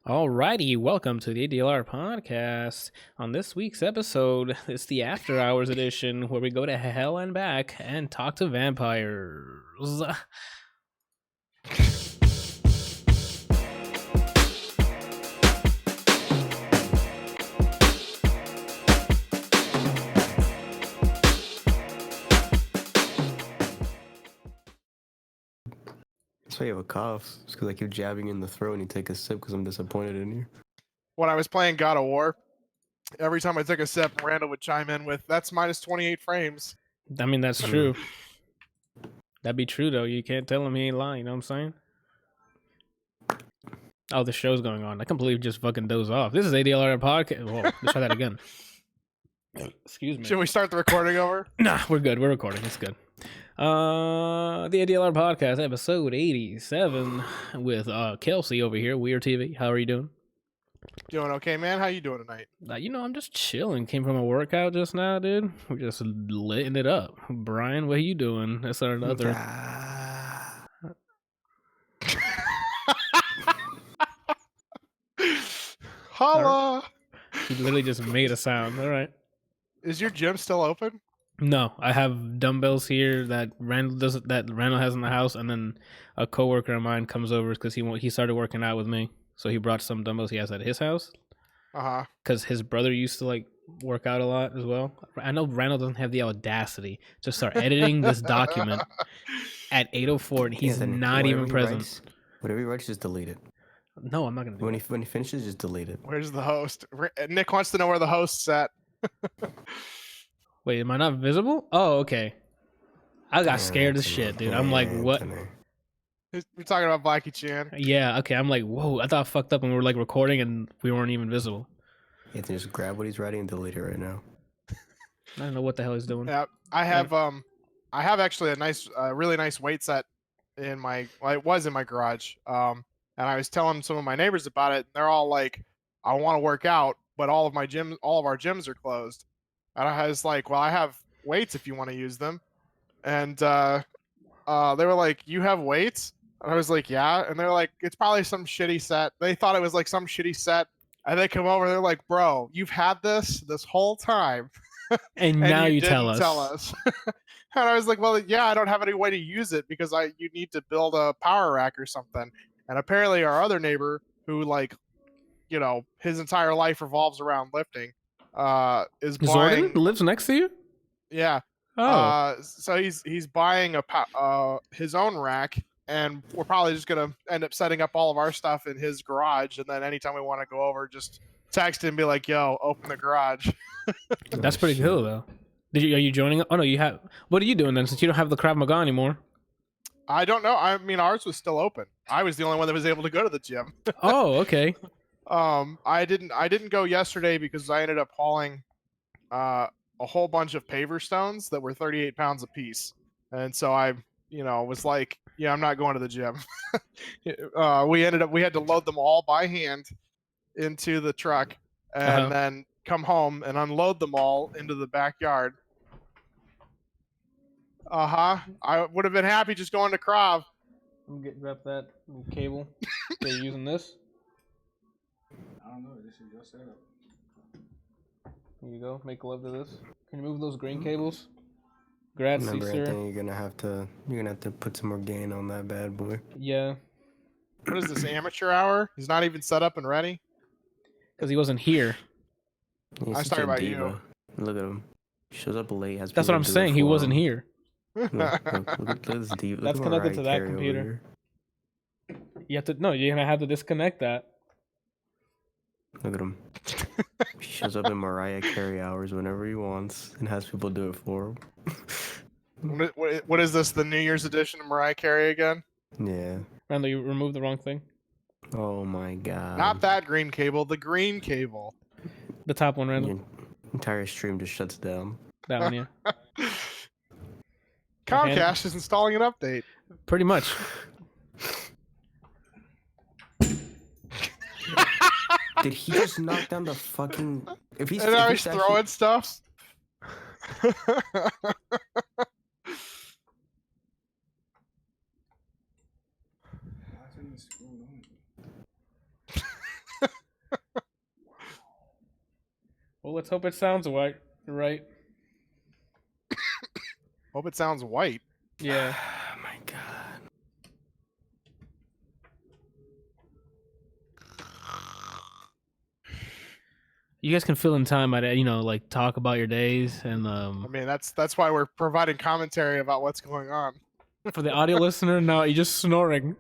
Alrighty, welcome to the ADLR Podcast. On this week's episode, it's the After Hours edition where we go to hell and back and talk to vampires. That's why you have a cough. It's because I keep jabbing you in the throat and you take a sip because I'm disappointed in you. When I was playing God of War, every time I took a sip, Randall would chime in with, "That's minus 28 frames." I mean, that's true. That'd be true, though. You can't tell him he ain't lying, you know what I'm saying? Oh, the show's going on. I completely just fucking doze off. This is ADLR Podcast. Whoa, let's try that again. Excuse me. Should we start the recording over? Nah, we're good. We're recording. It's good. The ADLR Podcast, episode 87, with Kelsey over here, Weird TV. How are you doing? Doing okay, man. How you doing tonight? I'm just chilling. Came from a workout just now, dude. We're just litting it up. Brian, what are you doing? That's another. Holla! He literally just made a sound. All right. Is your gym still open? No, I have dumbbells here that Randall has in the house, and then a coworker of mine comes over because he started working out with me, so he brought some dumbbells he has at his house. Because his brother used to work out a lot as well. I know Randall doesn't have the audacity to start editing this document at 8:04, and he's not even present. Whatever he writes, just delete it. No, I'm not gonna do when it. When he finishes, just delete it. Where's the host? Nick wants to know where the host's at. Wait, am I not visible? Oh, okay. I got scared as shit, dude. I'm like, what? We're talking about Blackie Chan. Yeah, okay. I'm like, whoa. I thought I fucked up when we were recording and we weren't even visible. You have to just grab what he's writing and delete it right now. I don't know what the hell he's doing. Yeah, I have actually a really nice weight set in my. Well, it was in my garage. And I was telling some of my neighbors about it. And they're all like, "I want to work out, but all of our gyms are closed." And I was like, "Well, I have weights if you want to use them." And they were like, "You have weights?" And I was like, "Yeah." And they're like, "It's probably some shitty set." They thought it was like some shitty set. And they come over, they're like, "Bro, you've had this whole time." And now you tell tell us. And I was like, "Well, yeah, I don't have any way to use it because you need to build a power rack or something." And apparently our other neighbor who his entire life revolves around lifting, is buying. Zordon lives next to you? Yeah. Oh. So he's buying his own rack, and we're probably just gonna end up setting up all of our stuff in his garage, and then anytime we want to go over, just text him and be like, "Yo, open the garage." That's pretty cool, though. Are you joining? Oh no, you have. What are you doing then? Since you don't have the Krav Maga anymore. I don't know. I mean, ours was still open. I was the only one that was able to go to the gym. Oh, okay. I didn't go yesterday because I ended up hauling a whole bunch of paver stones that were 38 pounds a piece. And so I, was like, yeah, I'm not going to the gym. We had to load them all by hand into the truck and then come home and unload them all into the backyard. I would have been happy just going to Krav. I'm getting grab that cable. Are you using this? I don't know. This is your setup. Here you go. Make love to this. Can you move those green cables? Grazie, Remember, sir. Anthony, you're gonna have to put some more gain on that bad boy. Yeah. What is this, amateur hour? He's not even set up and ready? Because he wasn't here. He's I was such talking a about diva. you. Look at him. Shows up late. That's what I'm saying. He wasn't here. Look at this diva. That's connected to that computer. You're gonna have to disconnect that. Look at him. He shows up in Mariah Carey hours whenever he wants and has people do it for him. What is this, the New Year's edition of Mariah Carey again? Yeah. Randall, you removed the wrong thing. Oh my god. Not that green cable, the green cable. The top one, Randall. Your entire stream just shuts down. That one, yeah. Comcast is installing an update. Pretty much. Did he just knock down the fucking... And now he's throwing stuff. let's hope it sounds right. Hope it sounds white. Yeah. Oh my god. You guys can fill in time by like talk about your days and I mean, that's why we're providing commentary about what's going on. for the audio listener, no, you're just snoring.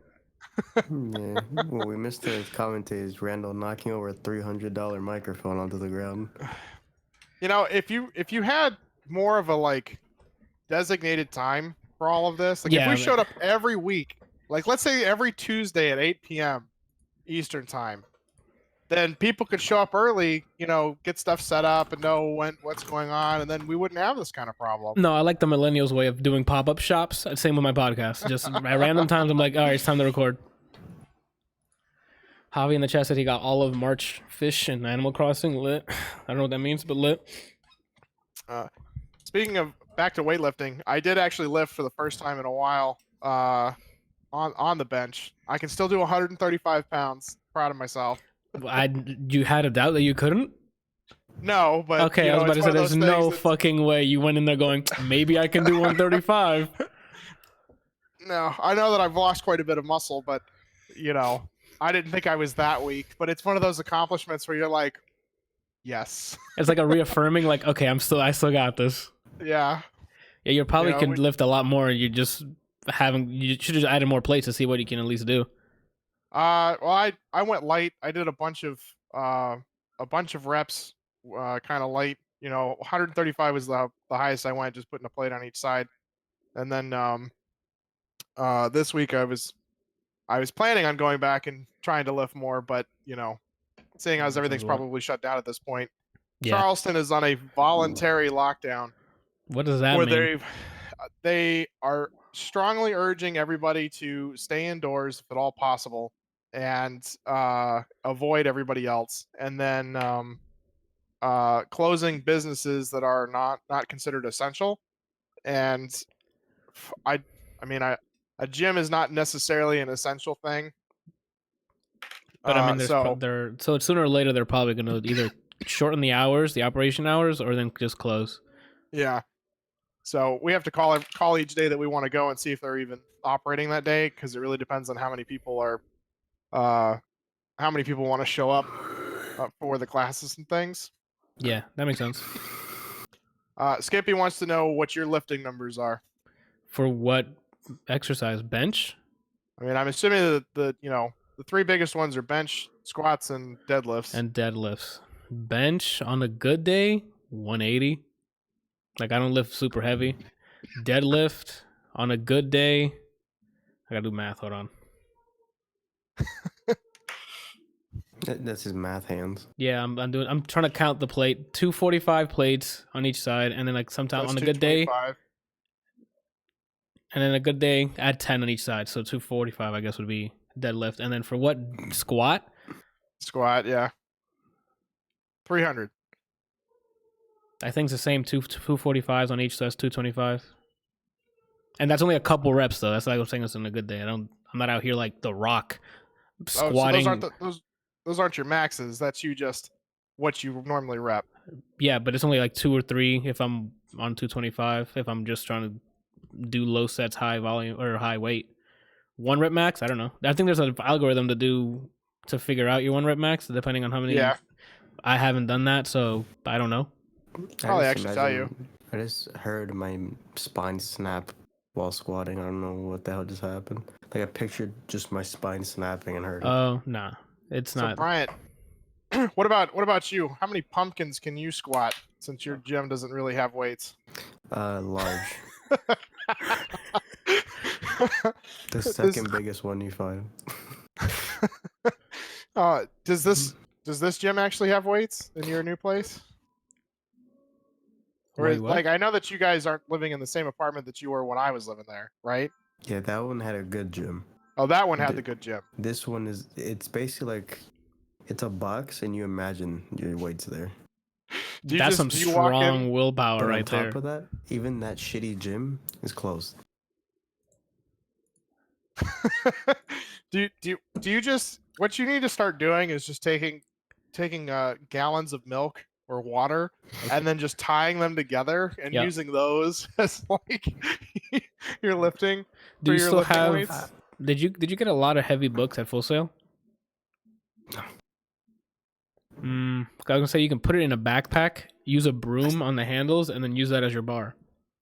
Yeah. Well, we missed the commentators. Randall knocking over a $300 microphone onto the ground. You know, if you had more of a like designated time for all of this, like if Yeah, we but- showed up every week, like let's say every Tuesday at 8 p.m. Eastern time, then people could show up early, get stuff set up and know what's going on, and then we wouldn't have this kind of problem. No, I like the millennials way of doing pop-up shops. Same with my podcast. Just at random times, I'm like, all right, it's time to record. Javi in the chat said he got all of March Fish and Animal Crossing lit. I don't know what that means, but lit. Speaking of back to weightlifting, I did actually lift for the first time in a while on the bench. I can still do 135 pounds. Proud of myself. You had a doubt that you couldn't? No, but Okay, I was about to say there's no fucking way you went in there going, maybe I can do 135. No, I know that I've lost quite a bit of muscle, but I didn't think I was that weak. But it's one of those accomplishments where you're like, yes. It's like a reaffirming, like, okay, I still got this. Yeah. Yeah, you probably can lift a lot more. You should have added more plates to see what you can at least do. Well, I went light. I did a bunch of reps, kind of light. 135 was the highest I went, just putting a plate on each side. And then this week I was planning on going back and trying to lift more, but seeing as everything's probably shut down at this point, Yeah. Charleston is on a voluntary lockdown. What does that mean? They are strongly urging everybody to stay indoors if at all possible and avoid everybody else, and then closing businesses that are not considered essential. And I mean, a gym is not necessarily an essential thing. But I mean, so sooner or later they're probably going to either shorten the operation hours, or then just close. Yeah. So we have to call each day that we want to go and see if they're even operating that day, because it really depends on how many people want to show up for the classes and things. Yeah, that makes sense. Skippy wants to know what your lifting numbers are. For what exercise? Bench? I mean, I'm assuming that the three biggest ones are bench, squats, and deadlifts. And deadlifts. Bench on a good day, 180. Like, I don't lift super heavy. Deadlift on a good day, I gotta do math. Hold on. That's his math hands. Yeah, I'm trying to count the plate. 245 plates on each side, and then like sometimes on a good day, and then a good day, add 10 on each side. So 245, I guess, would be deadlift. And then for what squat? Squat, yeah. 300. I think it's the same 245s on each, so that's 225. And that's only a couple reps though. That's like I'm saying it's on a good day. I'm not out here like The Rock squatting. So those aren't your maxes. That's just what you normally rep. Yeah, but it's only like 2 or 3 if I'm on 225. If I'm just trying to do low sets, high volume or high weight. 1 rep max, I don't know. I think there's an algorithm to figure out your 1 rep max depending on how many. Yeah. I haven't done that, so I don't know. I'll actually tell you. I just heard my spine snap while squatting. I don't know what the hell just happened. Like I pictured just my spine snapping and hurting. Oh, nah. It's not. So Bryant, what about you? How many pumpkins can you squat since your gym doesn't really have weights? Large. The second biggest one you find. Does this gym actually have weights in your new place? Or Wait, what? like I know that you guys aren't living in the same apartment that you were when I was living there, right? Yeah, that one had a good gym. Oh, that one had the good gym. This one it's basically like it's a box and you imagine your weights there. That's some strong willpower But right on there. top of that, even that shitty gym is closed. do you just what you need to start doing is just taking gallons of milk or water, and then just tying them together and using those as like your lifting. Do you still have? Weights. Did you get a lot of heavy books at Full Sail? I was gonna say you can put it in a backpack, use a broom on the handles, and then use that as your bar.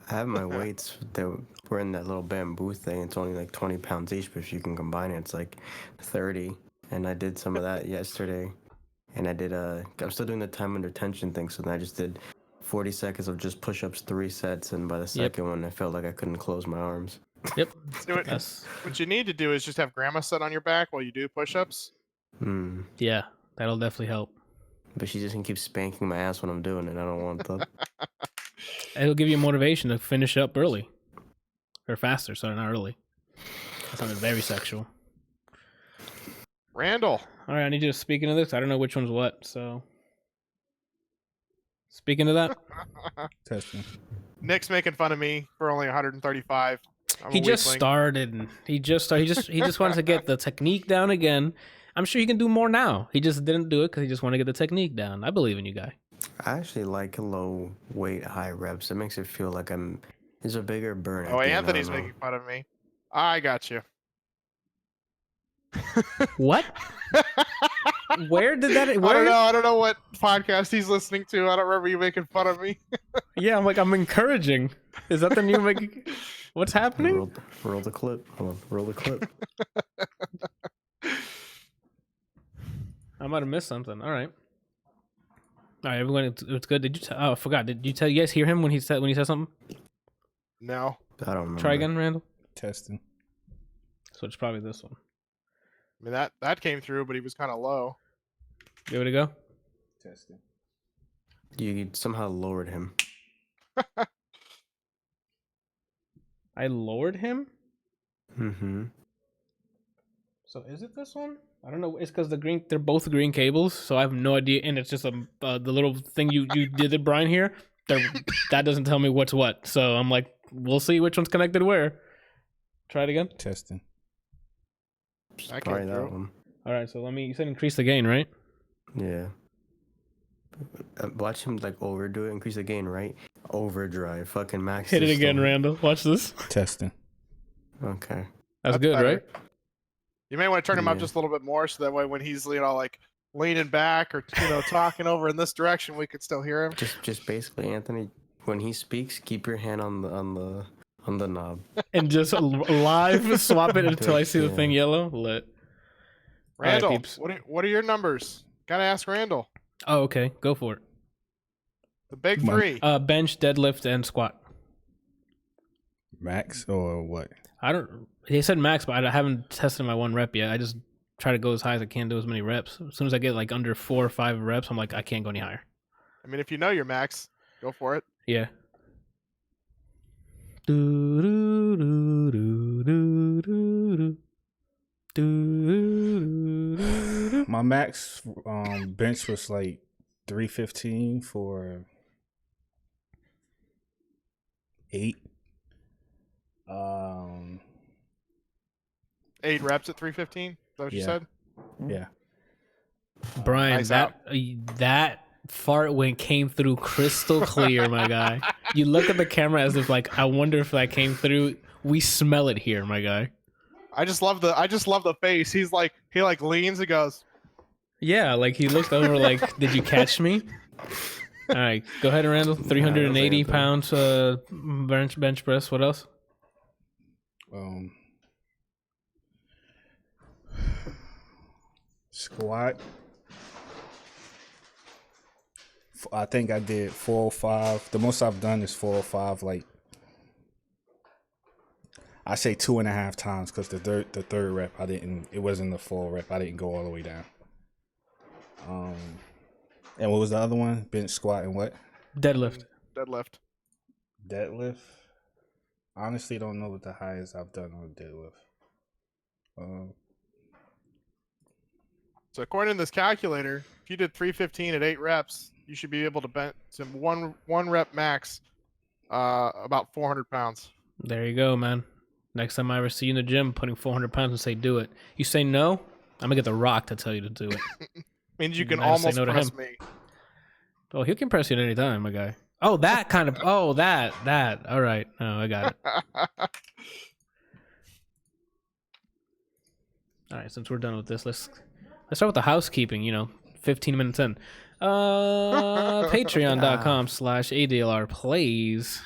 I have my weights that were in that little bamboo thing. It's only like 20 pounds each, but if you can combine it, it's like 30. And I did some of that yesterday. And I did I'm still doing the time under tension thing, so then I just did 40 seconds of just push-ups, 3 sets, and by the second one, I felt like I couldn't close my arms. Yep. What you need to do is just have grandma sit on your back while you do push-ups. Yeah, that'll definitely help. But she just can keep spanking my ass when I'm doing it. I don't want that. It'll give you motivation to finish up early. Or faster, sorry, not early. That sounded very sexual. Randall. All right, I need you to speak into this. I don't know which one's what, so... Speak into that. Testing. Nick's making fun of me for only 135. He just started. He just wanted to get the technique down again. I'm sure he can do more now. He just didn't do it because he just wanted to get the technique down. I believe in you, guy. I actually like low weight, high reps. It makes it feel like there's a bigger burn. Oh, Anthony's making fun of me. I got you. What? Where did that? I don't know what podcast he's listening to. I don't remember you making fun of me. Yeah, I'm encouraging. Is that the new making? What's happening? Roll the clip. Hold on, roll the clip. I might have missed something. All right, everyone, it's good. Did you? I forgot. Did you guys hear him when he said something? No, I don't remember. Try again, Randall. Testing. So it's probably this one. I mean that came through, but he was kind of low. Give it a go. Testing. You somehow lowered him. I lowered him. So is it this one? I don't know. It's because they're both green cables, so I have no idea. And it's just the little thing you did, Brian, here. That doesn't tell me what's what. So I'm like, we'll see which one's connected where. Try it again. Testing. Probably that one. All right. So you said increase the gain, right? Yeah. Watch him like overdo it, increase the gain, right? Overdrive, fucking max. Hit it again, Randall. Watch this. Testing. Okay. That's good, better. right? You may want to turn him up just a little bit more, so that way when he's like leaning back or talking over in this direction, we could still hear him. Just basically, Anthony, when he speaks, keep your hand on the knob and just live swap it until I see the thing yellow. Lit. Randall, right, what are your numbers? Gotta ask Randall. Oh, okay. Go for it. The big three. Bench, deadlift, and squat. Max or what? He said max, but I haven't tested my 1 rep yet. I just try to go as high as I can, do as many reps. As soon as I get like under 4 or 5 reps, I'm like, I can't go any higher. I mean, if you know your max, go for it. Yeah. My max bench was like 315 for 8. 8 reps at 315. Is that what you said? Yeah. Brian, Nice that fart came through crystal clear, my guy. You look at the camera as if like, I wonder if that came through. We smell it here, my guy. I just love the face. He leans and goes. Yeah, like he looked over like, did you catch me? All right, go ahead, Randall. 380 pounds bench press. What else? Squat. I think I did 405. The most I've done is 405. Like I say 2.5 times because the third rep it wasn't the full rep. I didn't go all the way down. And what was the other one? Bench, squat, and what? Deadlift. Deadlift. Honestly, don't know what the highest I've done on deadlift. So according to this calculator, if you did 315 at 8 reps, you should be able to bench some one rep max, about 400 pounds. There you go, man. Next time I ever see you in the gym putting 400 pounds and say, do it. You say no, I'm going to get The Rock to tell you to do it. Means you can almost press me. Oh, he can press you at any time, my guy. Oh, that kind of. Oh, that. All right. Oh, I got it. All right. Since we're done with this, let's start with the housekeeping. 15 minutes in. Patreon.com/ADLR plays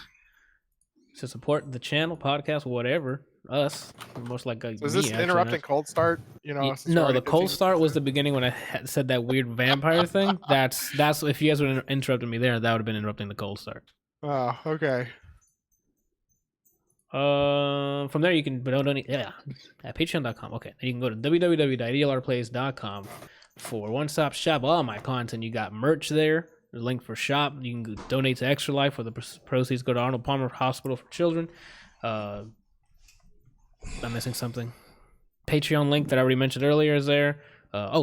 to support the channel, podcast, whatever. Us, most like is this interrupting cold start? No, the cold start was the beginning when I said that weird vampire thing. That's if you guys would have interrupted me there, that would have been interrupting the cold start. Oh, okay. From there you can donate at patreon.com. Okay, then you can go to www.adlrplays.com for one-stop shop. All my content. You got merch there. The link for shop. You can donate to Extra Life, where the proceeds go to Arnold Palmer Hospital for Children. I'm missing something. Patreon link that I already mentioned earlier is there.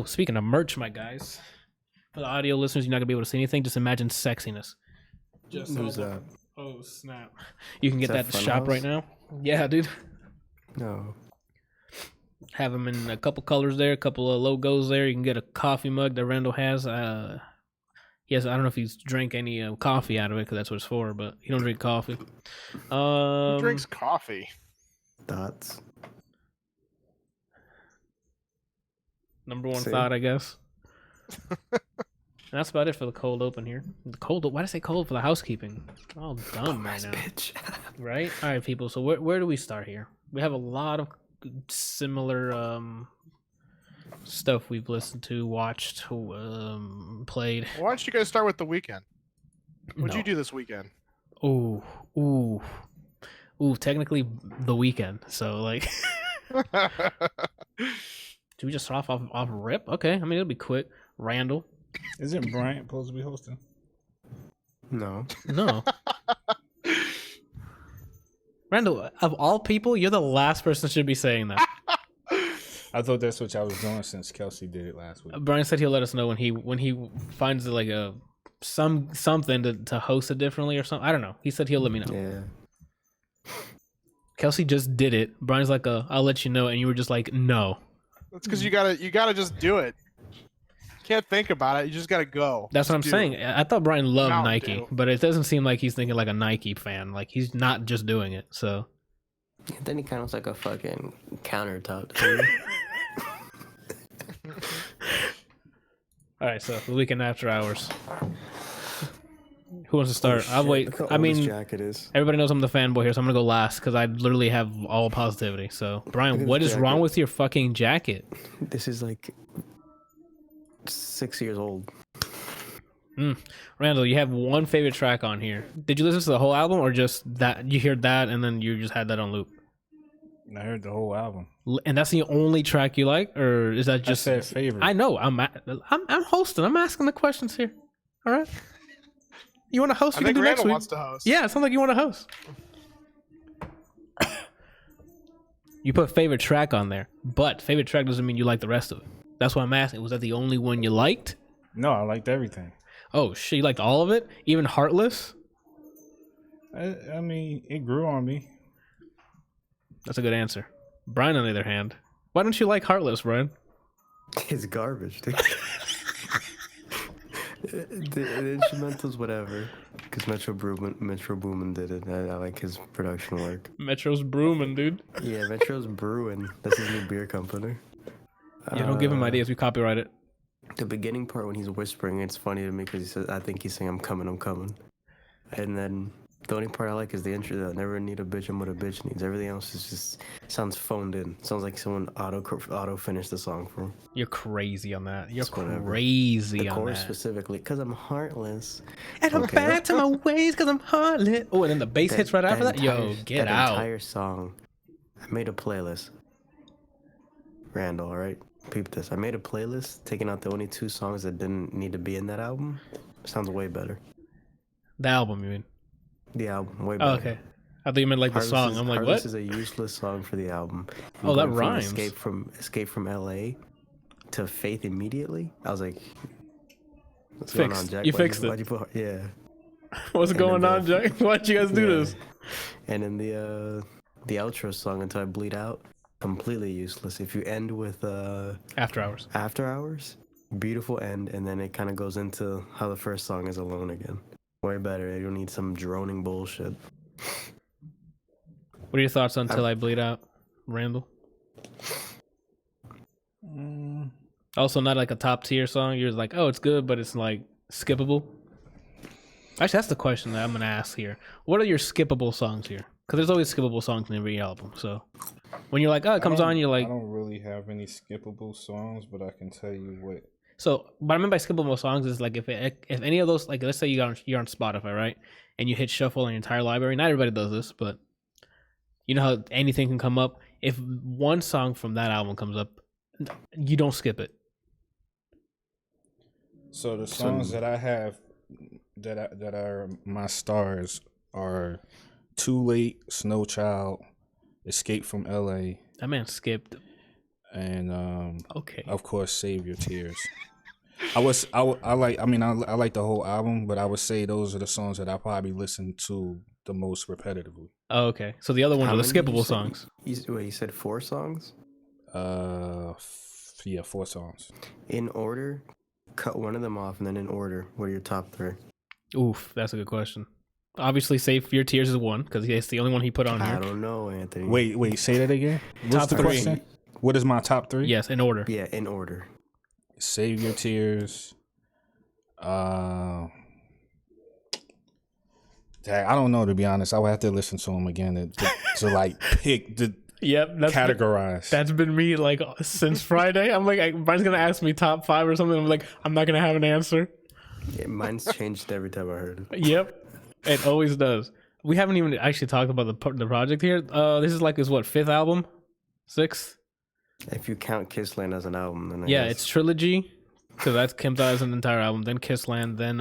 Speaking of merch, my guys, for the audio listeners, you're not gonna be able to see anything. Just imagine sexiness. Who's that? Oh snap! You can get that at the shop right now. Yeah, dude. No. Have them in a couple colors there, a couple of logos there. You can get a coffee mug that Randall has. Yes, I don't know if he's drank any coffee out of it because that's what it's for, but he don't drink coffee. Who drinks coffee? Thoughts. Number one thought, I guess. And that's about it for the cold open here. Why did I say cold for the housekeeping? Oh, dumb right now. Bitch. Right? All right, people. So where do we start here? We have a lot of similar stuff we've listened to, watched, played. Why don't you guys start with The Weeknd? What'd you do this weekend? Ooh. Technically, The Weeknd. So like, do we just start off rip? Okay, I mean it'll be quick. Randall. Isn't Bryant supposed to be hosting? No. Randall, of all people, you're the last person should be saying that. I thought that's what y'all was doing since Kelsey did it last week. Brian said he'll let us know when he finds like something to host it differently or something. I don't know. He said he'll let me know. Yeah. Kelsey just did it. Brian's like, I'll let you know, and you were just like, no. That's because you gotta just do it. You can't think about it. You just gotta go. That's what I'm saying. I thought Brian loved Mountain Nike, Dew. but it doesn't seem like he's thinking like a Nike fan. Like he's not just doing it. So. Then he kind of looks like a fucking countertop. Dude. All right, so The Weeknd After Hours. Who wants to start? I'll wait. Look how I old mean, his jacket is. everybody knows I'm the fanboy here, so I'm gonna go last because I literally have all positivity. So, Brian, Look at what his is wrong jacket. with your fucking jacket? This is like 6 years old. Randall, you have one favorite track on here. Did you listen to the whole album or just that? You heard that and then you just had that on loop? I heard the whole album. And that's the only track you like, or is that just? I said favorite. I know. I'm hosting. I'm asking the questions here. All right. You want to host? I You think can do next Randall week. wants to host. Yeah, it sounds like you want to host. You put favorite track on there, but favorite track doesn't mean you like the rest of it. That's why I'm asking. Was that the only one you liked? No, I liked everything. Oh shit, you liked all of it? Even Heartless? I mean, it grew on me. That's a good answer. Brian, on the other hand, why don't you like Heartless, Brian? It's garbage, dude. the instrumentals, whatever. Because Metro Boomin did it. I like his production work. Metro's brooming, dude. Yeah, Metro's brewing. That's his new beer company. Yeah, don't give him ideas. We copyright it. The beginning part when he's whispering, it's funny to me because he says, "I think he's saying I'm coming." And then the only part I like is the intro. That never need a bitch. I'm what a bitch needs. Everything else is just sounds phoned in. Sounds like someone auto finished the song for him. You're crazy on that. You're It's whatever. crazy The on chorus that. specifically, because I'm heartless. And I'm Okay. back to my ways because I'm heartless. Oh, and then the bass hits right after that. Yo, get that out. entire song. I made a playlist. Randall, all right? Peep this. I made a playlist, taking out the only 2 songs that didn't need to be in that album. Sounds way better. The album, you mean? The album, way better. Oh, okay. I thought you meant like the Heartless song. I'm like, Heartless what? is a useless song for the album. Oh, that Going from rhymes. Escape from LA to Faith Immediately. I was like, what's going on, Fixed. Jack? You Why'd fixed it. Why'd you put, yeah. What's And going then on, Jack? Why'd you guys do Yeah. this? And then the outro song, Until I Bleed Out, completely useless. If you end with After Hours. After Hours, beautiful end, and then it kind of goes into how the first song is alone again. Way better. You don't need some droning bullshit. What are your thoughts on Till I Bleed Out, Randall? Also, not like a top tier song. You're like, oh, it's good, but it's like skippable. Actually, that's the question that I'm gonna ask here. What are your skippable songs here? Because there's always skippable songs in every album. So when you're like, oh, it comes on, you're like, I don't really have any skippable songs, but I can tell you what. So what I mean by skippable songs is like if any of those, like let's say you're on Spotify, right, and you hit shuffle on your entire library. Not everybody does this, but you know how anything can come up. If one song from that album comes up, you don't skip it. So the songs that I have that are my stars are Too Late, Snow Child, Escape from LA. That man skipped. And okay, of course, Save Your Tears. I like the whole album, but I would say those are the songs that I probably listen to the most repetitively. Oh, okay. So the other ones are the skippable songs. You said 4 songs? Yeah, 4 songs. In order? Cut one of them off, and then in order, what are your top 3? Oof, that's a good question. Obviously, Save Your Tears is one, because it's the only one he put on here. I don't know, Anthony. Wait, say that again? What's the 3. question? What is my top 3? Yes, in order. Yeah, in order. Save Your Tears. I don't know, to be honest. I would have to listen to them again to like pick the categorize. That's been me like since Friday. I'm like, Brian's gonna ask me top 5 or something. I'm like, I'm not gonna have an answer. Yeah, mine's changed every time I heard it. Yep, it always does. We haven't even actually talked about the project here. This is like his 5th album, 6th. If you count Kissland as an album, then I guess. It's trilogy. Because that comes out as an entire album. Then Kissland. Then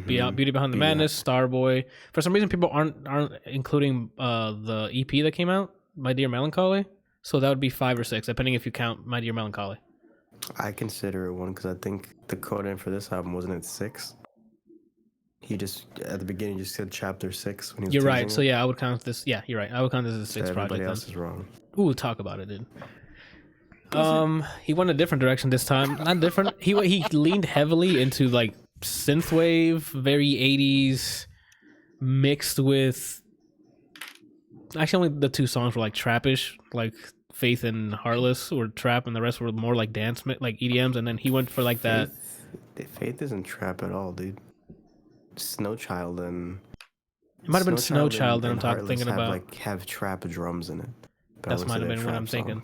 Beauty Behind the Madness, Starboy. For some reason, people aren't including the EP that came out, My Dear Melancholy. So that would be 5 or 6, depending if you count My Dear Melancholy. I consider it one because I think the code name for this album wasn't it 6. He just at the beginning just said chapter 6 when he was You're right. it. So yeah, I would count this. Yeah, you're right. I would count this as a 6th project. Everybody else is wrong. Ooh, talk about it, dude. He went a different direction this time. Not different. He leaned heavily into like synthwave, very 80s, mixed with. Actually, only the 2 songs were like trappish, like Faith and Heartless were trap, and the rest were more like dance, like EDMs. And then he went for like that. Faith isn't trap at all, dude. Snow Child and. It might have been Snow Child that I'm thinking about. Have trap drums in it. That might have been what I'm thinking.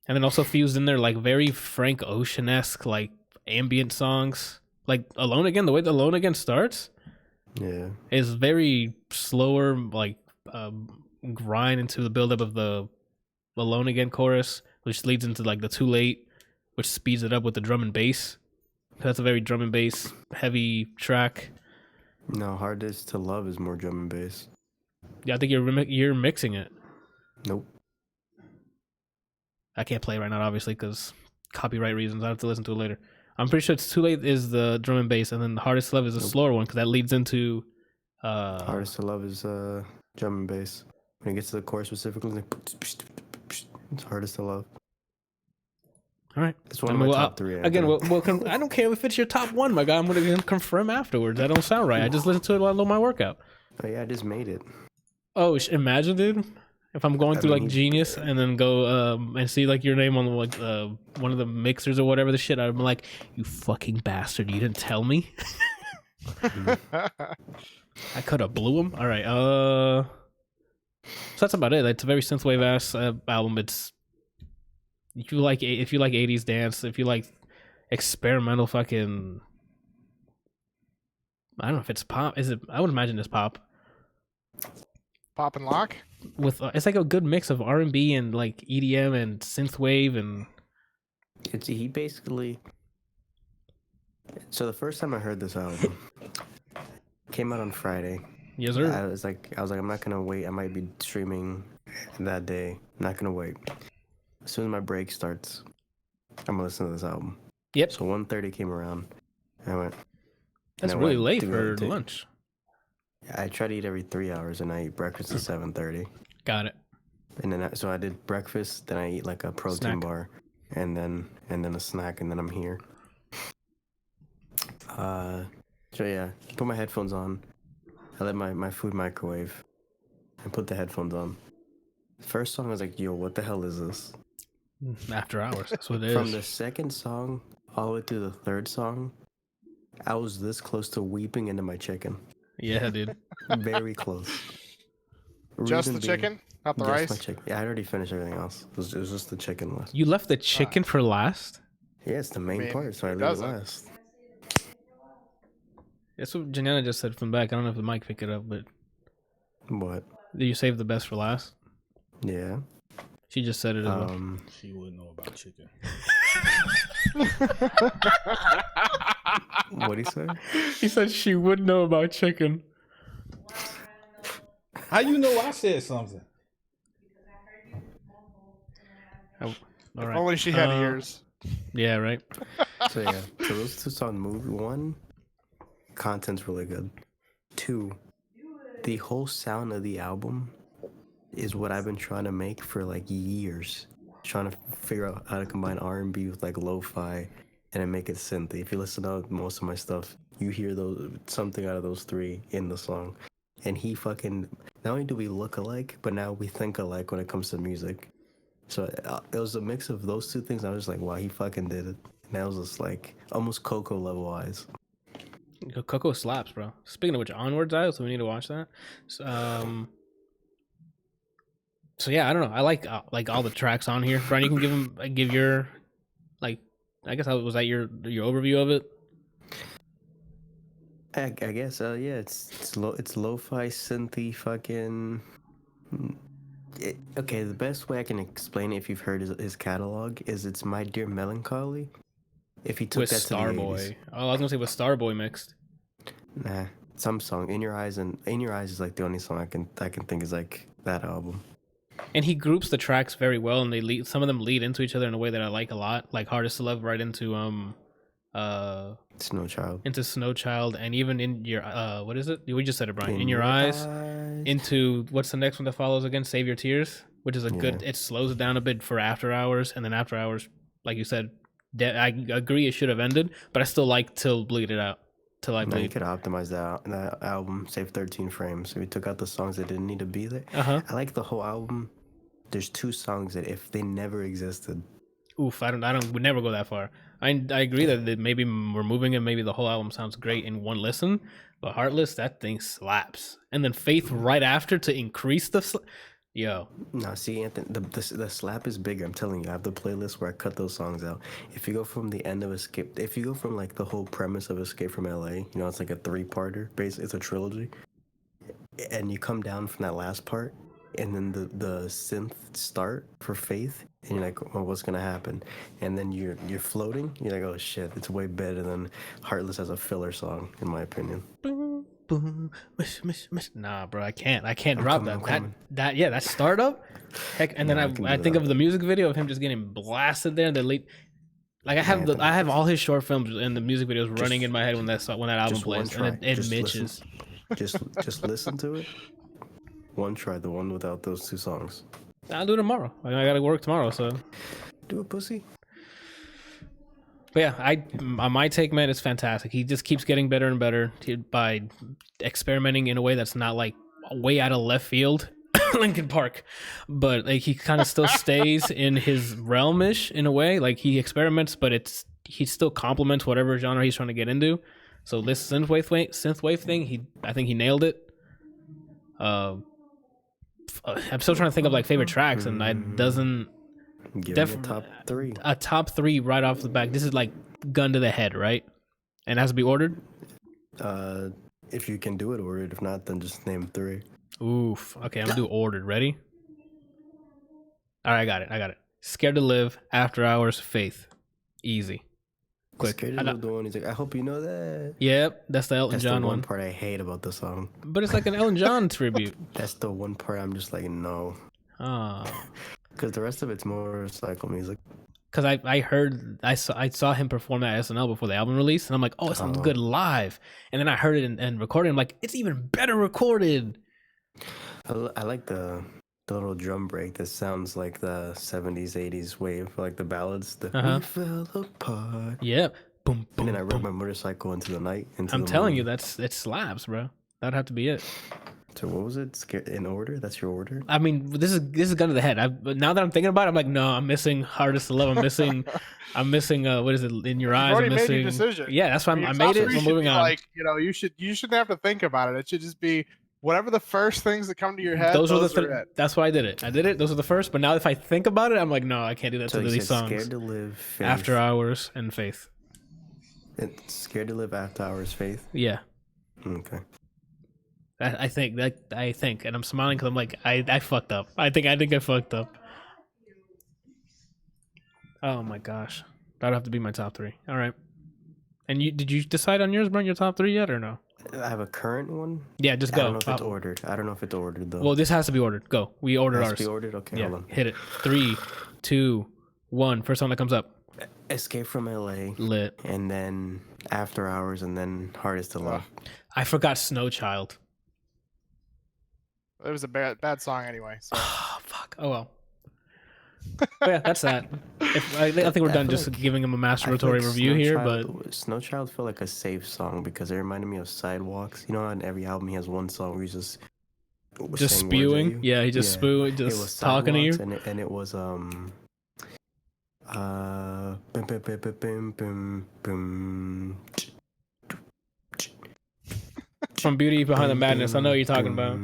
And then also fused in there like very Frank Ocean-esque like ambient songs. Like Alone Again, the way the Alone Again starts is very slower, like grind into the buildup of the Alone Again chorus, which leads into like the Too Late, which speeds it up with the drum and bass. That's a very drum and bass heavy track. No, Hardest to Love is more drum and bass. Yeah, I think you're mixing it. Nope. I can't play it right now, obviously, because copyright reasons. I have to listen to it later. I'm pretty sure it's Too Late is the drum and bass, and then the Hardest to Love is a slower one, because that leads into... Hardest to Love is drum and bass. When it gets to the chorus specifically, it's Hardest to Love. All right. It's one of my top 3. Again, I don't care if it's your top 1, my guy. I'm going to confirm afterwards. That don't sound right. I just listened to it while I do my workout. Oh, yeah, I just made it. Oh, imagine, dude. If I'm going through like Genius and then go and see like your name on like one of the mixers or whatever the shit, I'm like, you fucking bastard! You didn't tell me. I could have blew him. All right. So that's about it. It's a very synthwave ass album. It's if you like 80s dance, if you like experimental fucking, I don't know if it's pop. Is it? I would imagine it's pop. Pop and lock. With it's like a good mix of R&B and like EDM and synthwave and. He basically. So the first time I heard this album, came out on Friday. Yes, sir. I was like, I'm not gonna wait. I might be streaming that day. I'm not gonna wait. As soon as my break starts, I'm gonna listen to this album. Yep. So 1:30 came around. I went. That's really late for lunch. I try to eat every 3 hours, and I eat breakfast at 7:30. Got it. And then so I did breakfast, then I eat like a protein bar, and then a snack, and then I'm here. So yeah, put my headphones on. I let my food microwave and put the headphones on. First song I was like, yo, what the hell is this? After Hours. That's what it is. From the second song all the way to the third song, I was this close to weeping into my chicken. Yeah, dude. Very close. Just the chicken, not the rice. My chicken. Yeah, I already finished everything else. It was just the chicken left. You left the chicken for last? Yeah, it's the main part, so I leave it last. That's what Janana just said from back. I don't know if the mic picked it up, but What? did you save the best for last? Yeah. She just said it as well. She wouldn't know about chicken. What'd he say? He said she would know about chicken. How you know I said something? Oh, all right. Only she had ears. Yeah, right. So yeah, so those two songs. Movie one, content's really good. Two, the whole sound of the album is what I've been trying to make for like years. Trying to figure out how to combine R&B with like lo-fi and then make it synthy. If you listen to most of my stuff, you hear something out of those three in the song. And he fucking, not only do we look alike, but now we think alike when it comes to music. So it was a mix of those two things. I was just like, wow, he fucking did it. And that was just like almost Coco level eyes. Coco slaps, bro. Speaking of which, Onwards Eyes, so we need to watch that. So yeah, I don't know. I like all the tracks on here. Brian, you can give your like, I guess was that your overview of it? I guess yeah, it's lo-fi synthy fucking. Okay, the best way I can explain it, if you've heard his catalog, is it's My Dear Melancholy. If he took With that to the 80s. Starboy. Oh, I was gonna say with Starboy mixed. Nah, some song. In Your Eyes is like the only song I can think is like that album. And he groups the tracks very well, and some of them lead into each other in a way that I like a lot. Like Hardest to Love right into Snow Child. Into Snow Child, and even in your what is it? We just said it, Brian. In Your Eyes. Into what's the next one that follows again? Save Your Tears, which is a good. It slows it down a bit for After Hours, and then After Hours, like you said, I agree it should have ended, but I still like Till Bleed It Out. Till I Bleed. You could optimize that album. Save 13 frames. So we took out the songs that didn't need to be there. I like the whole album. There's two songs that if they never existed. Oof, I would never go that far. I agree that maybe removing it, maybe the whole album sounds great in one listen, but Heartless, that thing slaps. And then Faith right after to increase the yo. No, see, Anthony, the slap is bigger. I'm telling you, I have the playlist where I cut those songs out. If you go from the end of Escape, if you go from like the whole premise of Escape from LA, it's like a 3-parter, basically, it's a trilogy, and you come down from that last part, and then the synth start for Faith, and you're like, well, what's gonna happen? And then you're floating. You're like, oh shit, it's way better than Heartless as a filler song, in my opinion. Boom, boom, mish, mish, mish. Nah, bro, I can't drop that. That startup. Heck, and then I think of the music video of him just getting blasted there. Like I have all his short films and the music videos running in my head when that album plays, and it mitches. Just listen to it. One try, the one without those two songs. I'll do it tomorrow. I gotta work tomorrow, so. Do it, pussy. But yeah, my take, man, is fantastic. He just keeps getting better and better by experimenting in a way that's not like way out of left field, Linkin Park, but like he kind of still stays in his realm-ish in a way. Like he experiments, but he still complements whatever genre he's trying to get into. So this synthwave thing, I think he nailed it. I'm still trying to think of like favorite tracks, and it doesn't. Definitely top 3. A top 3 right off the back. This is like gun to the head, right? And it has to be ordered. If you can do it ordered, if not, then just name 3. Oof. Okay, I'm gonna do ordered. Ready? All right, I got it. Scared to Live, After Hours, Faith. Easy. Quick. Scared to Live, the one he's like, I hope you know that. Yep, that's the Elton John the one. part I hate about the song. But it's like an Elton John tribute. That's the one part I'm just like, no. Oh. Because the rest of it's more cycle music. Because I saw him perform at SNL before the album release, and I'm like, oh, it sounds good live. And then I heard it and recorded. I'm like, it's even better recorded. I like the little drum break that sounds like the 70s, 80s wave, like the ballads. We fell apart. Yeah, boom, boom. And then I rode my motorcycle into the night. I'm telling you, it slaps, bro. That'd have to be it. So what was it? In order? That's your order? I mean, this is gun to the head. But now that I'm thinking about it, I'm like, no, I'm missing Hardest to Love. I'm missing. What is it? In Your Eyes. You've already I'm missing. made your decision. Yeah, that's why I made it. We're moving on. Like, you shouldn't have to think about it. It should just be whatever the first things that come to your head. Those are it. That's why I did it. Those are the first. But now if I think about it, I'm like, no, I can't do that to these songs. Scared to Live, Faith. After Hours, and Faith. It's Scared to Live, After Hours, Faith. Yeah. Okay. I think, and I'm smiling because I'm like, I fucked up. I think I fucked up. Oh my gosh, that would have to be my top 3. All right. And did you decide on yours, Brent? Your top 3 yet or no? I have a current one. Yeah, just go. I don't know if it's ordered. Though. Well, this has to be ordered. Go. We ordered ours. Has to be ordered. Okay, yeah, hold on. Hit it. 3, 2, 1. First one that comes up. Escape from LA. Lit. And then After Hours, and then Hardest to Love. I forgot Snow Child. It was a bad song anyway. So. Oh, fuck. Oh, well. But yeah, that's that. I think we're done just giving him a masturbatory review here, but... Snow Child felt like a safe song because it reminded me of Sidewalks. You know, on every album he has one song where he's just spewing? Yeah, he just spewing, just talking to you? And it was, boom, boom, boom, boom. From Beauty Behind the Madness, I know what you're talking about.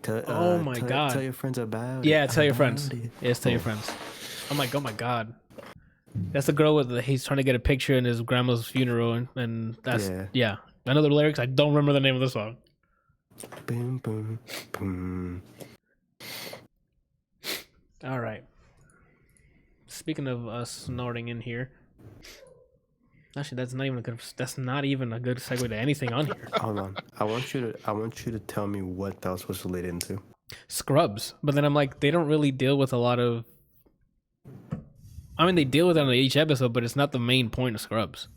Oh my god! Tell your friends about it. Yeah, tell your friends. Yes, tell your friends. I'm like, oh my god, that's the girl with he's trying to get a picture in his grandma's funeral, and that's yeah. I know the lyrics. I don't remember the name of the song. Boom, boom, boom. All right. Speaking of us snorting in here. Actually, that's not even a good segue to anything on here. Hold on. I want you to tell me what that was supposed to lead into. Scrubs. But then I'm like, they don't really deal with a lot of... I mean, they deal with it on each episode, but it's not the main point of Scrubs.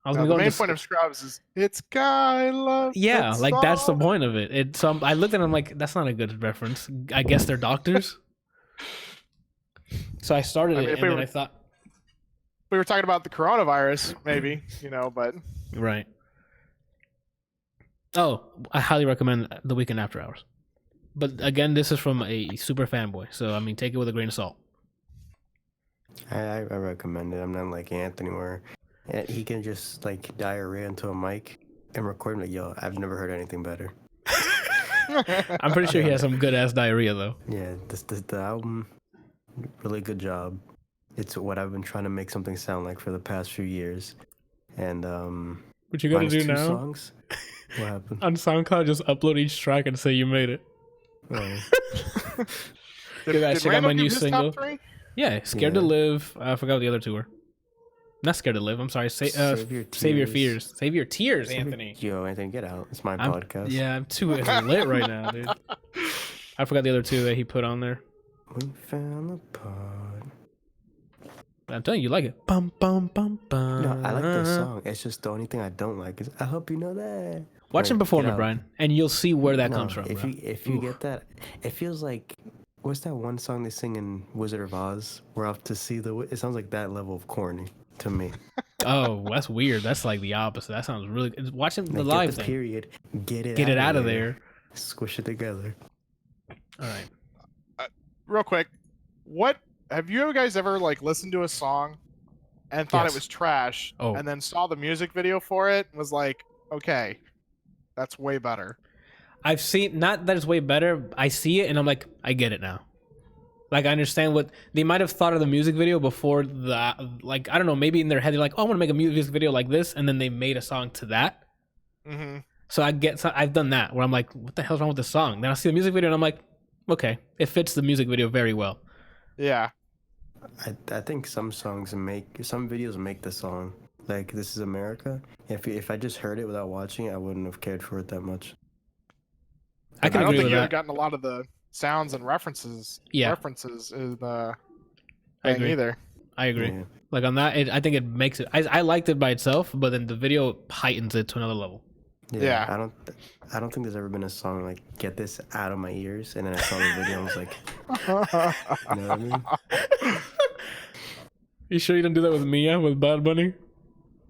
The main point of Scrubs is, it's Guy Love. Yeah, like that's the point of it. I looked at it, I'm like, that's not a good reference. I guess they're doctors. So I started it, and then I thought... We were talking about the coronavirus, maybe, but... Right. Oh, I highly recommend TheWeeknd After Hours. But again, this is from a super fanboy, so I mean, take it with a grain of salt. I recommend it. I'm not like Anthony where he can just like diarrhea into a mic and record like, yo, I've never heard anything better. I'm pretty sure he has some good ass diarrhea though. Yeah, the album, really good job. It's what I've been trying to make something sound like for the past few years. And what you gotta do now? Songs? What happened? On SoundCloud, just upload each track and say you made it. Oh. Did guys check out my new single? Yeah, Scared to Live. I forgot what the other two were. Not Scared to Live. I'm sorry. Save your fears. Save your tears, Anthony. Yo, Anthony, get out. It's my podcast. Yeah, I'm too lit right now, dude. I forgot the other two that he put on there. We found the pod. I'm telling you, you like it. Bum, bum, bum, bum. No, I like the song. It's just the only thing I don't like is I hope you know that. Watch him perform it, Brian, and you'll see where that comes from. If you get that, it feels like what's that one song they sing in Wizard of Oz? We're off to see it sounds like that level of corny to me. Oh, that's weird. That's like the opposite. That sounds really good. Watching the live thing. Period. Get it out of there. Squish it together. All right. Real quick, have you guys ever like listened to a song and thought it was trash, and then saw the music video for it and was like, okay, that's way better? I've seen, not that it's way better. I see it and I'm like, I get it now. Like, I understand what they might have thought of the music video before like, I don't know, maybe in their head, they're like, oh, I want to make a music video like this. And then they made a song to that. Mm-hmm. So I've done that where I'm like, what the hell's wrong with this song? Then I see the music video and I'm like, okay, it fits the music video very well. Yeah. I think some videos make the song. Like This Is America. If I just heard it without watching it, I wouldn't have cared for it that much. I don't think you would have gotten a lot of the sounds and references. Yeah. References is the I agree. either. I agree. Yeah. Like on that, I think it makes it. I liked it by itself, but then the video heightens it to another level. Yeah. I don't think there's ever been a song like "Get This Out of My Ears," and then I saw the video and was like, you know what I mean? You sure you didn't do that with Mia with Bad Bunny?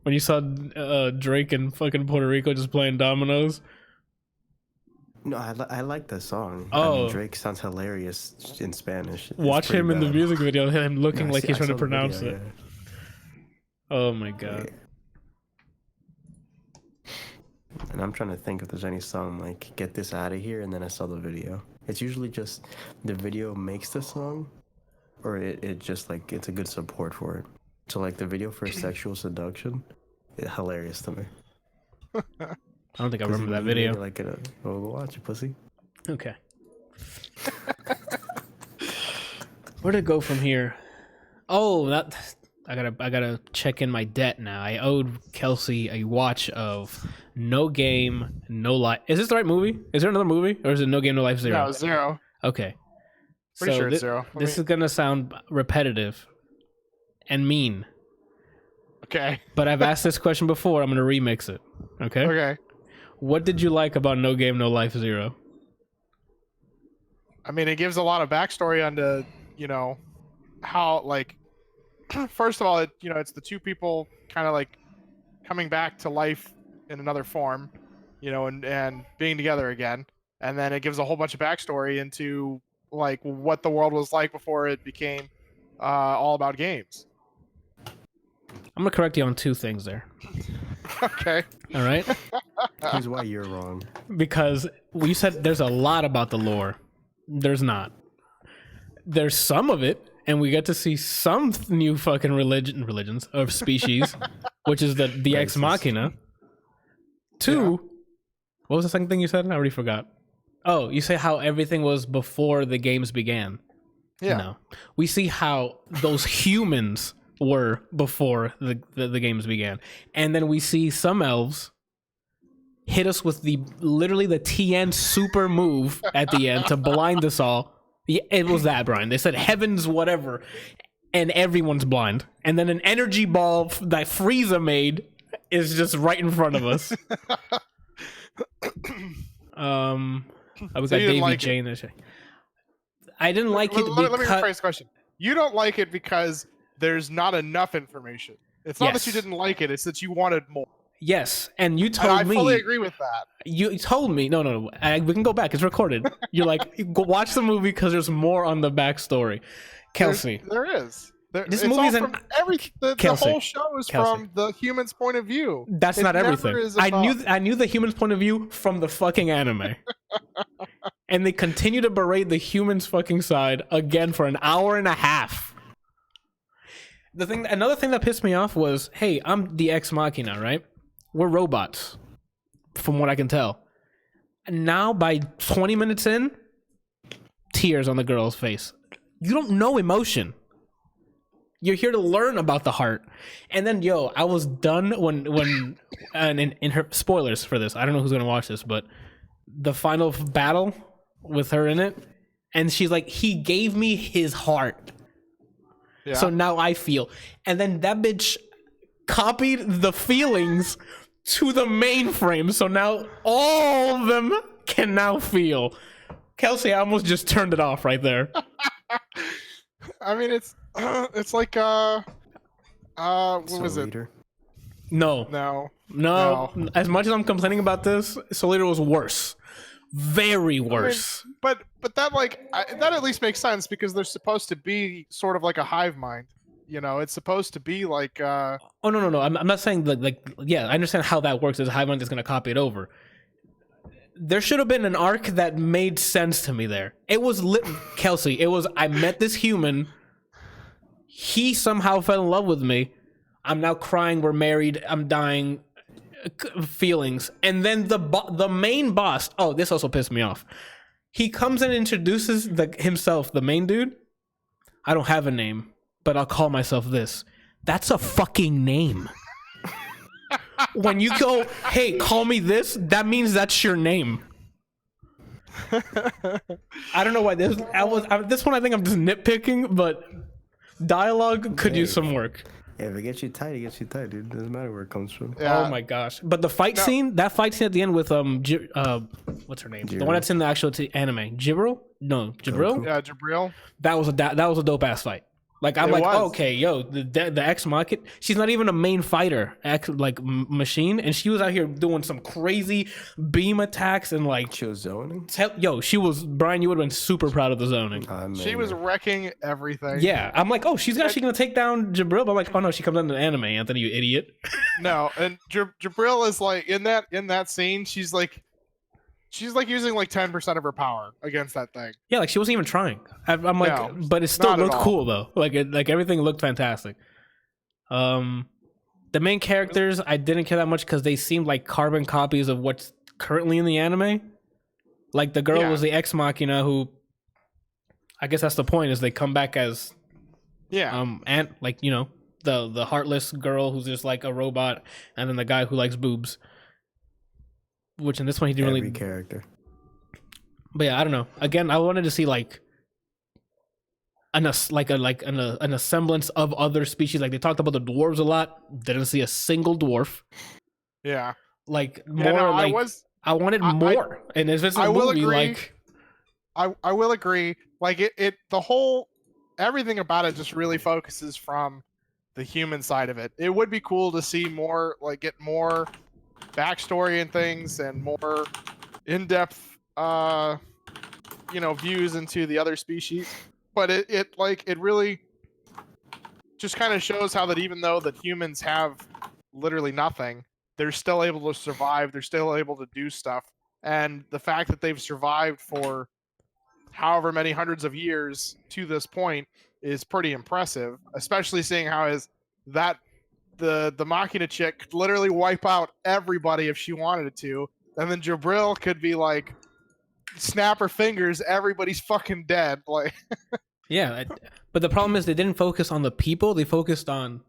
When you saw Drake in fucking Puerto Rico just playing dominoes? No, I like the song. Oh. I mean, Drake sounds hilarious in Spanish. Watch him in the music video, him looking like he's trying to pronounce it. Yeah. Oh my god. And I'm trying to think if there's any song like "Get This Out of Here," and then I saw the video. It's usually just the video makes the song, or it just like it's a good support for it. So like the video for Sexual Seduction, it's hilarious to me. I don't think I remember that video. Like go watch it, pussy. Okay. Where'd it go from here? Oh, that I gotta check in my debt now. I owed Kelsey a watch of No Game, No Life. Is this the right movie? Is there another movie, or is it No Game, No Life 0? No, 0. Okay. Pretty sure it's 0. This is gonna sound repetitive and mean. Okay. But I've asked this question before. I'm gonna remix it. Okay. Okay. What did you like about No Game, No Life 0? I mean, it gives a lot of backstory onto, how, like, first of all, it's the two people kind of like coming back to life in another form, and being together again. And then it gives a whole bunch of backstory into like what the world was like before it became all about games. I'm gonna correct you on 2 things there. Okay. All right. Here's why you're wrong. Because you said there's a lot about the lore. There's not. There's some of it, and we get to see some new fucking religions of species, which is the Ex Machina. 2, what was the second thing you said? I already forgot. Oh, you say how everything was before the games began. Yeah. No. We see how those humans were before the games began. And then we see some elves hit us with literally the TN super move at the end to blind us all. Yeah, it was that, Brian. They said heavens whatever, and everyone's blind. And then an energy ball that Frieza made is just right in front of us. I was So got you didn't Davy like Jane. I didn't like it because... Let me rephrase the question. You don't like it because there's not enough information. It's not that you didn't like it, it's that you wanted more. Yes, and you told me... I fully agree with that. You told me... No. We can go back. It's recorded. You're like, go watch the movie because there's more on the backstory. Kelsey. There is. This movie's the whole show is from the human's point of view. That's not everything. I knew the human's point of view from the fucking anime. And they continue to berate the human's fucking side again for an hour and a half. Another thing that pissed me off was, hey, I'm the Ex Machina, right? We're robots, from what I can tell. And now, by 20 minutes in, tears on the girl's face. You don't know emotion. You're here to learn about the heart. And then, I was done when and in her spoilers for this. I don't know who's gonna watch this, but the final battle with her in it, and she's like, he gave me his heart. Yeah. So now I feel. And then that bitch copied the feelings to the mainframe. So now all of them can now feel. Kelsey, I almost just turned it off right there. I mean, it's like what was it? No. As much as I'm complaining about this, Soul Eater was worse. Very worse. I mean, but that that at least makes sense because they're supposed to be sort of like a hive mind. It's supposed to be like Oh no. I'm not saying I understand how that works. As a hive mind is going to copy it over. There should have been an arc that made sense to me there. It was Kelsey. It was I met this human. He somehow fell in love with me. I'm now crying. We're married. I'm dying. Feelings. And then the main boss. Oh, this also pissed me off. He comes and introduces himself, the main dude. I don't have a name, but I'll call myself this. That's a fucking name. When you go, hey, call me this, that means that's your name. I don't know why this one I think I'm just nitpicking, but dialogue could use some work. Yeah, if it gets you tight, it gets you tight, dude. Doesn't matter where it comes from. Yeah. Oh my gosh! But the fight scene at the end with what's her name? Jibril. The one that's in the actual anime, Jibril? No, Jibril. Yeah, Jibril. That was a dope ass fight. Like I'm okay, yo, the Ex Machina, she's not even a main fighter, machine, and she was out here doing some crazy beam attacks and like she was zoning. She was Brian. You would have been super proud of the zoning. She was wrecking everything. Yeah, I'm like, oh, she's actually gonna take down Jabril. But I'm like, oh no, she comes into the anime, Anthony, you idiot. No, and Jabril is like in that scene, she's like using like 10% of her power against that thing. Yeah, like she wasn't even trying. I'm like, no, but it still looked cool though. Like everything looked fantastic. The main characters I didn't care that much because they seemed like carbon copies of what's currently in the anime. Like the girl was the Ex Machina, who I guess that's the point, is they come back as and like, you know, the heartless girl who's just like a robot, and then the guy who likes boobs. Which in this one he didn't really character. But yeah, I don't know. Again, I wanted to see like an assemblance of other species. Like they talked about the dwarves a lot. Didn't see a single dwarf. Yeah. Like more I wanted more. And if it's a movie, like I will agree. Like it the whole everything about it just really focuses from the human side of it. It would be cool to see more, like get more backstory and things and more in-depth views into the other species, but it really just kind of shows how that even though that humans have literally nothing, they're still able to survive, they're still able to do stuff, and the fact that they've survived for however many hundreds of years to this point is pretty impressive, especially seeing how the Machina chick could literally wipe out everybody if she wanted to, and then Jabril could be like, snap her fingers, everybody's fucking dead. Like, yeah, but the problem is they didn't focus on the people; they focused on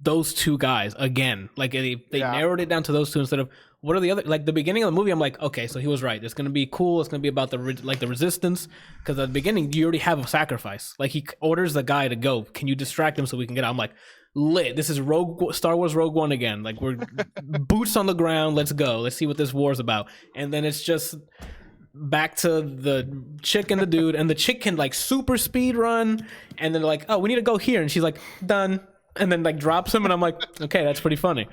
those two guys again. Like they narrowed it down to those two instead of what are the other. Like the beginning of the movie, I'm like, okay, so he was right. It's gonna be cool. It's gonna be about the resistance, because at the beginning you already have a sacrifice. Like he orders the guy to go. Can you distract him so we can get out? I'm like, lit. This is Star Wars Rogue One again. Like we're boots on the ground. Let's go. Let's see what this war's about. And then it's just back to the chick and the dude, and the chick can like super speed run, and then like, oh, we need to go here, and she's like, done, and then like drops him, and I'm like, okay, that's pretty funny.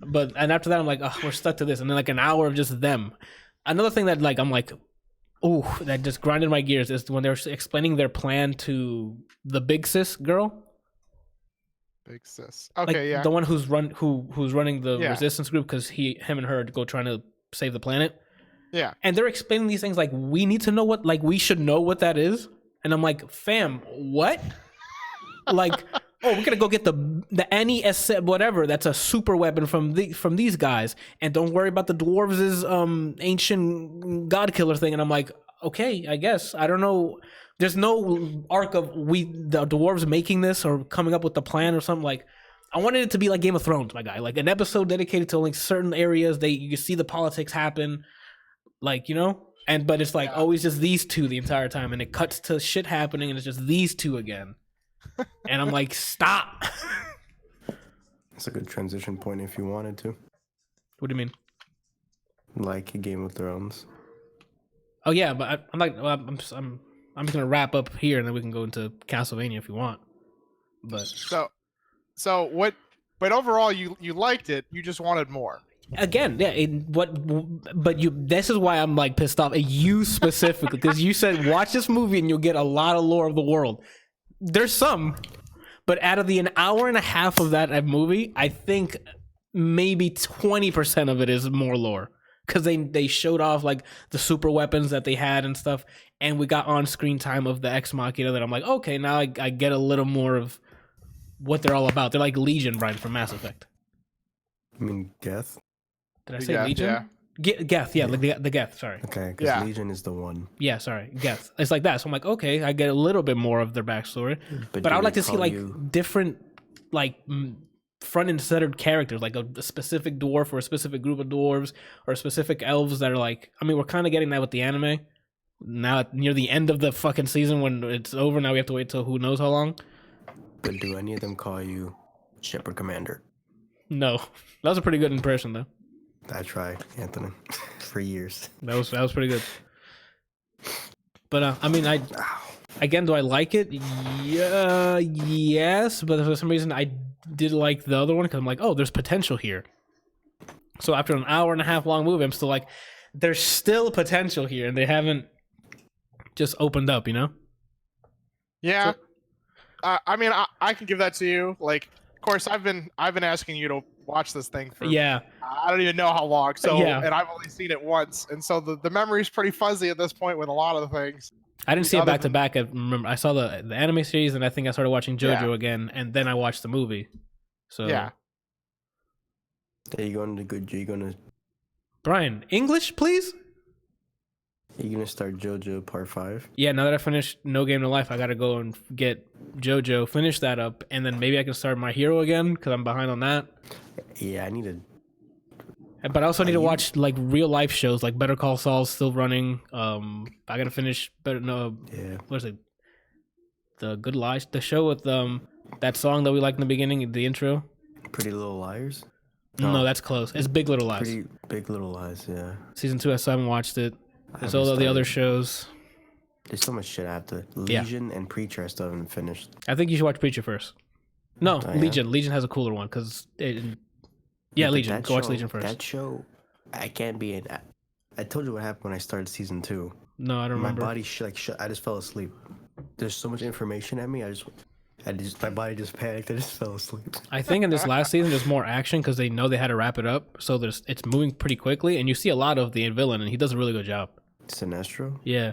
And after that, I'm like, oh, we're stuck to this, and then like an hour of just them. Another thing that like I'm like, oh, that just grinded my gears is when they were explaining their plan to the big sis girl. Big sis. Okay, like, the one who's running the resistance group, because him and her go trying to save the planet. Yeah. And they're explaining these things like we need to know what, like we should know what that is. And I'm like, fam, what? Like, oh, we're gonna go get the NES whatever. That's a super weapon from these guys, and don't worry about the dwarves' ancient god killer thing. And I'm like, okay, I guess I don't know. There's no arc of the dwarves making this or coming up with the plan or something. Like, I wanted it to be like Game of Thrones, my guy. Like an episode dedicated to like certain areas. You see the politics happen, like, you know. But it's like always just these two the entire time, and it cuts to shit happening, and it's just these two again. And I'm like, stop. It's a good transition point if you wanted to. What do you mean? Like Game of Thrones. Oh yeah, but I'm just gonna wrap up here, and then we can go into Castlevania if you want. But so what? But overall, you liked it. You just wanted more. Again, yeah. But this is why I'm like pissed off at you specifically, because you said watch this movie and you'll get a lot of lore of the world. There's some, but out of an hour and a half of that movie, I think maybe 20% of it is more lore, because they showed off like the super weapons that they had and stuff, and we got on screen time of the Ex Machina that I'm like, okay, now I get a little more of what they're all about. They're like Legion, Brian, from Mass Effect. I mean, Geth? Did I say Legion? Yeah. Geth, yeah, like the Geth, sorry. Okay, because Legion is the one. Yeah, sorry, Geth. It's like that. So I'm like, okay, I get a little bit more of their backstory. But I would like to see like different, like front and centered characters, like a specific dwarf or a specific group of dwarves or specific elves that are like, I mean, we're kind of getting that with the anime. Now, near the end of the fucking season when it's over, now we have to wait till who knows how long. But do any of them call you Shepherd Commander? No. That was a pretty good impression, though. I tried, Anthony, for years. That was pretty good. But I mean, Again, do I like it? Yeah, yes, but for some reason I did like the other one because I'm like, oh, there's potential here. So after an hour and a half long movie, I'm still like, there's still potential here, and they haven't just opened up, you know? Yeah. I mean, I can give that to you. Like, of course, I've been asking you to watch this thing for I don't even know how long. So and I've only seen it once, and so the memory's pretty fuzzy at this point with a lot of the things. I didn't see it back to back. I remember I saw the anime series, and I think I started watching JoJo again, and then I watched the movie. So Are you going to good? Are you going to Brian, English, please? Are you going to start JoJo Part 5? Yeah, now that I finished No Game No Life, I got to go and get JoJo, finish that up, and then maybe I can start My Hero again because I'm behind on that. Yeah, I need to. But I also need to watch like real life shows, like Better Call Saul's still running. I got to finish. What is it? The Good Lies, the show with that song that we liked in the beginning, the intro. Pretty Little Liars. No, that's close. It's Big Little Lies. Pretty Big Little Lies. Yeah. Season 2, I still haven't watched it. There's all of the other shows. There's so much shit I have to. Legion and Preacher I still haven't finished. I think you should watch Preacher first. No, Legion. Legion has a cooler one because Legion. Go watch Legion first. That show, I can't be in. I told you what happened when I started season 2. No, I don't remember. My body I just fell asleep. There's so much information at me. My body just panicked. I just fell asleep. I think in this last season there's more action because they know they had to wrap it up. So it's moving pretty quickly, and you see a lot of the villain, and he does a really good job. Sinestro? Yeah.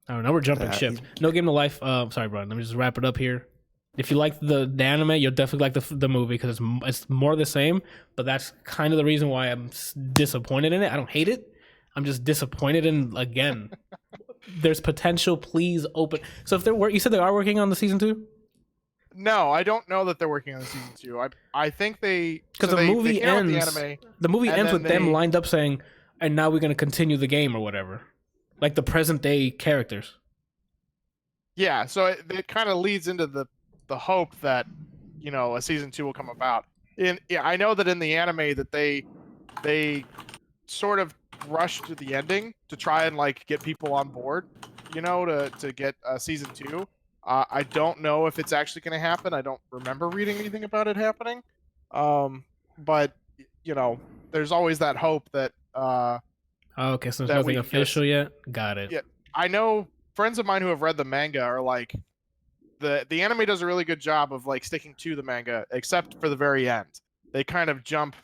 I don't know. We're jumping ship. No Game No Life. Sorry, Brian. Let me just wrap it up here. If you like the anime, you'll definitely like the movie because it's more the same. But that's kind of the reason why I'm disappointed in it. I don't hate it. I'm just disappointed in again. There's potential. Please open. So if you said they are working on the season 2? No, I don't know that they're working on the season 2. I think they because the movie ends. The movie ends with them lined up saying, "And now we're going to continue the game" or whatever, like the present day characters. Yeah, so it kind of leads into the hope that a season 2 will come about. I know that in the anime that they sort of rushed to the ending to try and like get people on board, to get season 2. I don't know if it's actually going to happen. I don't remember reading anything about it happening. But there's always that hope that. Okay, so there's nothing official yet. Got it. Yeah, I know friends of mine who have read the manga are like, the anime does a really good job of like sticking to the manga, except for the very end. They kind of jump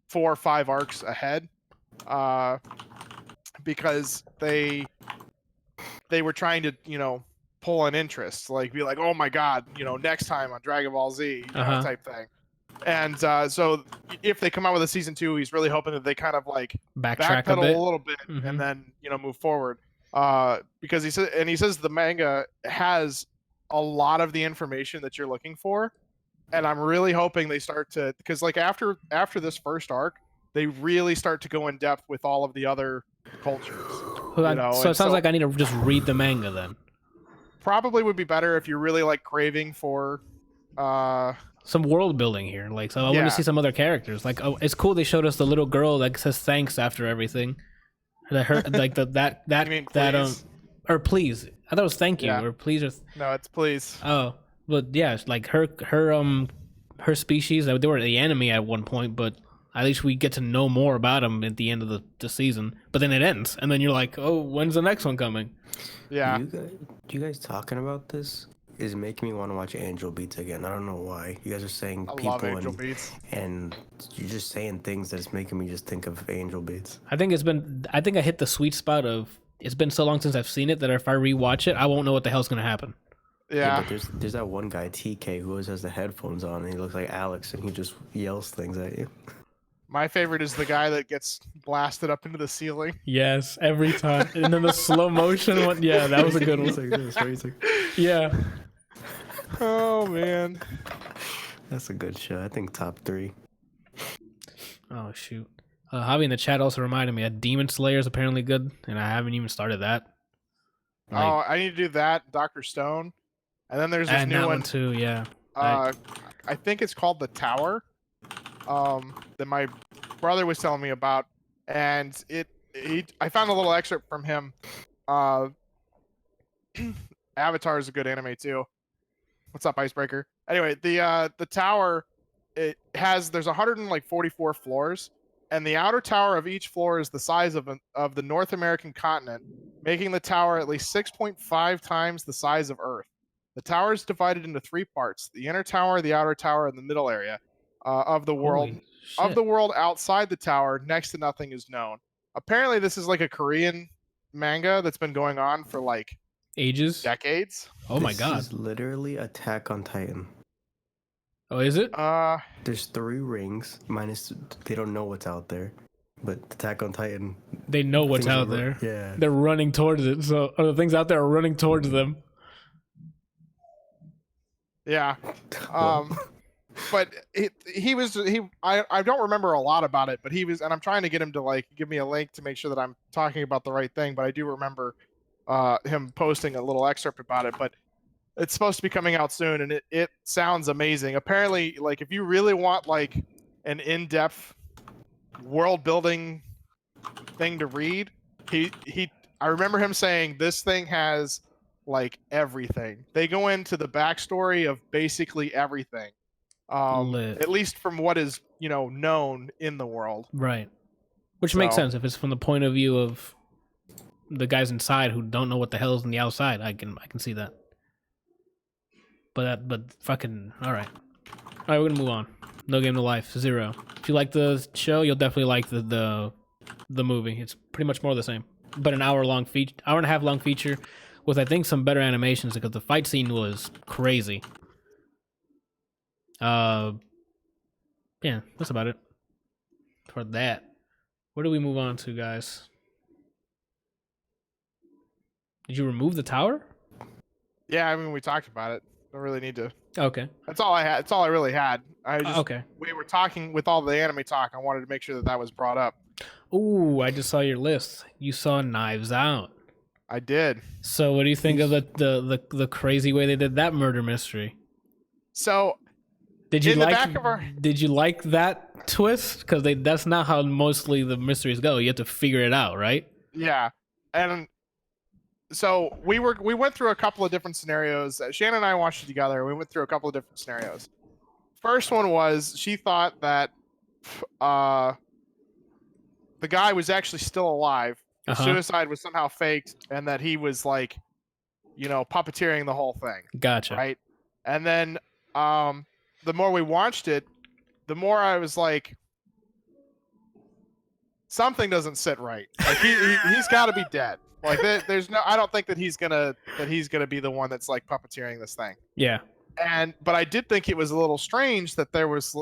4 or 5 arcs ahead, because they were trying to pull an interest, like be like, oh my god, next time on Dragon Ball Z type thing. And so if they come out with a season 2, he's really hoping that they kind of like backpedal a little bit and then move forward. Because he says the manga has a lot of the information that you're looking for, and I'm really hoping they start to, because like after this first arc, they really start to go in depth with all of the other cultures. So it sounds like I need to just read the manga then. Probably would be better if you're really like craving for some world building here. Like, so I want to see some other characters. Like, oh, it's cool they showed us the little girl that says thanks after everything. That her like that or please. I thought it was thank you or please or no, it's please. Oh, but yeah, like her species. They were the enemy at one point, but at least we get to know more about them at the end of the season. But then it ends, and then you're like, oh, when's the next one coming? Yeah. You guys talking about this is making me want to watch Angel Beats again. I don't know why. You guys are saying I people love Angel Beats. And you're just saying things that's making me just think of Angel Beats. I think I hit the sweet spot of it's been so long since I've seen it that if I rewatch it, I won't know what the hell's gonna happen. Yeah. But there's that one guy, TK, who always has the headphones on and he looks like Alex and he just yells things at you. My favorite is the guy that gets blasted up into the ceiling. Yes, every time. And then the slow motion one. Yeah, that was a good one. Yeah. Oh, man. That's a good show. I think top 3. Oh, shoot. Javi in the chat also reminded me that Demon Slayer is apparently good, and I haven't even started that. Like, I need to do that, Dr. Stone. And then there's this new one too, yeah. I think it's called The Tower. That my brother was telling me about, and I found a little excerpt from him Avatar is a good anime too. What's up, Icebreaker? Anyway, the tower, there's 144 floors, and the outer tower of each floor is the size of the North American continent, making the tower at least 6.5 times the size of Earth. The tower is divided into 3 parts: the inner tower, the outer tower, and the middle area of the world. Of the world outside the tower, next to nothing is known. Apparently, this is like a Korean manga that's been going on for like ages, decades. Oh my god! This is literally Attack on Titan. Oh, is it? There's 3 rings. Minus, they don't know what's out there. But Attack on Titan, they know what's out there. Yeah, they're running towards it. So the things out there are running towards them. Yeah. But I don't remember a lot about it, but he was, and I'm trying to get him to like give me a link to make sure that I'm talking about the right thing, but I do remember him posting a little excerpt about it. But it's supposed to be coming out soon, and it sounds amazing. Apparently, like if you really want like an in-depth world building thing to read, I remember him saying this thing has like everything. They go into the backstory of basically everything. At least from what is, known in the world. Right. Which makes sense if it's from the point of view of the guys inside who don't know what the hell is on the outside. I can see that. But fucking all right. All right, we're gonna move on. No Game to Life 0. If you like the show, you'll definitely like the movie. It's pretty much more of the same, but an hour and a half long feature with I think some better animations because the fight scene was crazy. Yeah, that's about it for that. Where do we move on to, guys? Did you remove the tower? Yeah, I mean we talked about it. Don't really need to. Okay. That's all I had. That's all I really had. Okay. We were talking with all the anime talk. I wanted to make sure that was brought up. Ooh, I just saw your list. You saw Knives Out. I did. So, what do you think of the crazy way they did that murder mystery? So, Did you like that twist? Because that's not how mostly the mysteries go. You have to figure it out, right? Yeah, and so we went through a couple of different scenarios. Shannon and I watched it together. We went through a couple of different scenarios. First one was she thought that the guy was actually still alive. The suicide was somehow faked, and that he was like, puppeteering the whole thing. Gotcha. Right, and then the more we watched it, the more I was like, something doesn't sit right. Like he's got to be dead. Like there's no, I don't think that he's gonna be the one that's like puppeteering this thing. Yeah. But I did think it was a little strange that there was,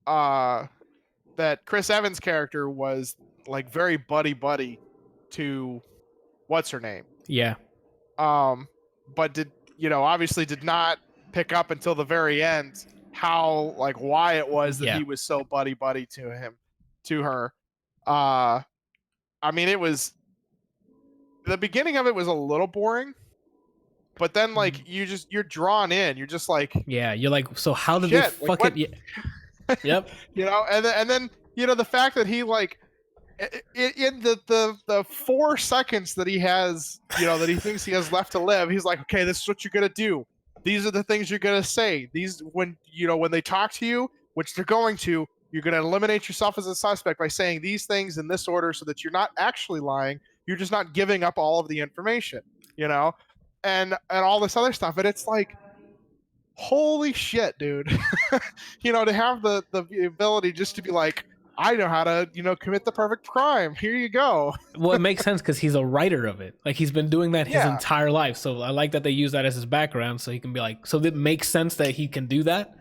that Chris Evans' character was like very buddy to what's her name. Yeah. But obviously did not pick up until the very end why it was that he was so buddy to her. I mean, it was the beginning of it was a little boring, but then like you're drawn in. You're just like, yeah, you're like, so how did they fuck it? Yeah. Yep. And then the fact that he like in the 4 seconds that he has, that he thinks he has left to live, he's like, okay, this is what you're gonna do. These are the things you're gonna say. These when they talk to you, which they're going to. You're going to eliminate yourself as a suspect by saying these things in this order so that you're not actually lying. You're just not giving up all of the information, and all this other stuff. And it's like, holy shit, dude. To have the ability just to be like, I know how to, commit the perfect crime. Here you go. Well, it makes sense because he's a writer of it. Like, he's been doing that his entire life. So I like that they use that as his background so he can be like, so it makes sense that he can do that.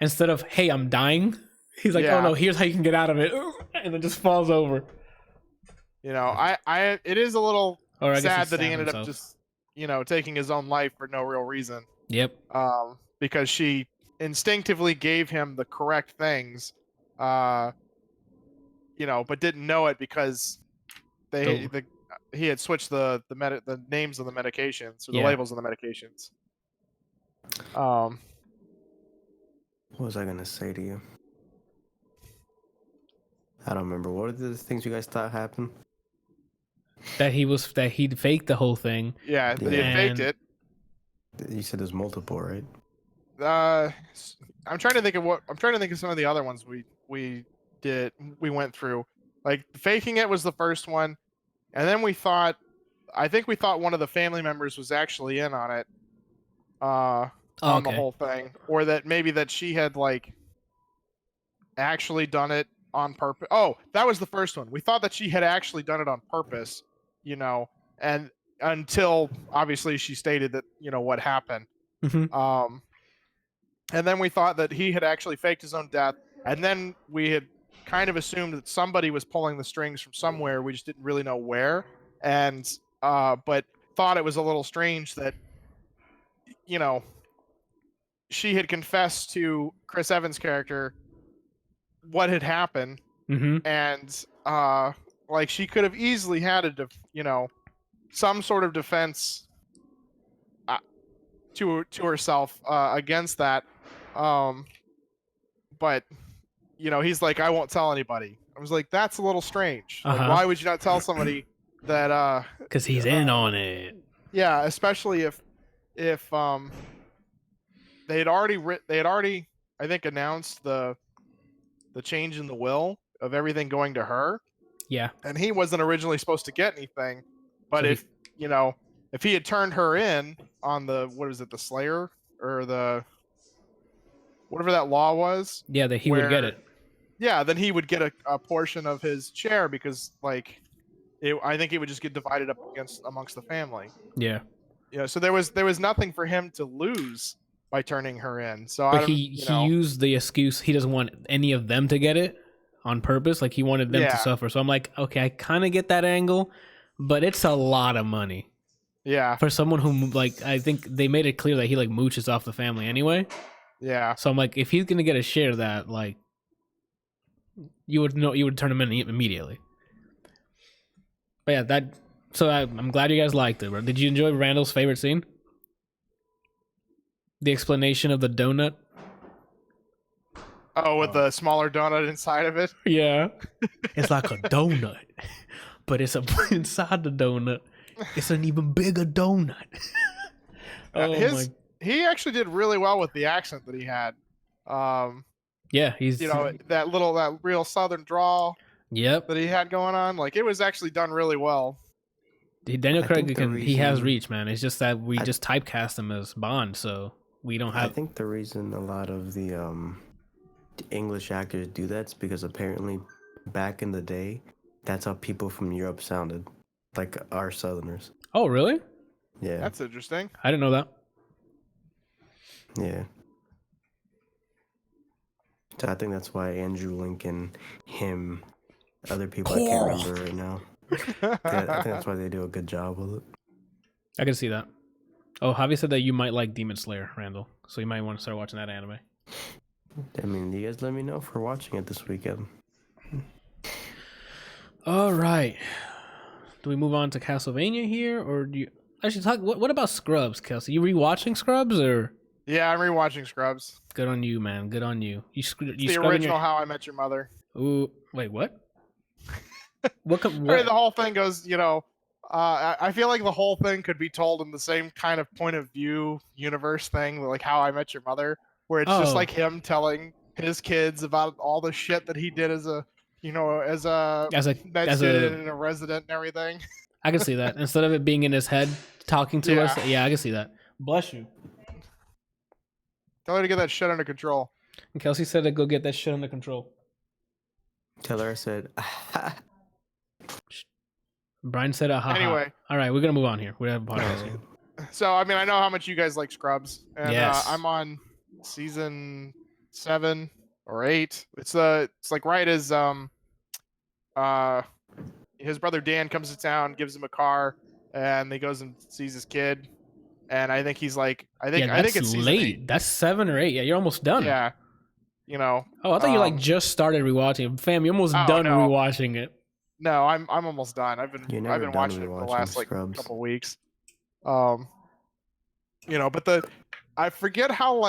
Instead of, hey, I'm dying, he's like, oh no, here's how you can get out of it, and then just falls over. It is a little sad that he ended up just, taking his own life for no real reason. Yep. Because she instinctively gave him the correct things, but didn't know it because he had switched the names of the medications or the labels of the medications. What was I gonna say to you? I don't remember. What are the things you guys thought happened? that he'd faked the whole thing. Yeah, they had faked it. You said there's multiple, right? I'm trying to think of some of the other ones we went through. Like faking it was the first one, and then I think we thought one of the family members was actually in on it, on the whole thing, or that maybe that she had like actually done it on purpose. Oh, that was the first one. We thought that she had actually done it on purpose, and until obviously she stated that what happened. Mm-hmm. And then we thought that he had actually faked his own death, and then we had kind of assumed that somebody was pulling the strings from somewhere. We just didn't really know where, and but thought it was a little strange that she had confessed to Chris Evans' character what had happened, and like she could have easily had some sort of defense to herself against that, but he's like, I won't tell anybody. I was like, that's a little strange. Like, why would you not tell somebody that? Because he's in on it. Yeah, especially if they had already I think announced the change in the will of everything going to her. Yeah. And he wasn't originally supposed to get anything, but so if he had turned her in on the the Slayer or the whatever that law was, that he would get it. Yeah, then he would get a portion of his share because I think it would just get divided up amongst the family. Yeah. So there was nothing for him to lose by turning her in. So but he used the excuse he doesn't want any of them to get it on purpose. Like he wanted them to suffer. So I'm like, okay, I kind of get that angle, but it's a lot of money. Yeah. For someone who I think they made it clear that he mooches off the family anyway. Yeah. So I'm like, if he's gonna get a share of that, you would turn him in immediately. But yeah, so I'm glad you guys liked it. Did you enjoy Randall's favorite scene? The explanation of the donut. Oh, with the smaller donut inside of it? Yeah. It's like a donut, but it's inside the donut. It's an even bigger donut. He actually did really well with the accent that he had. Yeah, he's that real Southern drawl. Yep. That he had going on, it was actually done really well. Daniel Craig he has reach, man. It's just that we just typecast him as Bond, so we don't have. I think the reason a lot of the English actors do that is because apparently back in the day, that's how people from Europe sounded, like our Southerners. Oh, really? Yeah. That's interesting. I didn't know that. Yeah. So I think that's why Andrew Lincoln, him, other people I can't remember right now. I think that's why they do a good job with it. I can see that. Oh, Javi said that you might like Demon Slayer, Randall. So you might want to start watching that anime. I mean, you guys let me know if we're watching it this weekend. All right. Do we move on to Castlevania here, or do you actually talk? What about Scrubs, Kelsey? You rewatching Scrubs, or? Yeah, I'm rewatching Scrubs. Good on you, man. Good on you. The original How I Met Your Mother. Ooh, wait, what? What? I mean, the whole thing goes, I feel like the whole thing could be told in the same kind of point of view universe thing, like How I Met Your Mother, where it's just like him telling his kids about all the shit that he did as a resident and everything. I can see that. Instead of it being in his head talking to us, yeah, I can see that. Bless you. Tell her to get that shit under control. And Kelsey said to go get that shit under control. Tell her I said. Brian said, Anyway. All right, we're going to move on here. We have a podcast here. So, I mean, I know how much you guys like Scrubs. And yes. I'm on season 7 or 8. It's like right as his brother Dan comes to town, gives him a car, and he goes and sees his kid. And I think he's like, I think it's late. 8. That's 7 or 8. Yeah, you're almost done. Yeah. Oh, I thought you just started rewatching it. Fam, you're almost done rewatching it. No, I'm almost done. I've been watching it for the last Scrubs. couple weeks. But I forget how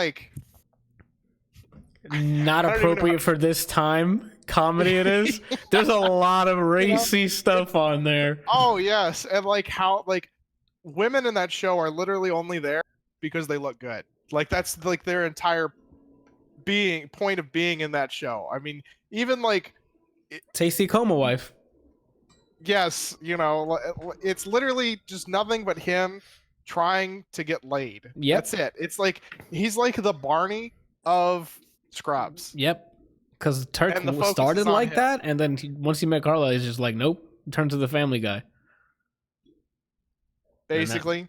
not appropriate for this time. comedy it is. There's a lot of racy stuff on there. Oh yes, and like how like women in that show are literally only there because they look good. Like that's like their entire point of being in that show. I mean, even like Tasty coma wife. yes, you know, it's literally just nothing but him trying to get laid. Yep. That's it. It's like he's like the Barney of Scrubs. Yep. Because Turk And the focus started is on like him. that, and then once he met Carla, he's just like, nope, turn to the Family Guy. Basically.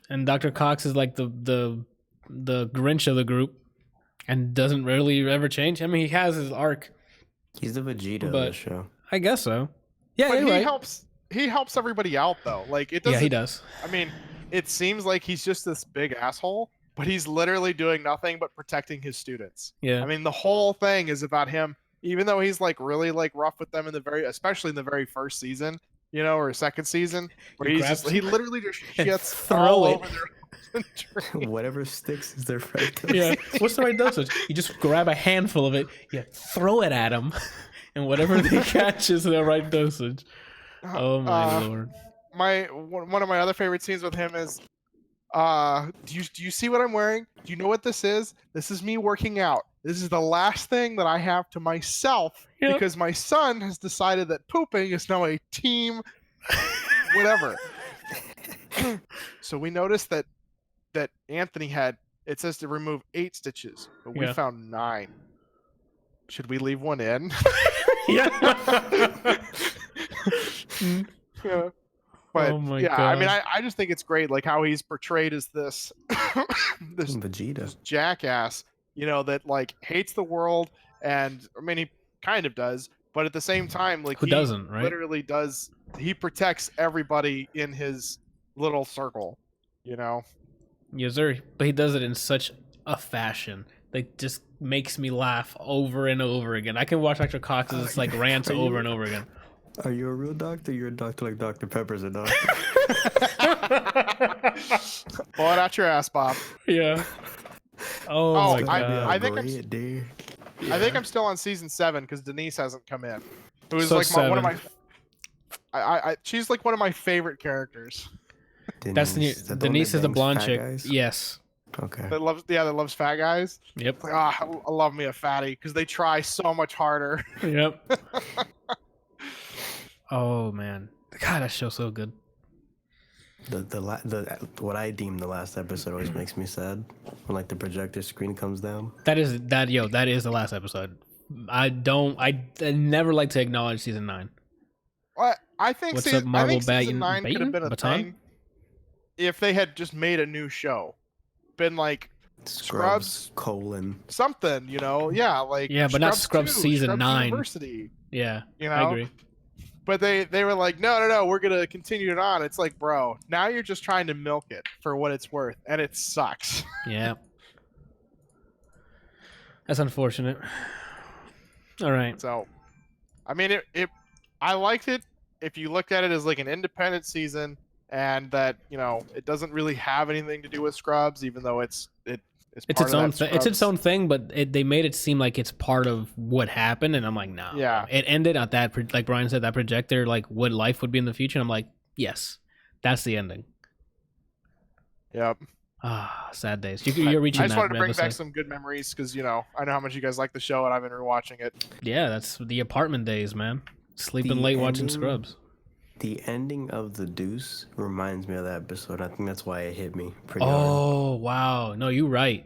And Dr. Cox is like the Grinch of the group, and doesn't really ever change. I mean, he has his arc. He's the Vegeta of But- the show. I guess so. Yeah, But you're he right. helps everybody out though. Like it doesn't Yeah, he does. I mean, it seems like he's just this big asshole, but he's literally doing nothing but protecting his students. Yeah. I mean, the whole thing is about him, even though he's like really like rough with them in especially in the very first season, you know, or second season, where He he literally just and shits throw all it. over their drink. Whatever sticks is their friend. Yeah. What's the right dosage? You just grab a handful of it, you throw it at them, and whatever they catch is the right dosage. Oh my lord. One of my other favorite scenes with him is do you see what I'm wearing? Do you know what this is? This is me working out. This is the last thing that I have to myself Yep. because my son has decided that pooping is now a team whatever. So we noticed that Anthony it says to remove 8 stitches, but we Yeah. found 9. Should we leave one in? Yeah. Yeah. But Oh my yeah, I mean, God. I just think it's great, like how he's portrayed as this this Vegeta. jackass, you know, that like hates the world, and I mean, he kind of does, but at the same time, like Who he doesn't, right? literally does. He protects everybody in his little circle, you know. Yes, sir. But he does it in such a fashion that just makes me laugh over and over again. I can watch Dr. Cox's like rants over and over again. Are you a real doctor? You're a doctor like Dr. Pepper's a doctor. Pull it out your ass, Bob. Yeah. Oh, Oh, my god. I think I'm Great, dude. I think I'm still on season 7 because Denise hasn't come in. Who is So like one of my. 7. She's like one of my favorite characters. That's the that one Denise that is the bangs blonde fat chick. guys? Yes. Okay. That loves fat guys. Yep. Like, I love me a fatty because they try so much harder. Yep. Oh man. God, that show's so good. The what I deem the last episode always makes me sad when like the projector screen comes down. That is the last episode. I never like to acknowledge season 9. I think What's season, up, Marvel I think season 9 could have Baton? been a Baton? thing if they had just made a new show. Been like Scrubs something, you know? Yeah, like Yeah, but not Scrubs 2, season Scrubs 9. University, Yeah. you know? I agree. But they were like, no, we're gonna continue it on. It's like, bro, now you're just trying to milk it for what it's worth, and it sucks. Yeah. That's unfortunate. All right. So, I mean, I liked it if you looked at it as like an independent season, and that, you know, it doesn't really have anything to do with Scrubs, even though it's It's its own thing. It's its own thing, but they made it seem like it's part of what happened, and I'm like, no. Yeah. It ended at that, like Brian said, that projector, like what life would be in the future. And I'm like, yes, that's the ending. Yep. Ah, sad days. You're reaching. I just that wanted to bring back episode. some good memories because, you know, I know how much you guys like the show, and I've been rewatching it. Yeah, that's the apartment days, man. Sleeping The late watching ending- Scrubs. The ending of The Deuce reminds me of that episode. I think that's why it hit me pretty hard. Oh wow, no, you're right.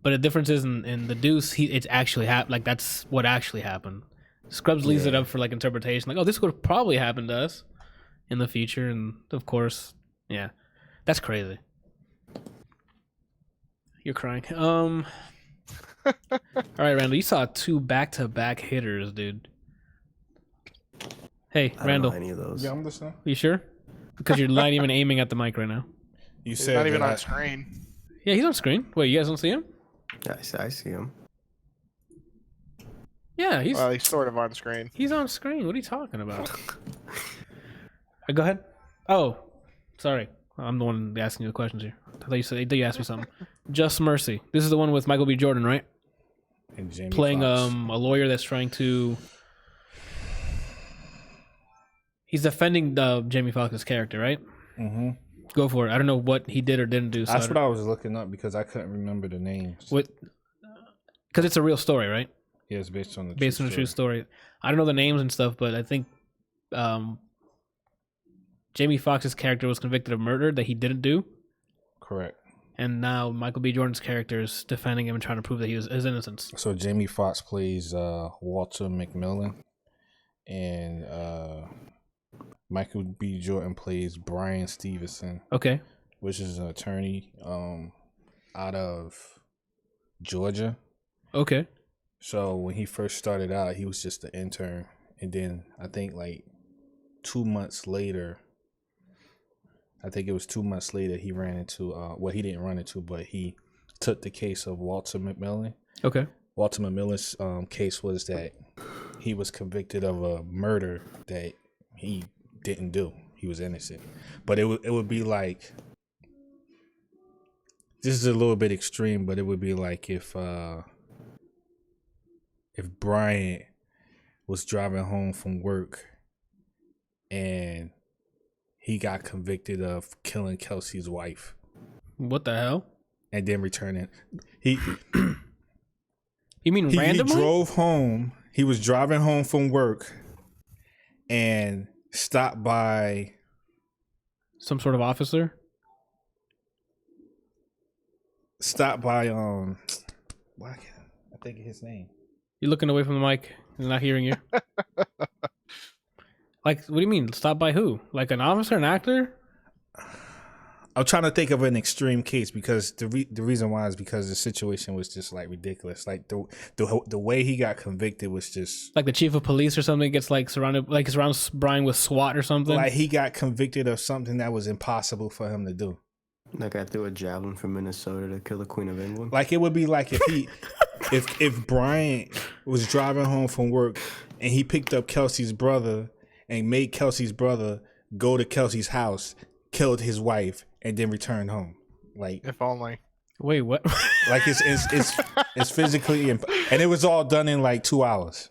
But the difference is in the Deuce, it's actually happened. Like that's what actually happened. Scrubs leaves it Yeah. up for like interpretation. Like, oh, this could probably happen to us in the future, and of course, yeah, that's crazy. You're crying. All right, Randall, you saw 2 back-to-back hitters, dude. Hey, I don't Randall, know any of those. Yeah, I'm listening. you sure? Because you're not even aiming at the mic right now. You It's said not even that on screen. Yeah, he's on screen. Wait, you guys don't see him? I see him. Yeah, he's Well, he's sort of on screen. he's on screen. What are you talking about? Go ahead. Oh, sorry. I'm the one asking you the questions here. I thought you asked me something. Just Mercy. This is the one with Michael B. Jordan, right? And Jamie playing Foxx. a lawyer that's trying to. He's defending Jamie Foxx's character, right? Mm-hmm. Go for it. I don't know what he did or didn't do. So That's what I was looking up because I couldn't remember the names. Because it's a real story, right? Yeah, it's based on the true story. I don't know the names and stuff, but I think Jamie Foxx's character was convicted of murder that he didn't do. Correct. And now Michael B. Jordan's character is defending him and trying to prove that his innocence. So Jamie Foxx plays Walter McMillan, and Michael B. Jordan plays Brian Stevenson. Okay. Which is an attorney out of Georgia. Okay. So when he first started out, he was just an intern, and then I think like 2 months later, he ran into he didn't run into, but he took the case of Walter McMillan. Okay. Walter McMillan's case was that he was convicted of a murder that he didn't do. He was innocent, but it would be like, this is a little bit extreme, but it would be like if Bryant was driving home from work and he got convicted of killing Kelsey's wife. What the hell? And then returning. You mean randomly? He drove home. He was driving home from work and stopped by some sort of officer. Stopped by I think of his name. You're looking away from the mic. He's not hearing you. Like, what do you mean? Stop by who? Like an officer, an actor? I'm trying to think of an extreme case because the reason why is because the situation was just like ridiculous. Like the way he got convicted was just like the chief of police or something gets like surrounded, like surrounds Brian with SWAT or something. Like he got convicted of something that was impossible for him to do. That guy threw a javelin from Minnesota to kill the Queen of England. Like it would be like if he, if Brian was driving home from work and he picked up Kelsey's brother and made Kelsey's brother go to Kelsey's house, killed his wife, and then returned home. Like if only. Wait, what? Like it's physically and it was all done in like 2 hours.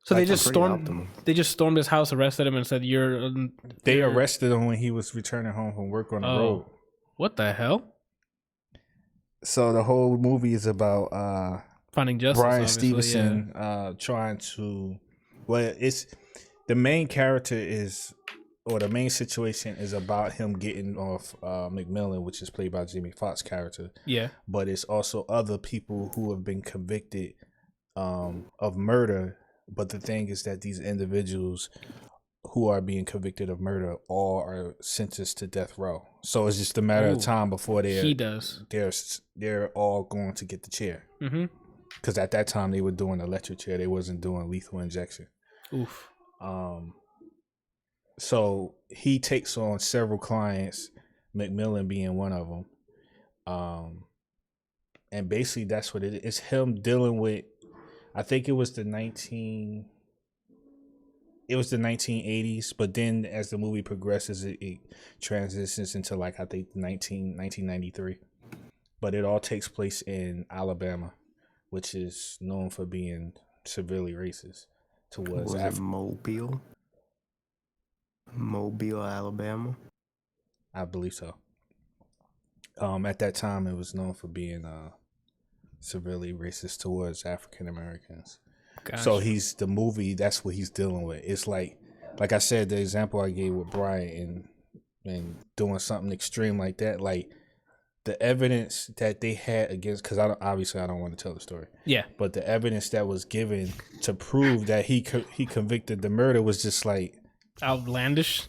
So they just stormed his house, arrested him, and said, They arrested him when he was returning home from work on the road. What the hell? So the whole movie is about finding justice. Brian Stevenson trying to. Well, it's the main character the main situation is about him getting off McMillan, which is played by Jamie Foxx's character. Yeah. But it's also other people who have been convicted of murder. But the thing is that these individuals who are being convicted of murder all are sentenced to death row. So it's just a matter of time before they're all going to get the chair. Because at that time they were doing electric chair. They wasn't doing lethal injection. Oof. So he takes on several clients, McMillan being one of them. And basically that's what it is. It's him dealing with, I think it was the 1980s, but then as the movie progresses, it transitions into like, I think 1993. But it all takes place in Alabama, which is known for being severely racist towards Mobile, Alabama? I believe so. At that time, it was known for being severely racist towards African Americans. Gotcha. So the movie, that's what he's dealing with. It's like I said, the example I gave with Brian and doing something extreme like that, like the evidence that they had against, because I don't want to tell the story. Yeah. But the evidence that was given to prove that he convicted the murder was just like outlandish.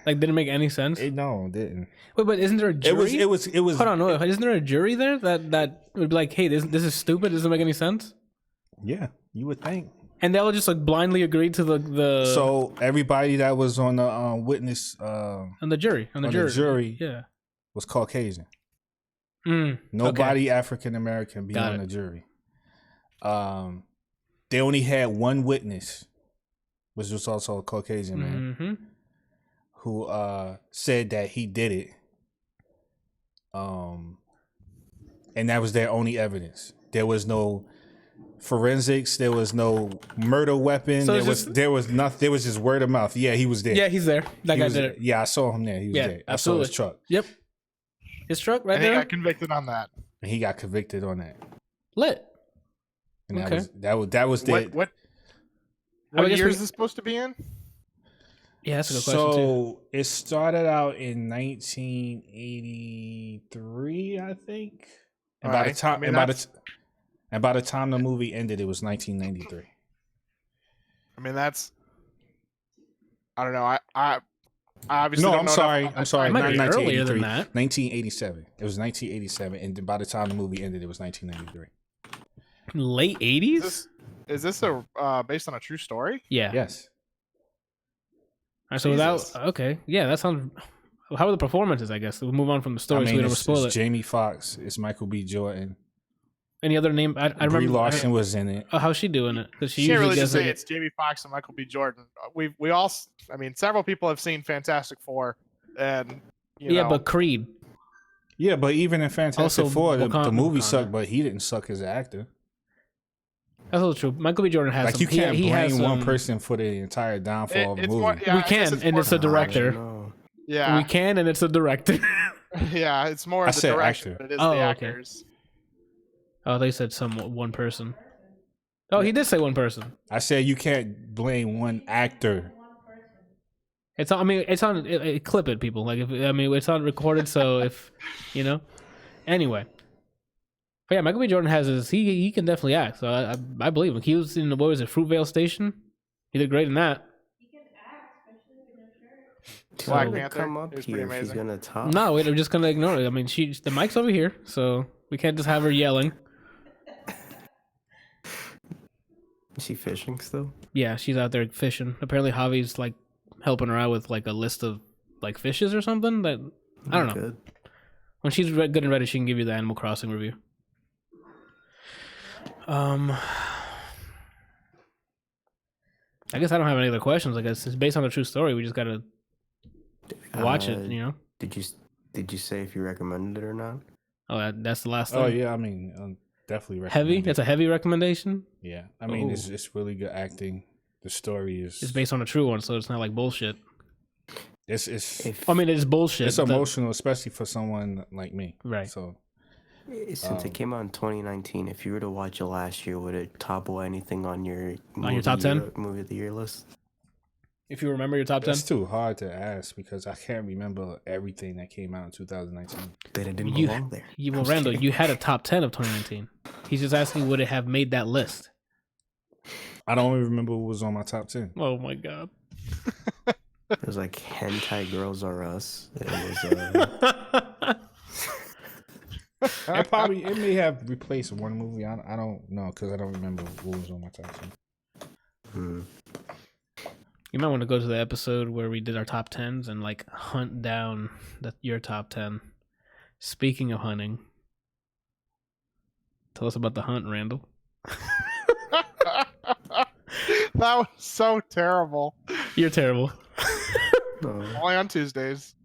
Like, didn't make any sense. No, it didn't. Wait, but isn't there a jury? It was. Hold on, no. Isn't there a jury there that would be like, hey, this is stupid. Doesn't make any sense. Yeah, you would think. And they all just like blindly agreed to the. So everybody that was on the witness on the jury, yeah, was Caucasian. Nobody African American be on the jury. They only had one witness, which was also a Caucasian man, who said that he did it. And that was their only evidence. There was no forensics. There was no murder weapon. So there was nothing. There was just word of mouth. Yeah, he was there. Yeah, he's there. That guy did it. Yeah, I saw him there. He was there. I saw his truck. Yep. His truck right and there. He got convicted on that. And he got convicted on that. Lit. And Okay. that was the What year is this supposed to be in? Yeah, that's a good question too. So it started out in 1983, I think. And by the time and by the time the movie ended, it was 1993. I mean, that's. I don't know. I obviously. No, don't I'm know sorry. enough. I'm sorry. It Not might be earlier than 1983. that. 1987. It was 1987, and by the time the movie ended, it was 1993. Late 80s? Is this based on a true story? Yeah. Yes. All right, so okay. Yeah, that sounds. How are the performances? I guess we'll move on from the story so we don't spoil it. It's Jamie Foxx. It's Michael B. Jordan. Any other name? I remember. Brie Larson was in it. Oh, how's she doing it? Because she Can't usually really just does say it. it's Jamie Foxx and Michael B. Jordan. We all. I mean, several people have seen Fantastic Four, and you know. But Creed. Yeah, but even in Fantastic Also, Four, the movie Wakanda. sucked, but he didn't suck as an actor. That's also true. Michael B. Jordan has Like some. you can't he has blame one some- person for the entire downfall of the It's movie. more- yeah, We I guess can, and more it's a the director. No. Yeah, We can, and it's a director. yeah, it's more I of the said direction actor. than it is Oh, the okay. actors. Oh, they said one person. Oh, he did say one person. I said you can't blame one actor. It's on. I mean, it's on. Clip it, people. Like, it's on recorded. So if you know, anyway. But yeah, Michael B. Jordan has his. He can definitely act. So I believe him. He was in what was it, Fruitvale Station? He did great in that. Black Tell her to Panther. come up It was pretty here if she's amazing. gonna talk. No, wait, I'm just gonna ignore it. I mean, the mic's over here, so we can't just have her yelling. Is she fishing still? Yeah, she's out there fishing. Apparently, Javi's like helping her out with like a list of like fishes or something. That I don't know. Good. When she's good and ready, she can give you the Animal Crossing review. I guess I don't have any other questions. I guess it's based on a true story. We just gotta watch it. You know. Did you say if you recommended it or not? Oh, that's the last thing. Oh yeah, I mean, definitely recommend Heavy. it. That's a heavy recommendation. Yeah, I mean, Ooh. it's really good acting. The story is It's based on a true one, so it's not like bullshit. it's If I mean, it's bullshit. it's emotional, especially for someone like me. Right. So since it came out in 2019, if you were to watch it last year, would it topple anything on your top 10? movie of the year list? If you remember your top 10, that's too hard to ask because I can't remember everything that came out in 2019. Then it didn't You- belong there. well, Randall, you had a top 10 of 2019. He's just asking, would it have made that list? I don't even remember what was on my top 10. Oh my god. It was like Hentai Girls Are Us. It was It may have replaced one movie. I don't know because I don't remember what was on my top 10. You might want to go to the episode where we did our top 10s and like hunt down your top 10. Speaking of hunting, tell us about the hunt, Randall. That was so terrible. You're terrible. Only on Tuesdays.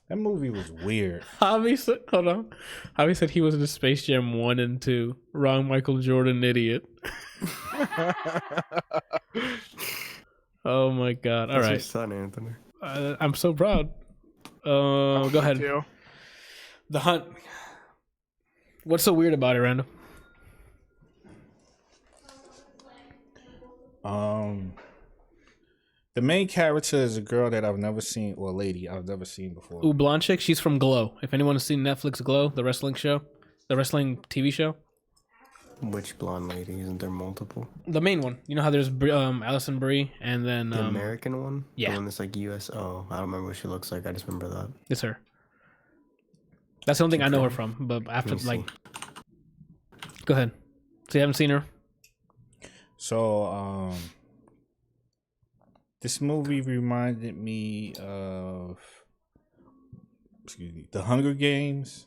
That movie was weird. Javi said, hold on. Javi said he was in Space Jam 1 and 2. Wrong Michael Jordan idiot. Oh my god. All That's your right. son, Anthony. I'm so proud. Go ahead. Too. The hunt. What's so weird about it, Randall? The main character is a girl that I've never seen, or a lady I've never seen before. Ooh, blonde chick. She's from Glow. If anyone has seen Netflix Glow, the wrestling show, the wrestling TV show, Which blonde lady? Isn't there multiple? the main one. You know how there's Allison Brie, and then The American one? yeah. The one that's like US. Oh, I don't remember what she looks like. I just remember that. it's her. That's the only thing I know her from. But after Let me like, go ahead. So you haven't seen her? So, this movie reminded me of, The Hunger Games.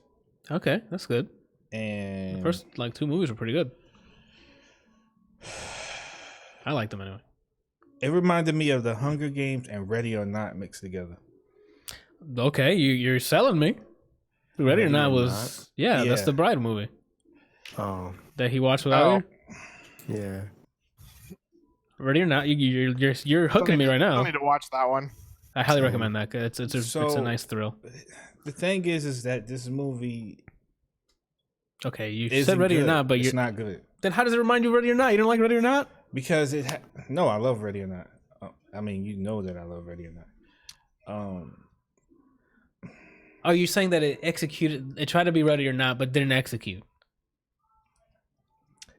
Okay, that's good. And First like 2 movies were pretty good. I liked them anyway. it reminded me of The Hunger Games and Ready or Not mixed together. Okay, you're selling me. Ready or Not was yeah, that's Yeah. the Bride movie. Oh. that he watched without you? Yeah. Ready or not, you're hooking me right now. I need to watch that one. I highly recommend that. It's a nice thrill. The thing is that this movie. Okay, you said Ready or Not, but it's not good. Then how does it remind you of Ready or Not? You don't like Ready or Not? Because no, I love Ready or Not. I mean, you know that I love Ready or Not. Oh, you're saying that it tried to be Ready or Not, but didn't execute.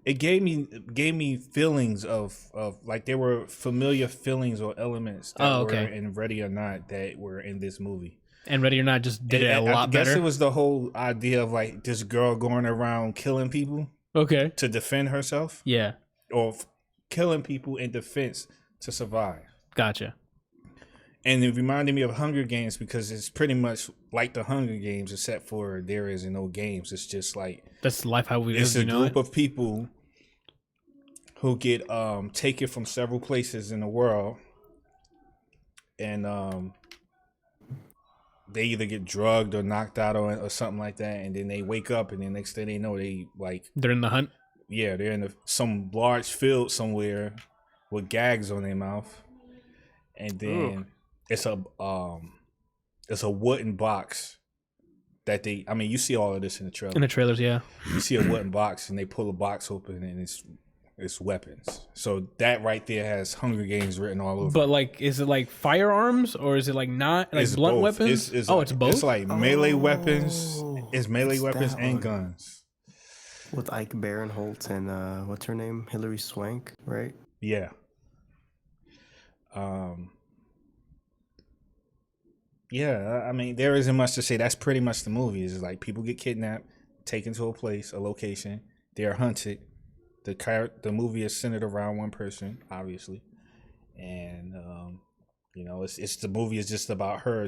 It gave me feelings of like there were familiar feelings or elements that were in Ready or Not that were in this movie. And Ready or Not just did it a lot better. I guess it was the whole idea of like this girl going around killing people. Okay. To defend herself. Yeah. Or killing people in defense to survive. Gotcha. And it reminded me of Hunger Games because it's pretty much like the Hunger Games, except for there is no games. It's just like that's life how we live. It's a group of people who get taken from several places in the world, and they either get drugged or knocked out or something like that, and then they wake up, and the next thing they know, they're in the hunt. Yeah, they're in some large field somewhere with gags on their mouth, and then it's a wooden box that they. I mean, you see all of this in the trailer. In the trailers, yeah. You see a wooden box, and they pull the box open, and it's weapons. So that right there has Hunger Games written all over. But like, is it like firearms or is it like not like it's blunt both. Weapons? It's both. It's like melee weapons. It's melee weapons and guns. With Ike Barinholtz and what's her name? Hilary Swank, right? Yeah. Yeah, I mean, there isn't much to say. That's pretty much the movie. It's like people get kidnapped, taken to a place, a location. They're hunted. The movie is centered around one person, obviously, and it's the movie is just about her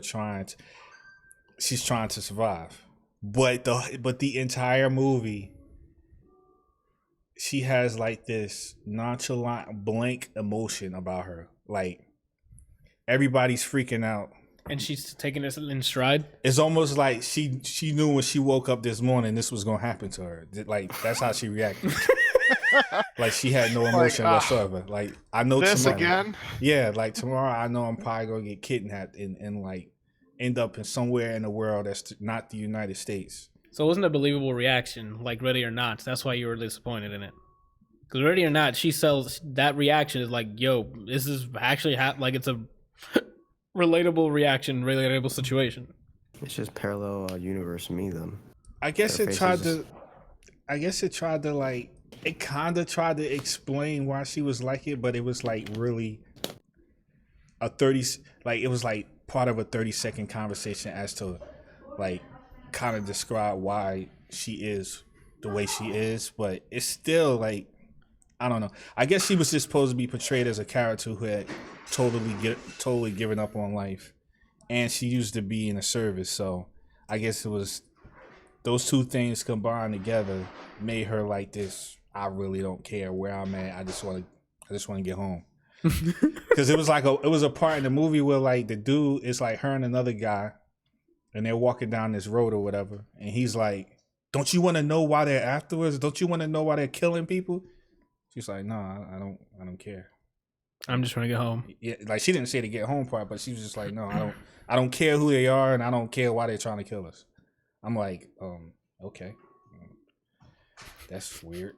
she's trying to survive, but the entire movie, she has like this nonchalant, blank emotion about her, like everybody's freaking out. And she's taking this in stride. It's almost like she knew when she woke up this morning this was gonna happen to her. Like that's how she reacted. Like she had no emotion whatsoever. Like I know this tomorrow, again. Yeah, like tomorrow I know I'm probably gonna get kidnapped and like end up in somewhere in the world that's not the United States. So it wasn't a believable reaction like Ready or Not. That's why you were disappointed in it. Because Ready or Not, she sells that reaction is like, yo, this is actually like it's a relatable reaction, relatable situation. It's just parallel universe to me, then. I guess it tried to like. It kind of tried to explain why she was like it, but it was like really it was like part of a 30-second conversation as to like kind of describe why she is the way she is, but it's still like, I don't know. I guess she was just supposed to be portrayed as a character who had totally given up on life, and she used to be in the service, so I guess it was those two things combined together made her like this. I really don't care where I'm at. I just want to get home. Because it was a part in the movie where like the dude is like her and another guy, and they're walking down this road or whatever, and he's like, "Don't you want to know why they're afterwards? Don't you want to know why they're killing people?" She's like, "No, I don't care. I'm just trying to get home." Yeah, like she didn't say the get home part, but she was just like, "No, I don't care who they are, and I don't care why they're trying to kill us." I'm like, okay, that's weird.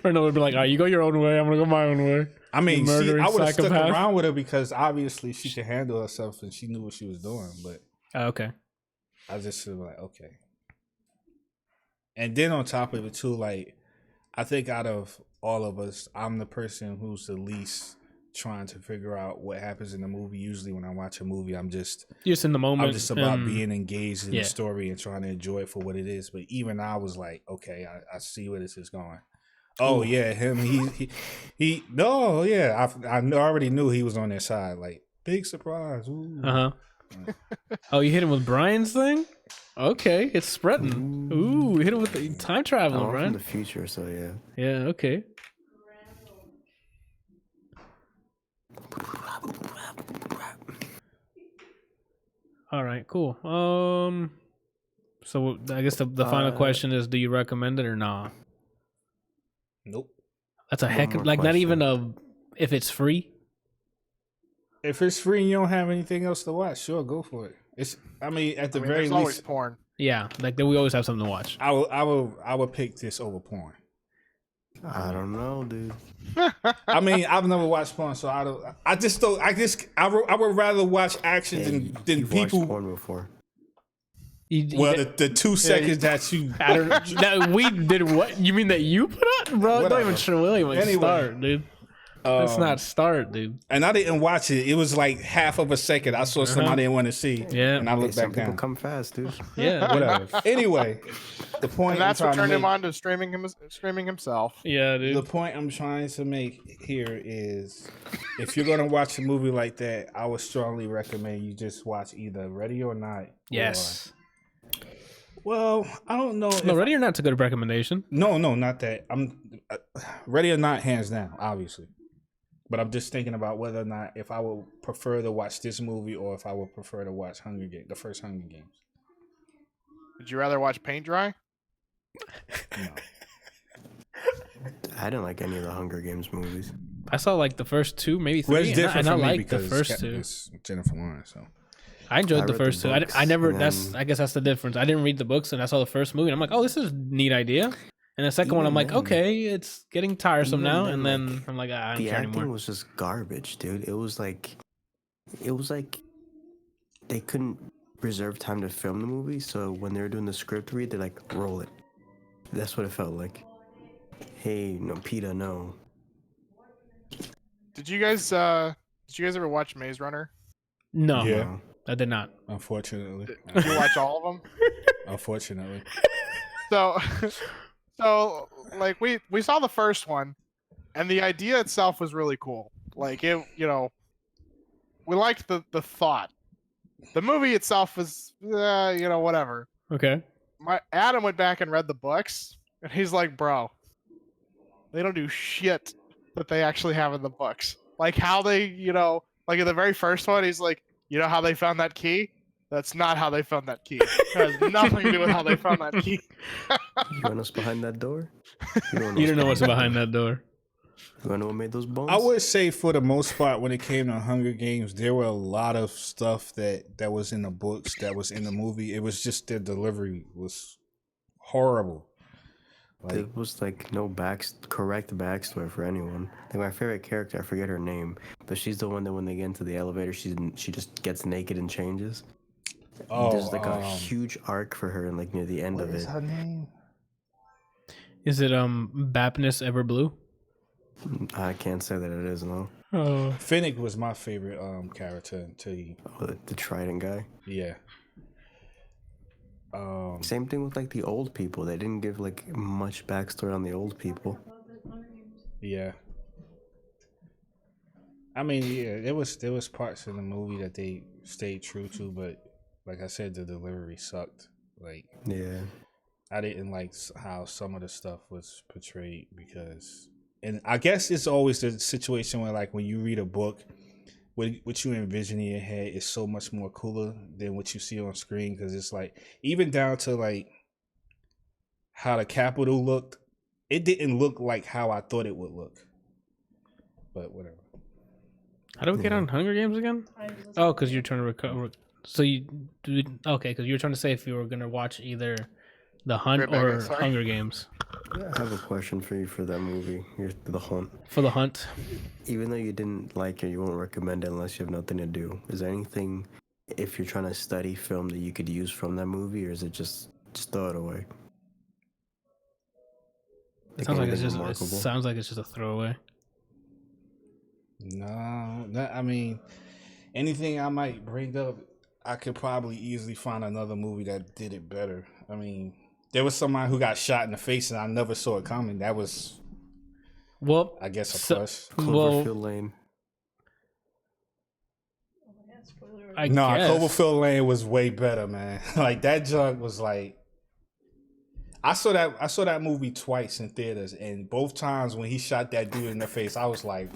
Renault would be like, all right, you go your own way, I'm gonna go my own way. I mean, I would have stuck around with her because obviously she could handle herself and she knew what she was doing, but okay. I just feel like, okay. And then on top of it too, like I think out of all of us, I'm the person who's the least trying to figure out what happens in the movie. Usually when I watch a movie, I'm just in the moment. I'm just about being engaged in the story and trying to enjoy it for what it is. But even I was like, okay, I see where this is going. Oh yeah, him. He. No, yeah. I already knew he was on their side. Like big surprise. Oh, you hit him with Brian's thing. Okay, it's spreading. Ooh, hit him with the time travel, Brian. From the future, so yeah. Yeah. Okay. All right. Cool. So I guess the final question is: do you recommend it or not? Nope. That's a One heck of more like not question. even a if it's free. If it's free and you don't have anything else to watch, sure, go for it. At the very there's always least, porn. Yeah, like we always have something to watch. I would pick this over porn. I don't know, dude. I've never watched porn, so I don't. I would rather watch action Yeah, than you've people. watched porn before. The 2 seconds that you. I don't. That we did what? You mean that you put on, bro? Whatever. Don't even sure. We'll even Anyway. start, dude. Let's not start, dude. And I didn't watch it. It was like half of a second. I saw something I didn't want to see. Yeah. And I looked Some back people down. come fast, dude. Yeah, Whatever. Anyway, the point And that's I'm what trying turned to him make, on to streaming himself. yeah, dude. the point I'm trying to make here is, if you're gonna watch a movie like that, I would strongly recommend you just watch either Ready or Not. Yes. Well, I don't know. No, Ready or Not's a good recommendation. No, not that. I'm Ready or Not, hands down, obviously. But I'm just thinking about whether or not if I would prefer to watch this movie or if I would prefer to watch the first Hunger Games. Would you rather watch paint dry? No. I didn't like any of the Hunger Games movies. I saw like the first two, maybe Well, three, it's different and I for me liked the because first two. it's Jennifer Lawrence. So I enjoyed the read the first two. books, I never. and That's. then- I guess that's the difference. I didn't read the books, and I saw the first movie, and I'm like, oh, this is a neat idea. And the second one, I'm Even like, then- okay, it's getting tiresome even now. then, And then like, I'm like, I don't The care acting anymore. was just garbage, dude. It was like they couldn't reserve time to film the movie, so when they were doing the script read, they're like, roll it. That's what it felt like. Hey, no, PETA, no. Did you guys ever watch Maze Runner? No, Yeah. No. I did not. unfortunately, Did you watch all of them? unfortunately, So like we saw the first one, and the idea itself was really cool. Like it, we liked the thought. The movie itself was, whatever. Okay. Adam went back and read the books, and he's like, bro, they don't do shit that they actually have in the books. Like how they, like in the very first one, he's like, you know how they found that key? That's not how they found that key. It has nothing to do with how they found that key. You want us behind that door? You don't You don't know what's behind that door. You want to know what made those bones? I would say for the most part, when it came to Hunger Games, there were a lot of stuff that was in the books that was in the movie. It was just their delivery was horrible. There was like no correct backstory for anyone. Like my favorite character, I forget her name, but she's the one that when they get into the elevator, she just gets naked and changes. There's like a huge arc for her, and like near the end What of is it. her name? Is it Baptist Ever Blue? I can't say that it is, no. Oh. Finnick was my favorite character until he, Oh, the Trident guy. yeah. Same thing with like the old people. They didn't give like much backstory on the old people. Yeah. I mean, yeah, there was parts in the movie that they stayed true to, but like I said, the delivery sucked. Like, Yeah. I didn't like how some of the stuff was portrayed because, and I guess it's always the situation where like when you read a book, what you envision in your head is so much more cooler than what you see on screen, because it's like even down to like how the Capitol looked, it didn't look like how I thought it would look. But whatever. How do we get on Hunger Games again? Oh, because you're trying to recover. So because you were trying to say if you were gonna watch either The Hunt Right back, or sorry. Hunger Games. I have a question for you for that movie. Here's The Hunt. For The Hunt, Even though you didn't like it, you won't recommend it unless you have nothing to do. Is there anything, if you're trying to study film, that you could use from that movie, or is it just throw it away? it sounds like it's anything just. It remarkable? sounds like it's just a throwaway. No, I mean, anything I might bring up, I could probably easily find another movie that did it better. I mean, there was somebody who got shot in the face and I never saw it coming. That was, Well, I guess, a so- plus. Cloverfield Lane. I No, guess. Cloverfield Lane was way better, man. Like that junk was like, I saw that movie twice in theaters, and both times when he shot that dude in the face, I was like,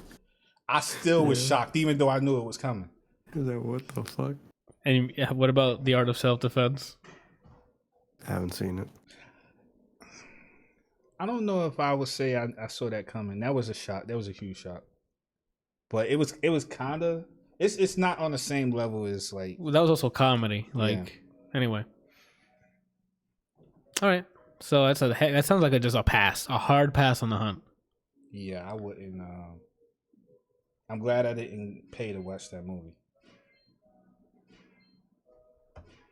I still was shocked, even though I knew it was coming. Is that what the fuck? And what about The Art of Self-Defense? I haven't seen it. I don't know if I would say I saw that coming. That was a shock. That was a huge shock. But it was kind of it's not on the same level as like Well, that was also comedy. Like anyway. All right. So that sounds like just a pass, a hard pass on The Hunt. Yeah, I wouldn't. I'm glad I didn't pay to watch that movie.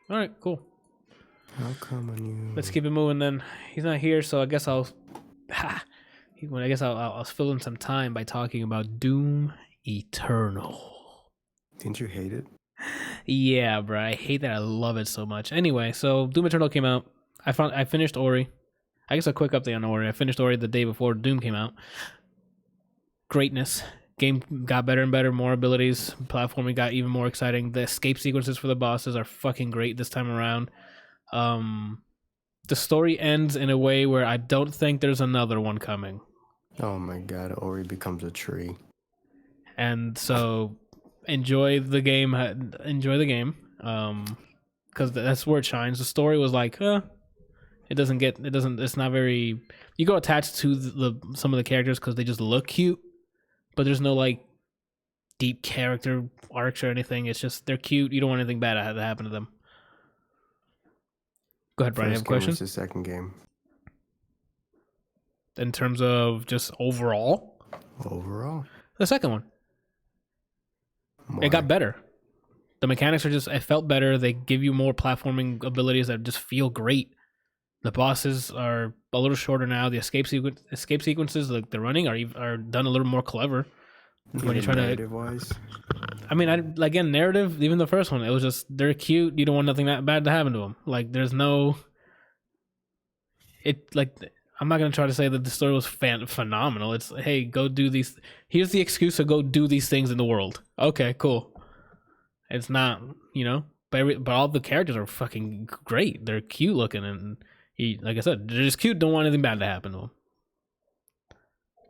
All right, cool. How come on you? Let's keep it moving then. He's not here, so I guess I'll fill in some time by talking about Doom Eternal. Didn't you hate it? Yeah, bro. I hate that. I love it so much. Anyway, so Doom Eternal came out. I finished Ori. I guess a quick update on Ori. I finished Ori the day before Doom came out. Greatness. Game got better and better, more abilities. Platforming got even more exciting. The escape sequences for the bosses are fucking great this time around. The story ends in a way where I don't think there's another one coming. Oh my god, Ori becomes a tree. And so enjoy the game. Because that's where it shines. The story was like, it's not very, you go attached to some of the characters because they just look cute, but there's no like deep character arcs or anything. It's just, they're cute. You don't want anything bad to happen to them. Go ahead, Brian. You have a question? What's the second game? In terms of just overall? Overall? The second one. Why? It got better. The mechanics it felt better. They give you more platforming abilities that just feel great. The bosses are a little shorter now. The escape sequences, like the running, are done a little more clever. When you're trying narrative-wise? I mean, again, narrative. Even the first one, it was just they're cute. You don't want nothing that bad to happen to them. Like there's no. I'm not gonna try to say that the story was phenomenal. It's hey, go do these. Here's the excuse to go do these things in the world. Okay, cool. It's not, but all the characters are fucking great. They're cute looking, and like I said, they're just cute. Don't want anything bad to happen to them.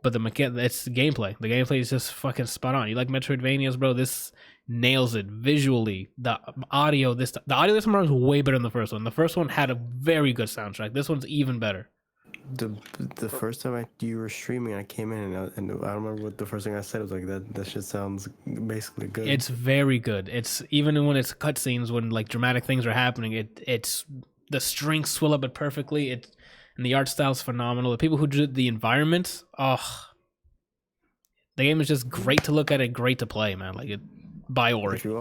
But it's the gameplay. The gameplay is just fucking spot on. You like Metroidvanias, bro? This nails it visually. The audio this time around is way better than the first one. The first one had a very good soundtrack. This one's even better. The first time you were streaming, I came in and I don't remember what the first thing I said. It was like that shit sounds basically good. It's very good. It's even when it's cutscenes, when like dramatic things are happening, it's the strings swell up it perfectly. And the art style's phenomenal. The people who did the environments, the game is just great to look at and great to play, man. Like by Ori. If you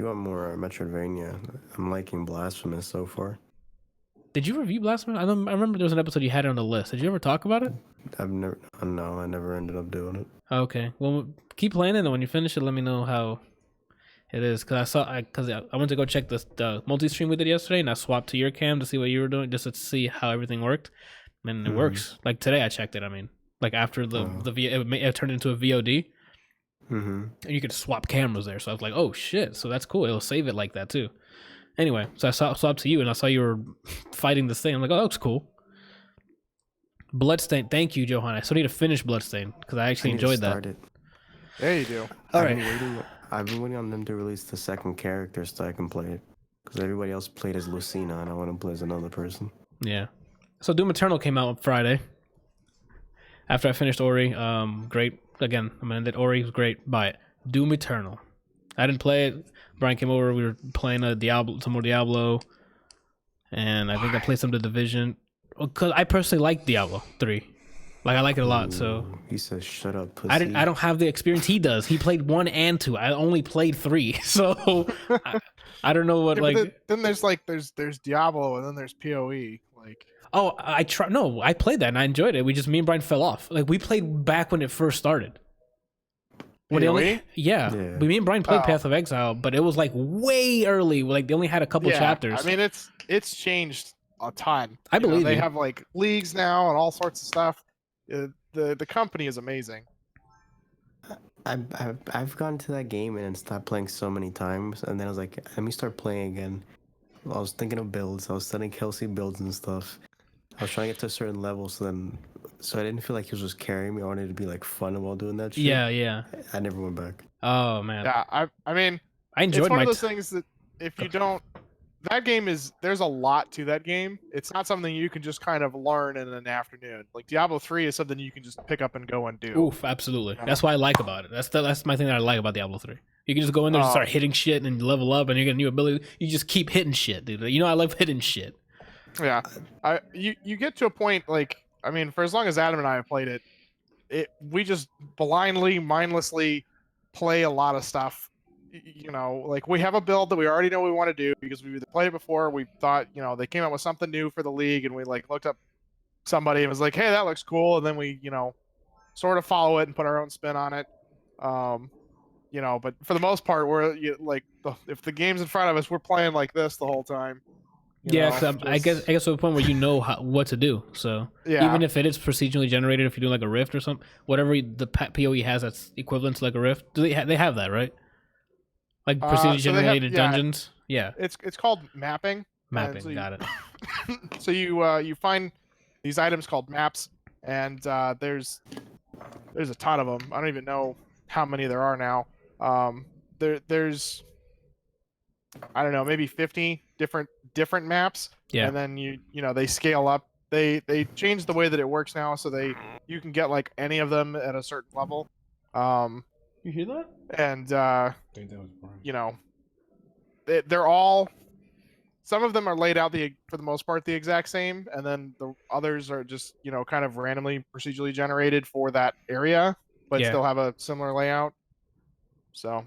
want more Metroidvania, I'm liking Blasphemous so far. Did you review Blasphemous? I remember there was an episode you had on the list. Did you ever talk about it? I never ended up doing it. Okay, well, keep playing it, and when you finish it, let me know how it is. Because I went to go check the multi-stream we did yesterday, and I swapped to your cam to see what you were doing, just to see how everything worked. And it works. Like today, I checked it. I mean, like after it turned into a VOD, and you could swap cameras there. So I was like, oh shit! So that's cool. It'll save it like that too. Anyway, so I swapped to you, and I saw you were fighting this thing. I'm like, oh, that looks cool. Bloodstained. Thank you, Johan. I still need to finish Bloodstained because I actually enjoyed that. There you do. All right. I've been waiting on them to release the second character so I can play it. Because everybody else played as Lucina, and I want to play as another person. Yeah. So Doom Eternal came out on Friday. After I finished Ori, great. Again, I'm gonna end it. Ori was great. Buy it. Doom Eternal. I didn't play it. Brian came over. We were playing some more Diablo, and I think I played some of the Division. Because I personally like Diablo 3. Like I like it a lot. So he says, "Shut up, pussy." I don't have the experience he does. He played 1 and 2. I only played 3. So I don't know what Then there's Diablo, and then there's PoE. Like I played that and I enjoyed it. Me and Brian fell off. Like we played back when it first started. Me and Brian played Path of Exile, but it was like way early. Like they only had a couple chapters. I mean, it's changed a ton. I believe they have like leagues now and all sorts of stuff. The company is amazing. I've gone to that game and stopped playing so many times, and then I was like, let me start playing again. I was thinking of builds. I was studying Kelsey builds and stuff. I was trying to get to a certain level, so I didn't feel like he was just carrying me. I wanted to be like fun while doing that shit. Yeah. I never went back. Oh man. Yeah, I mean, I enjoyed it's one of those things that if you don't that game there's a lot to that game. It's not something you can just kind of learn in an afternoon. Like Diablo 3 is something you can just pick up and go and do. Oof, absolutely. That's what I like about it. That's my thing that I like about Diablo 3. You can just go in there and start hitting shit and level up, and you get a new ability. You just keep hitting shit, dude. You know, I love hitting shit. Yeah, you get to a point like, I mean, for as long as Adam and I have played it, we just blindly, mindlessly play a lot of stuff. You know, like we have a build that we already know we want to do because we've either played it before. We thought, you know, they came out with something new for the league, and we like looked up somebody and was like, hey, that looks cool, and then we, you know, sort of follow it and put our own spin on it. You know, but for the most part, we're like, if the game's in front of us, we're playing like this the whole time. Yeah, I guess to the point where you know what to do. So even if it is procedurally generated, if you do like a rift or something, whatever the PoE has that's equivalent to like a rift, they have that, right? Like procedurally generated dungeons. Yeah, it's called mapping. Mapping, so got it. So you find these items called maps, and there's a ton of them. I don't even know how many there are now. There's I don't know, maybe 50 different maps. Yeah. And then you know, they scale up. They changed the way that it works now, so you can get like any of them at a certain level. You hear that? And I think that was Brian. you know, they're all, some of them are laid out for the most part the exact same, and then the others are just, you know, kind of randomly procedurally generated for that area, but still have a similar layout. So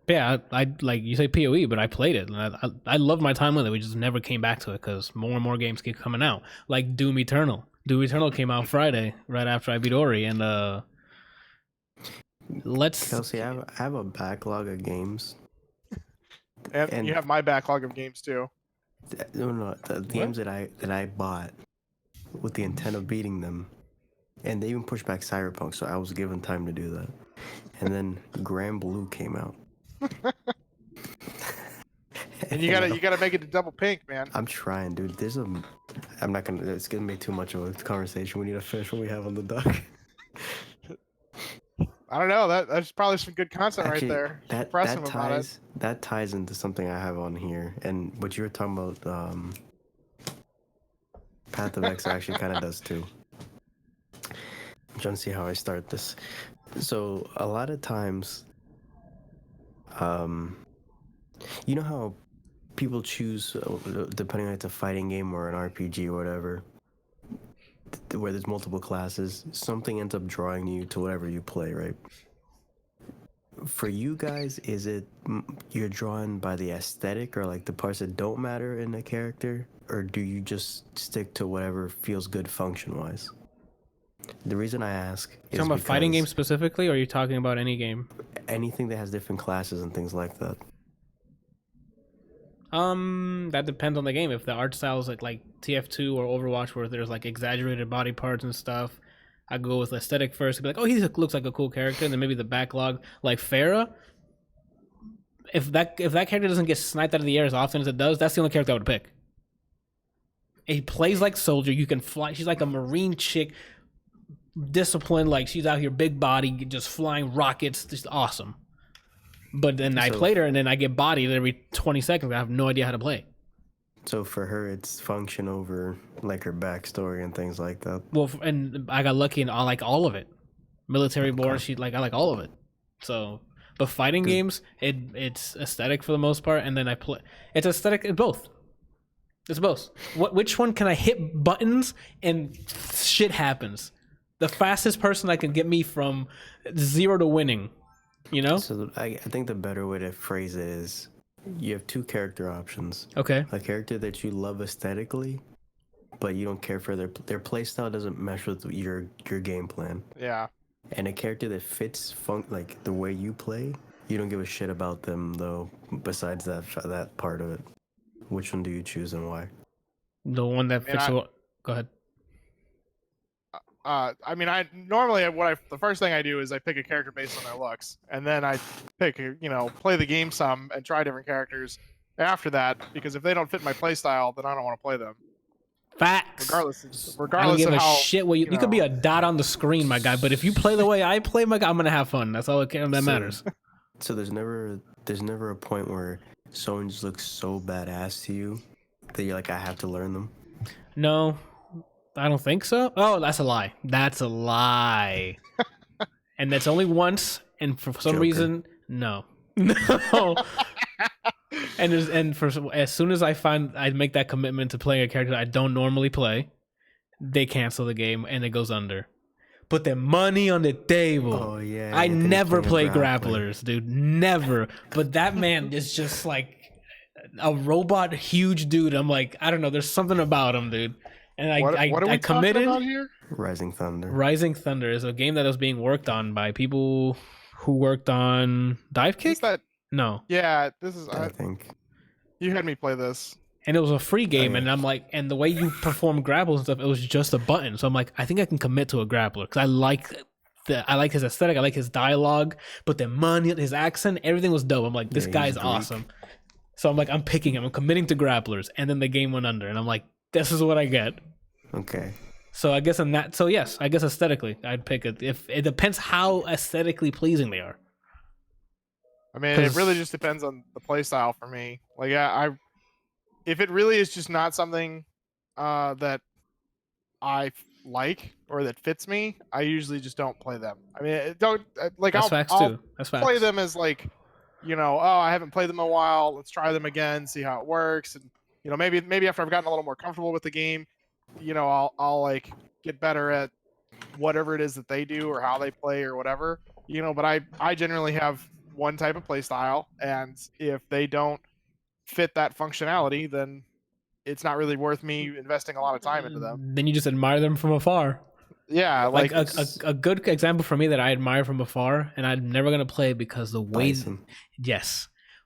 yeah, I like you say PoE, but I played it. And I loved my time with it. We just never came back to it because more and more games keep coming out. Like Doom Eternal. Doom Eternal came out Friday, right after I beat Ori, and Kelsey, I have a backlog of games. and you have my backlog of games too. No, the games that I bought with the intent of beating them, and they even pushed back Cyberpunk, so I was given time to do that. And then Grand Blue came out. And you gotta make it to double pink, man. I'm trying, dude. I'm not gonna. It's gonna be too much of a conversation. We need to finish what we have on the dock. I don't know. That's probably some good content right there. That ties into something I have on here, and what you were talking about. Path of X actually kind of does too. I'm trying to see how I start this. So a lot of times, you know how people choose, depending on if it's a fighting game or an RPG or whatever, where there's multiple classes, something ends up drawing you to whatever you play, right? For you guys, is it you're drawn by the aesthetic or like the parts that don't matter in the character, or do you just stick to whatever feels good function-wise? The reason I ask is talking about fighting games specifically, or are you talking about any game? Anything that has different classes and things like that. That depends on the game. If the art style is like TF2 or Overwatch, where there's like exaggerated body parts and stuff, I go with aesthetic first. Be like, oh, he looks like a cool character, and then maybe the backlog, like Pharah. If that character doesn't get sniped out of the air as often as it does, that's the only character I would pick. He plays like soldier. You can fly. She's like a marine chick, disciplined. Like she's out here, big body, just flying rockets. Just awesome. But then I played her, and then I get bodied every 20 seconds. I have no idea how to play. So for her, it's function over like her backstory and things like that. Well, and I got lucky, and I like all of it. Military board, I like all of it. So, but fighting games, it's aesthetic for the most part, and then I play. It's aesthetic. It's both. It's both. Which one can I hit buttons and shit happens? The fastest person that can get me from 0 to winning. You know? So I think the better way to phrase it is you have two character options. Okay. A character that you love aesthetically, but you don't care for their playstyle doesn't mesh with your game plan. Yeah. And a character that fits like the way you play, you don't give a shit about them though. Besides that part of it, which one do you choose and why? The one that fits. Go ahead. I mean, the first thing I do is I pick a character based on their looks, and then I pick, play the game some and try different characters after that, because if they don't fit my playstyle, then I don't want to play them. Facts. Regardless I don't give of how, a shit what you could be a dot on the screen, my guy, but if you play the way I play, my guy, I'm gonna have fun. That's all that matters. So there's never a point where someone just looks so badass to you that you're like, I have to learn them? No, I don't think so. Oh, that's a lie. That's a lie. And that's only once. And for some Joker. reason, no. No. As soon as I make that commitment to playing a character I don't normally play, they cancel the game and it goes under. Put their money on the table. Oh yeah. I never play grappler. grapplers, dude. Never. But that man is just like a robot, huge dude. I'm like, I don't know. There's something about him, dude. And what are we I committed. talking about here? Rising Thunder. Rising Thunder is a game that was being worked on by people who worked on Dive Kick. No. Yeah, this is. I think You had me play this. And it was a free game, Oh, yeah. and I'm like, and the way you perform grapples and stuff, it was just a button. So I'm like, I think I can commit to a grappler because I like his aesthetic, I like his dialogue, but the money, his accent, everything was dope. I'm like, this guy's awesome. So I'm like, I'm picking him. I'm committing to grapplers, and then the game went under, and I'm like, this is what I get. Okay. So I guess in that, so yes, I guess aesthetically, I'd pick it. If it depends how aesthetically pleasing they are. I mean, it really just depends on the play style for me. Like, if it really is just not something that I like or that fits me, I usually just don't play them. I mean, That's facts I'll too. That's facts. play them as like, I haven't played them in a while. Let's try them again, see how it works, and maybe after I've gotten a little more comfortable with the game, I'll like get better at whatever it is that they do or how they play or whatever. But I generally have one type of play style, and if they don't fit that functionality, then it's not really worth me investing a lot of time into them. Then you just admire them from afar. Yeah, like a good example for me that I admire from afar, and I'm never gonna play because the way.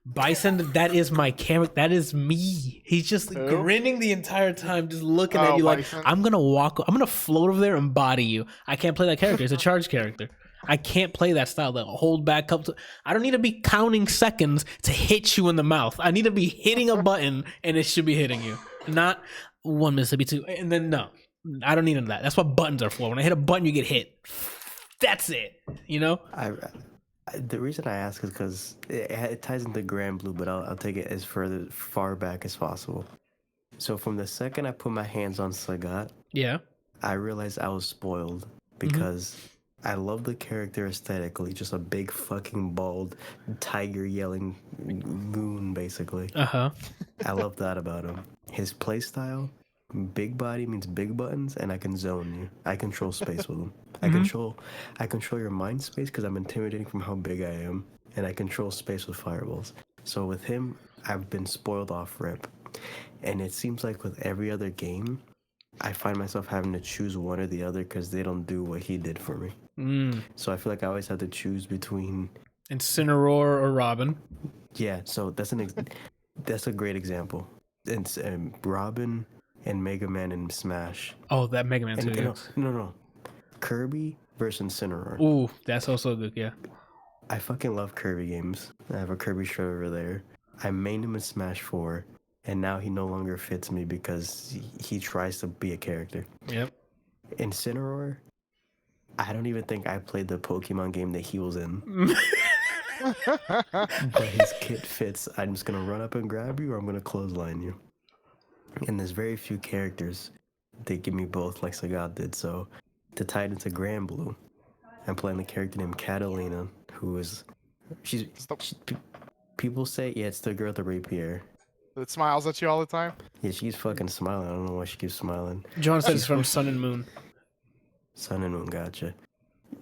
Bison, that is my character. That is me. He's just grinning the entire time, just looking at you Bison. Like, I'm gonna float over there and body you. I can't play that character. It's a charge character. I can't play that style. That hold back up. I don't need to be counting seconds to hit you in the mouth. I need to be hitting a button and it should be hitting you, not 1 Mississippi 2. And then no, I don't need that. That's what buttons are for. When I hit a button, you get hit. That's it. The reason I ask is because it ties into Grand Blue, but I'll take it as far back as possible. So from the second I put my hands on Sagat, I realized I was spoiled because I love the character aesthetically, just a big fucking bald tiger yelling goon, basically. I love that about him. His playstyle, big body means big buttons, and I can zone you. I control space with him. I control your mind space because I'm intimidating from how big I am, and I control space with fireballs. So with him, I've been spoiled off rip, and it seems like with every other game, I find myself having to choose one or the other because they don't do what he did for me. So I feel like I always have to choose between Incineroar or Robin. Yeah, so that's a great example. It's Robin and Mega Man and Smash. Oh, that Mega Man too. No. Kirby versus Incineroar. Ooh, that's also good. Yeah. I fucking love Kirby games. I have a Kirby shirt over there. I mained him in Smash 4. And now he no longer fits me because he tries to be a character. Yep. Incineroar, I don't even think I played the Pokemon game that he was in. But his kit fits. I'm just going to run up and grab you or I'm going to clothesline you. And there's very few characters that give me both like Sagat did. So to tie it into Grand Blue, I'm playing a character named Catalina, who is... people say, it's the girl with the rapier. That smiles at you all the time? Yeah, she's fucking smiling. I don't know why she keeps smiling. John says it's from Sun and Moon. Sun and Moon, gotcha.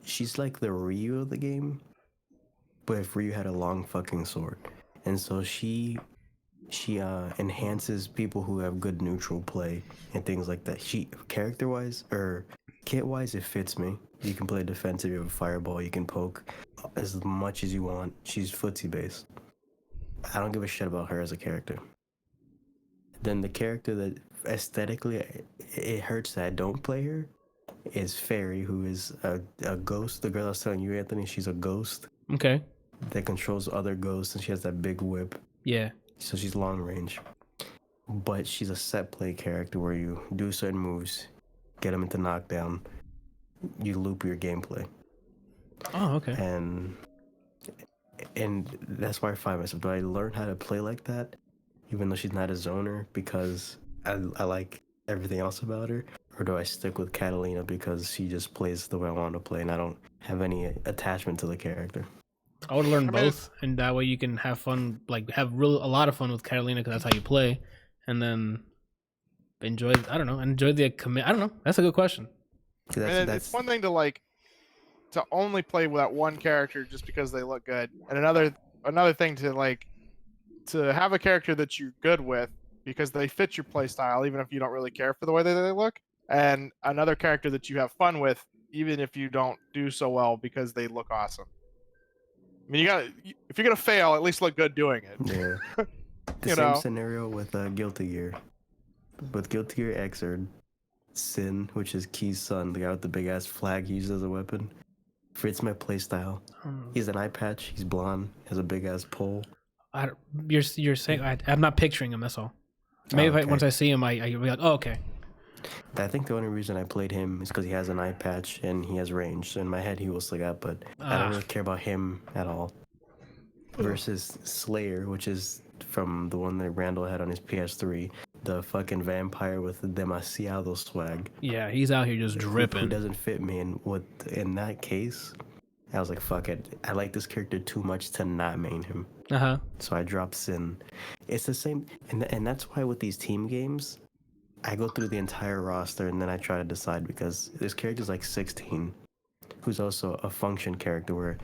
She's like the Ryu of the game, but if Ryu had a long fucking sword. And so she enhances people who have good neutral play and things like that. She, character-wise, or kit-wise, it fits me. You can play defensive, you have a fireball, you can poke as much as you want. She's footsie-based. I don't give a shit about her as a character. Then the character that aesthetically it hurts that I don't play her is Fairy, who is a ghost. The girl I was telling you, Anthony, she's a ghost. Okay. That controls other ghosts, and she has that big whip. Yeah. So she's long range. But she's a set play character where you do certain moves, get them into knockdown, you loop your gameplay. Oh, okay. And And that's why I find myself, do I learn how to play like that, even though she's not a zoner, because I like everything else about her? Or do I stick with Catalina because she just plays the way I want to play and I don't have any attachment to the character? I would learn both, and that way you can have fun, like have a lot of fun with Catalina because that's how you play, and then enjoy the commit. I don't know. That's a good question. It's one thing to only play with that one character just because they look good, and another thing to have a character that you're good with because they fit your play style, even if you don't really care for the way that they look, and another character that you have fun with, even if you don't do so well because they look awesome. I mean, if you're gonna fail, at least look good doing it. Yeah. The same scenario with Guilty Gear. With Guilty Gear Xrd, Sin, which is Key's son, the guy with the big ass flag he uses as a weapon, fits my playstyle. He's an eye patch. He's blonde. Has a big ass pole. You're saying I'm not picturing him. That's all. Maybe once I see him, I'll be like, oh, okay. I think the only reason I played him is because he has an eye patch and he has range. So in my head, he will stick out, but I don't really care about him at all. Versus Slayer, which is from the one that Randall had on his PS3, the fucking vampire with the demasiado swag. Yeah, he's out here just dripping. Who doesn't fit me, and in that case, I was like, fuck it. I like this character too much to not main him. So I dropped Sin. It's the same, and that's why with these team games, I go through the entire roster and then I try to decide, because this character's like 16, who's also a function character where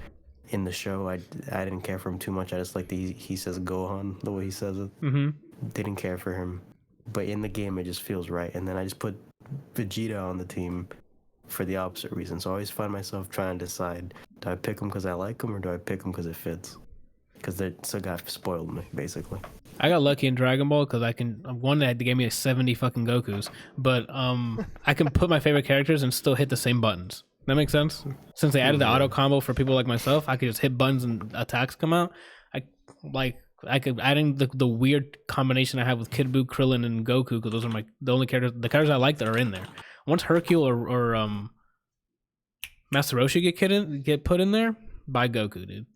in the show I didn't care for him too much. I just like he says Gohan the way he says it. Didn't care for him, but in the game it just feels right. And then I just put Vegeta on the team for the opposite reason. So I always find myself trying to decide, do I pick him because I like him or do I pick him because it fits? Because they still got spoiled me, basically. I got lucky in Dragon Ball because I can. One that gave me 70 fucking Gokus, but I can put my favorite characters and still hit the same buttons. That makes sense. Since they added the auto combo for people like myself, I could just hit buttons and attacks come out. I could add in the weird combination I have with Kid Buu, Krillin, and Goku, because those are the only characters. The characters I like that are in there. Once Hercule or Master Roshi get put in there, by Goku, dude.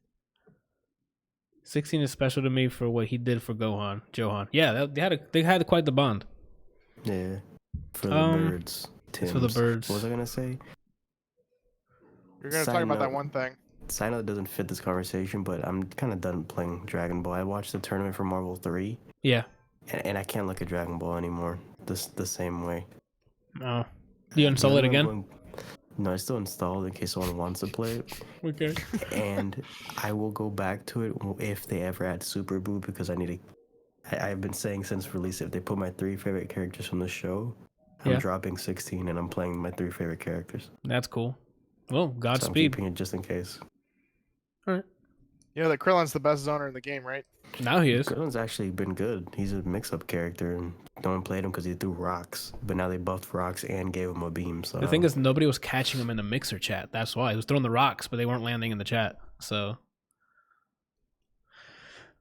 16 is special to me for what he did for Johan. Yeah, they had quite the bond. Yeah, for the birds. It's for the birds. What was I gonna say? You're gonna talk about that one thing. I know it doesn't fit this conversation, but I'm kind of done playing Dragon Ball. I watched the tournament for Marvel 3. Yeah. And I can't look at Dragon Ball anymore the same way. Oh. Do you install it again? No, I still installed in case someone wants to play it. Okay. And I will go back to it if they ever add Super Buu, because I've been saying since release, if they put my 3 favorite characters from the show, I'm dropping 16 and I'm playing my 3 favorite characters. That's cool. Well, Godspeed. So I'm keeping it just in case. All right. You know that Krillin's the best zoner in the game, right? Now he is. Krillin's actually been good. He's a mix-up character, and no one played him because he threw rocks. But now they buffed rocks and gave him a beam. So the thing is, nobody was catching him in the mixer chat. That's why he was throwing the rocks, but they weren't landing in the chat. So,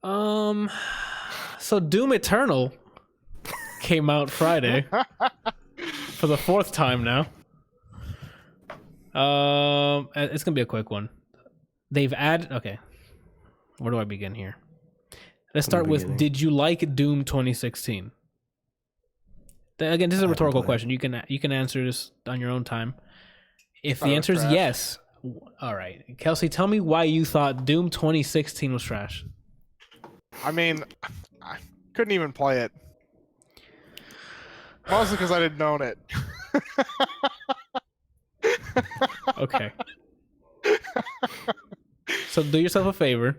so Doom Eternal came out Friday for the 4th time now. It's gonna be a quick one. They've added. Okay, where do I begin here? Let's start with, did you like Doom 2016? Again, this is a rhetorical question. You can answer this on your own time. If the answer is yes, all right. Kelsey, tell me why you thought Doom 2016 was trash. I mean, I couldn't even play it. Mostly because I didn't own it. Okay. So do yourself a favor.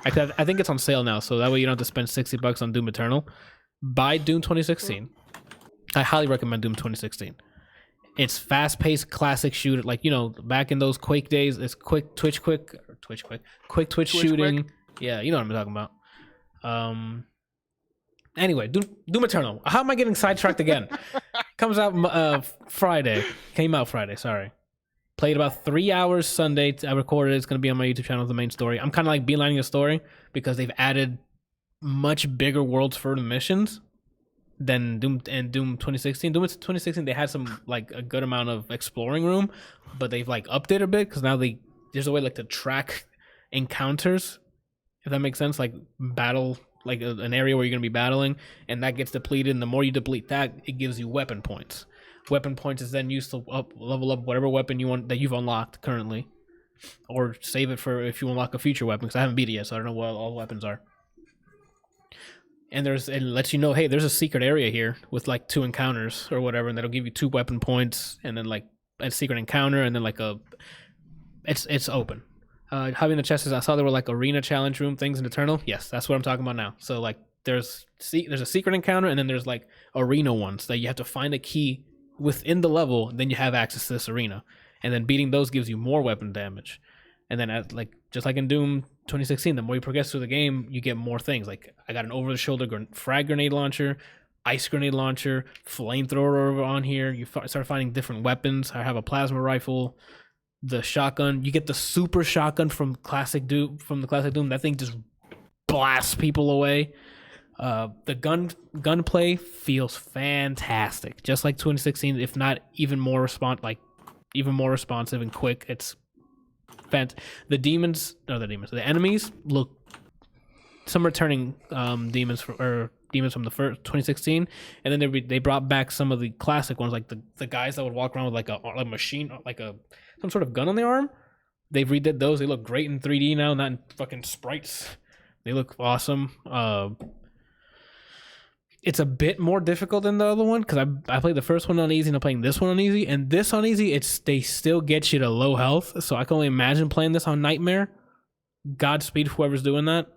I think it's on sale now, so that way you don't have to spend $60 on Doom Eternal. Buy Doom 2016. I highly recommend Doom 2016. It's fast-paced, classic shooter, like, you know, back in those Quake days. It's quick twitch shooting. Yeah, you know what I'm talking about. Anyway, Doom Eternal. How am I getting sidetracked again? Comes out Friday. Came out Friday. Sorry. Played about 3 hours Sunday. I recorded it. It's going to be on my YouTube channel, the main story. I'm kind of like beelining the story because they've added much bigger worlds for the missions than Doom 2016. Doom 2016, they had some, like, a good amount of exploring room, but they've, like, upped it a bit because now there's a way, like, to track encounters If that makes sense, like battle, like an area where you're gonna be battling, and that gets depleted. And the more you deplete that, it gives you weapon points. Weapon points is then used to level up whatever weapon you want that you've unlocked currently, or save it for if you unlock a future weapon. Because I haven't beat it yet, so I don't know what all the weapons are. And it lets you know, hey, there's a secret area here with like 2 encounters or whatever, and that'll give you 2 weapon points, and then like a secret encounter, and then like it's open. Having the chests, I saw there were like arena challenge room things in Eternal. Yes, that's what I'm talking about now. So like there's a secret encounter, and then there's like arena ones that you have to find a key within the level, then you have access to this arena, and then beating those gives you more weapon damage. And then just like in Doom 2016, the more you progress through the game, you get more things. Like I got an over-the-shoulder frag grenade launcher, ice grenade launcher, flamethrower over on here. You start finding different weapons. I have a plasma rifle, the shotgun. You get the super shotgun from the classic Doom. That thing just blasts people away. The gunplay feels fantastic, just like 2016, if not even more responsive and quick. It's the enemies look, some returning demons from the first 2016, and then they brought back some of the classic ones, like the guys that would walk around with like a machine, like some sort of gun on their arm. They've redid those. They look great in 3D now, not in fucking sprites. They look awesome. It's a bit more difficult than the other one because I played the first one on easy and I'm playing this one on easy. And this on easy, they still get you to low health. So I can only imagine playing this on Nightmare. Godspeed whoever's doing that.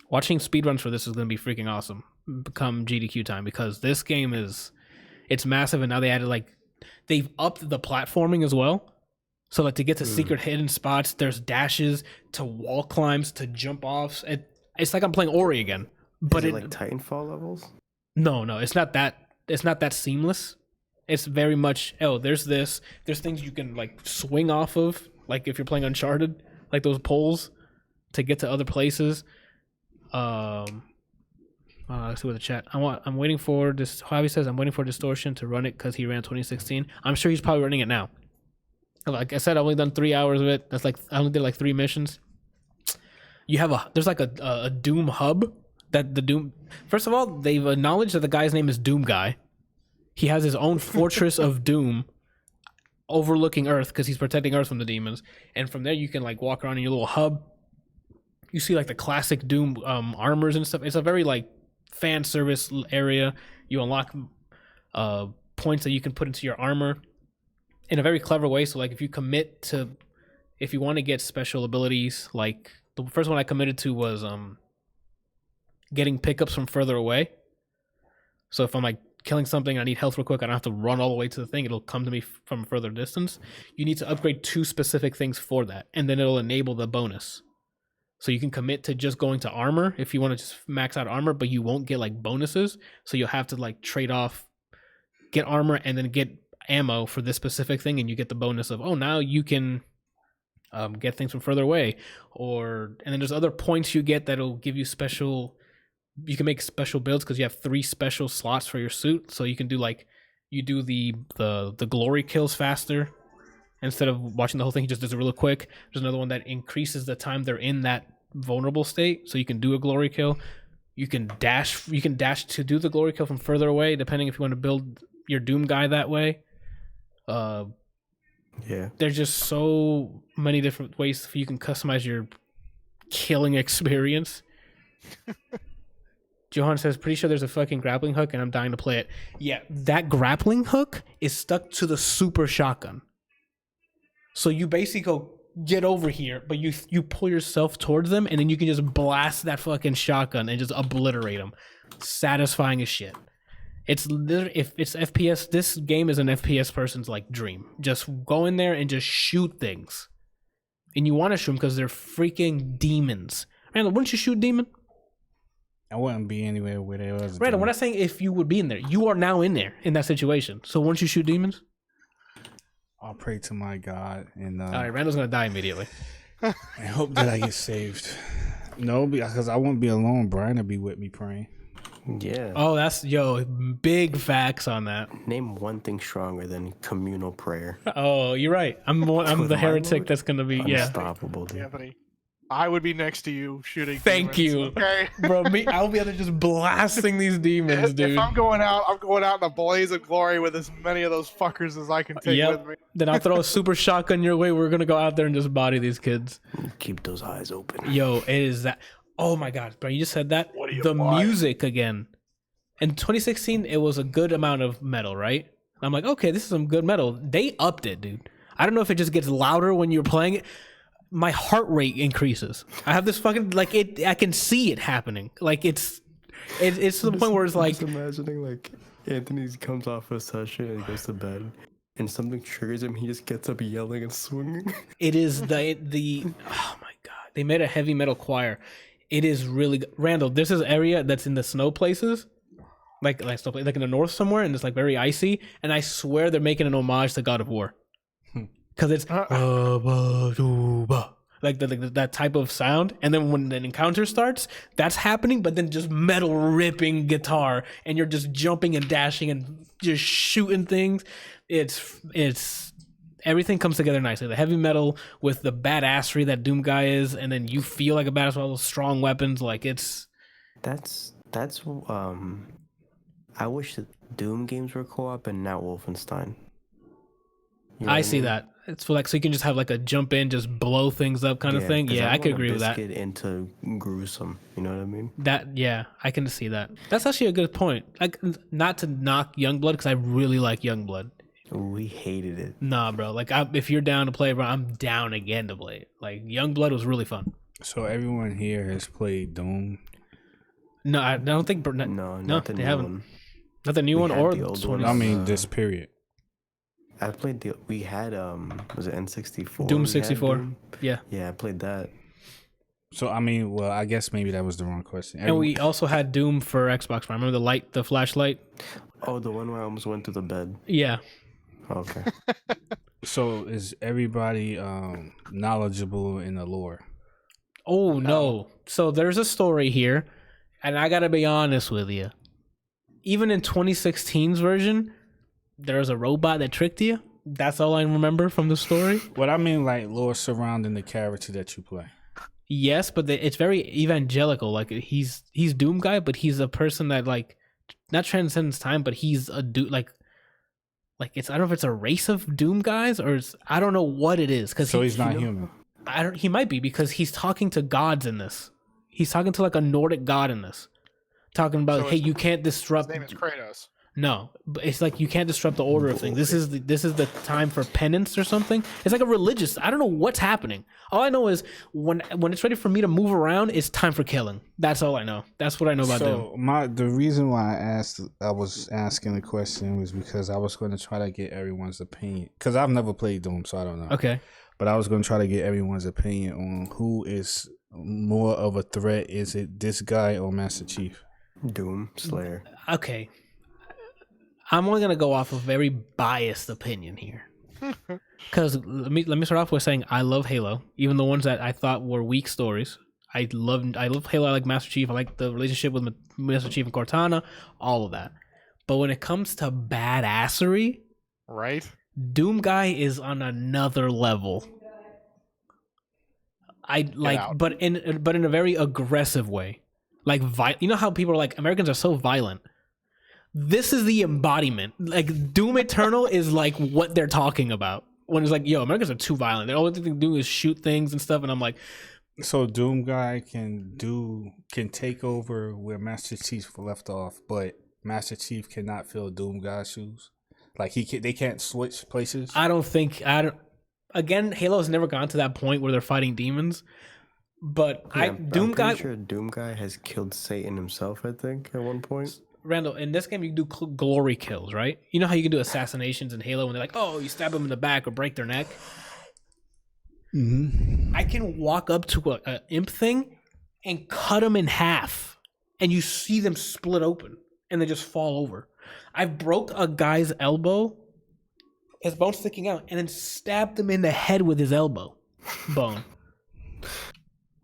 Watching speedruns for this is going to be freaking awesome. Become GDQ time, because this game it's massive, and now they've upped the platforming as well. So like to get to secret hidden spots, there's dashes to wall climbs to jump offs. It's like I'm playing Ori again. But is it like Titanfall levels? No, it's not that. It's not that seamless. It's very much, there's this. There's things you can like swing off of, like if you're playing Uncharted, like those poles to get to other places. Let's see what the chat. I'm waiting for this. Javi says I'm waiting for Distortion to run it because he ran 2016. I'm sure he's probably running it now. Like I said, I've only done 3 hours of it. That's like I only did like 3 missions. There's like a Doom hub. That the Doom, first of all, they've acknowledged that the guy's name is Doom Guy. He has his own fortress of Doom overlooking Earth because he's protecting Earth from the demons. And from there, you can like walk around in your little hub. You see like the classic Doom armors and stuff. It's a very like fan service area. You unlock points that you can put into your armor in a very clever way. So like if you want to get special abilities, like the first one I committed to was getting pickups from further away. So if I'm like killing something, I need health real quick, I don't have to run all the way to the thing. It'll come to me from a further distance. You need to upgrade 2 specific things for that, and then it'll enable the bonus. So you can commit to just going to armor if you want to just max out armor, but you won't get like bonuses. So you'll have to like trade off, get armor and then get ammo for this specific thing, and you get the bonus of, now you can get things from further away. And then there's other points you get that'll give you special. You can make special builds because you have 3 special slots for your suit. So you can do the glory kills faster. Instead of watching the whole thing, he just does it real quick. There's another one that increases the time they're in that vulnerable state. So you can do a glory kill. You can dash to do the glory kill from further away, depending if you want to build your Doom Guy that way. Yeah. There's just so many different ways you can customize your killing experience. Johan says, pretty sure there's a fucking grappling hook and I'm dying to play it. Yeah, that grappling hook is stuck to the super shotgun. So you basically go, get over here, but you pull yourself towards them and then you can just blast that fucking shotgun and just obliterate them. Satisfying as shit. If it's FPS, this game is an FPS person's like dream. Just go in there and just shoot things. And you want to shoot them because they're freaking demons. Randall, wouldn't you shoot a demon? I wouldn't be anywhere where there was. Randall, we're not saying if you would be in there. You are now in there in that situation. So wouldn't you shoot demons? I'll pray to my God and. All right, Randall's gonna die immediately. I hope that I get saved. No, because I won't be alone. Brian will be with me praying. Yeah. Oh, that's big facts on that. Name one thing stronger than communal prayer. Oh, you're right. I'm the heretic that's gonna be unstoppable, dude. Anthony, I would be next to you shooting. Thank demons, you, okay? bro. I'll be out there just blasting these demons, dude. If I'm going out in a blaze of glory with as many of those fuckers as I can take with me. Then I'll throw a super shotgun your way. We're gonna go out there and just body these kids. Keep those eyes open. Yo, it is that. Oh my god, bro! You just said that. What do you the want? music again. In 2016, it was a good amount of metal, right? I'm like, okay, this is some good metal. They upped it, dude. I don't know if it just gets louder when you're playing it. My heart rate increases. I have this fucking like it. I can see it happening. Like it's to the point where it's like. Just imagining like Anthony comes off a session and he goes to bed, and something triggers him. He just gets up yelling and swinging. It is the. Oh my god! They made a heavy metal choir. It is really good. Randall, there's this area that's in the snow places, like in the north somewhere, and it's like very icy. And I swear they're making an homage to God of War, because it's like that type of sound. And then when an encounter starts, that's happening. But then just metal ripping guitar, and you're just jumping and dashing and just shooting things. It's. Everything comes together nicely. The heavy metal with the badassery that Doom guy is, and then you feel like a badass with all those strong weapons. Like it's. That's. I wish that Doom games were co-op and not Wolfenstein. You know I what see mean? that. It's for like so you can just have like a jump in, just blow things up kind of thing. 'cause Yeah, I could want a agree with that. biscuit into gruesome. You know what I mean? I can see that. That's actually a good point. Like, not to knock Youngblood because I really like Youngblood. We hated it. Nah, bro. Like, if you're down to play, bro, I'm down again to play it. Like, Youngblood was really fun. So everyone here has played Doom. No, I don't think. No, not the they new haven't. one. Not the new We one had or the old 20. one. I mean, this period. I played we had was it N64? Doom We had 64. Doom. Yeah. Yeah, I played that. So I mean, well, I guess maybe that was the wrong question. And we also had Doom for Xbox One. Remember the flashlight? Oh, the one where I almost went to the bed. Yeah. Okay. So is everybody knowledgeable in the lore? Oh no. So there's a story here, and I gotta be honest with you. Even in 2016's version, there's a robot that tricked you. That's all I remember from the story. What I mean, like lore surrounding the character that you play. Yes, but it's very evangelical. Like he's Doom guy, but he's a person that like not transcends time, but he's a dude like it's I don't know if it's a race of Doom guys or I don't know what it is because he's not human. He might be because he's talking to gods in this. He's talking to like a Nordic god in this, talking about So hey, you can't disrupt. His name is Kratos. No, but it's like you can't disrupt the order of things. This is the time for penance or something. It's like a religious. I don't know what's happening. All I know is when it's ready for me to move around, it's time for killing. That's all I know. That's what I know about Doom. So the reason why I was asking the question was because I was going to try to get everyone's opinion because I've never played Doom, so I don't know. Okay, but I was going to try to get everyone's opinion on who is more of a threat. Is it this guy or Master Chief? Doom Slayer. okay. I'm only gonna go off of very biased opinion here, because let me start off with saying I love Halo, even the ones that I thought were weak stories. I love Halo. I like Master Chief. I like the relationship with Master Chief and Cortana, all of that. But when it comes to badassery, Right? Doom guy is on another level. I like, but in a very aggressive way, like you know how people are like Americans are so violent. This is the embodiment. Like Doom Eternal is like what they're talking about when it's like, yo, Americans are too violent. The only thing they do is shoot things and stuff. And I'm like, so Doom guy can take over where Master Chief left off, but Master Chief cannot fill Doom guy's shoes. Like they can't switch places. Again, Halo has never gone to that point where they're fighting demons. But I'm pretty sure Doom guy has killed Satan himself. I think at one point. Randall, in this game, you do glory kills, right? You know how you can do assassinations in Halo when they're like, oh, you stab them in the back or break their neck? Mm-hmm. I can walk up to an imp thing and cut them in half, and you see them split open, and they just fall over. I broke a guy's elbow, his bone sticking out, and then stabbed him in the head with his elbow bone.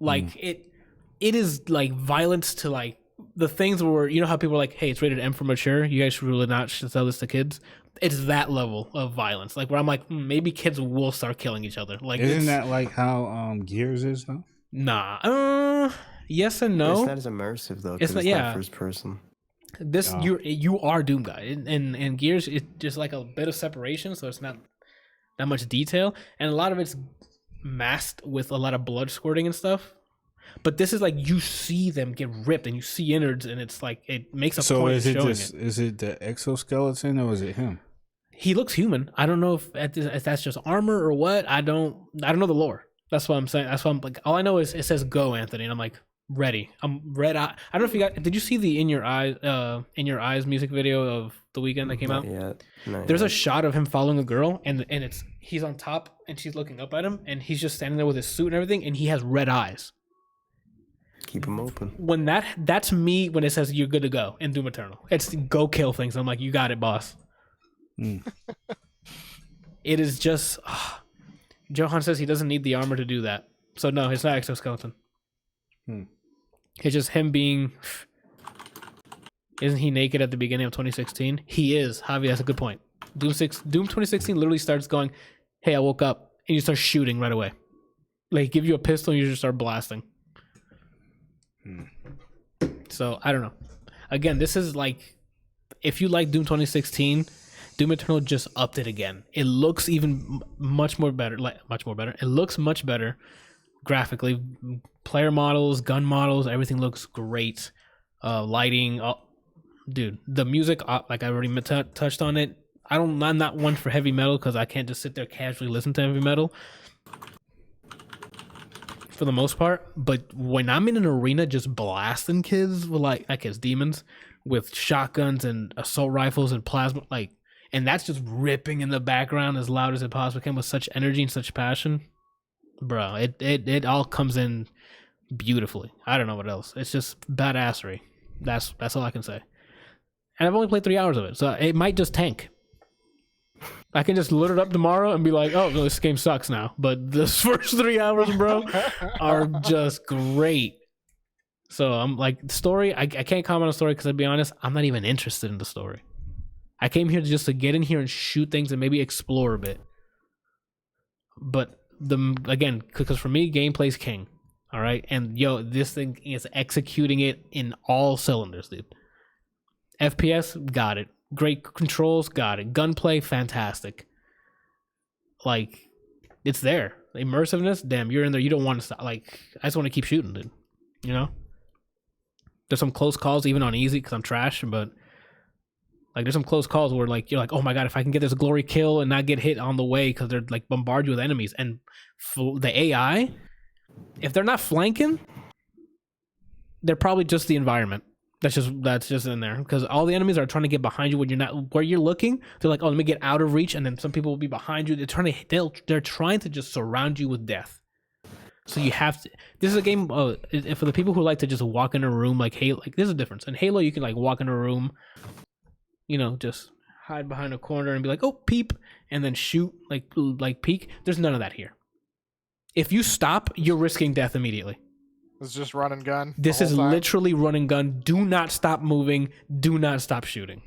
Like, it is, like, violence to, like, the things where, you know how people are like, hey, it's rated M for mature, you guys should really not sell this to kids. It's that level of violence, like where I'm like, maybe kids will start killing each other. Like, isn't that like how Gears is though? Nah. Yes and no. It's not as immersive though. It's not. Yeah. Not first person. This you are Doom Guy, and Gears it's just like a bit of separation, so it's not that much detail, and a lot of it's masked with a lot of blood squirting and stuff. But this is like you see them get ripped and you see innards, and it's like it makes a point of showing it. Is it the exoskeleton or is it him? He looks human. I don't know if that's just armor or what. I don't know the lore. That's what I'm saying. That's why I'm like, all I know is it says go, Anthony, and I'm like, ready. I'm red eye. I don't know if you got. Did you see the In Your Eyes music video of TheWeeknd that came out? Yeah. There's a shot of him following a girl, and he's on top, and she's looking up at him, and he's just standing there with his suit and everything, and he has red eyes. Keep them open. When that's me when it says you're good to go in Doom Eternal. It's go kill things. I'm like, you got it, boss. It is just Johan says he doesn't need the armor to do that. So no, it's not exoskeleton. It's just him being. Isn't he naked at the beginning of 2016? He is. Javi, that's a good point. Doom 2016 literally starts going, hey, I woke up, and you start shooting right away. Like, give you a pistol, and you just start blasting. So, I don't know. Again, this is like, if you like Doom 2016, Doom Eternal just upped it again. It looks even much more better. It looks much better graphically. Player models, gun models, everything looks great. Lighting, dude. The music, like I already touched on it. I'm not one for heavy metal because I can't just sit there casually listen to heavy metal. For the most part, but when I'm in an arena just blasting kids with like kids, demons with shotguns and assault rifles and plasma, like, and that's just ripping in the background as loud as it possibly can with such energy and such passion, bro. It all comes in beautifully. I don't know what else. It's just badassery. That's all I can say. And I've only played 3 hours of it, so it might just tank. I can just load it up tomorrow and be like, oh, no, this game sucks now. But the first 3 hours, bro, are just great. So I'm like, story, I can't comment on the story because I'll be honest, I'm not even interested in the story. I came here just to get in here and shoot things and maybe explore a bit. But again, because for me, gameplay's king. All right? And this thing is executing it in all cylinders, dude. FPS, got it. Great controls, got it. Gunplay, fantastic. Like, it's there. Immersiveness, damn, you're in there. You don't want to stop. Like, I just want to keep shooting, dude. You know? There's some close calls, even on easy, because I'm trash, but like, there's some close calls where, like, you're like, oh my god, if I can get this glory kill and not get hit on the way because they're, like, bombard you with enemies. And the AI, if they're not flanking, they're probably just the environment. That's just in there because all the enemies are trying to get behind you when you're not where you're looking. They're like, oh, let me get out of reach, and then some people will be behind you. They're trying to just surround you with death. So you have to. This is a game for the people who like to just walk in a room like Halo. Like, there's a difference. In Halo, you can like walk in a room, just hide behind a corner and be like, oh, peep, and then shoot like peek. There's none of that here. If you stop, you're risking death immediately. It's just run and gun. This is literally run and gun. Do not stop moving. Do not stop shooting.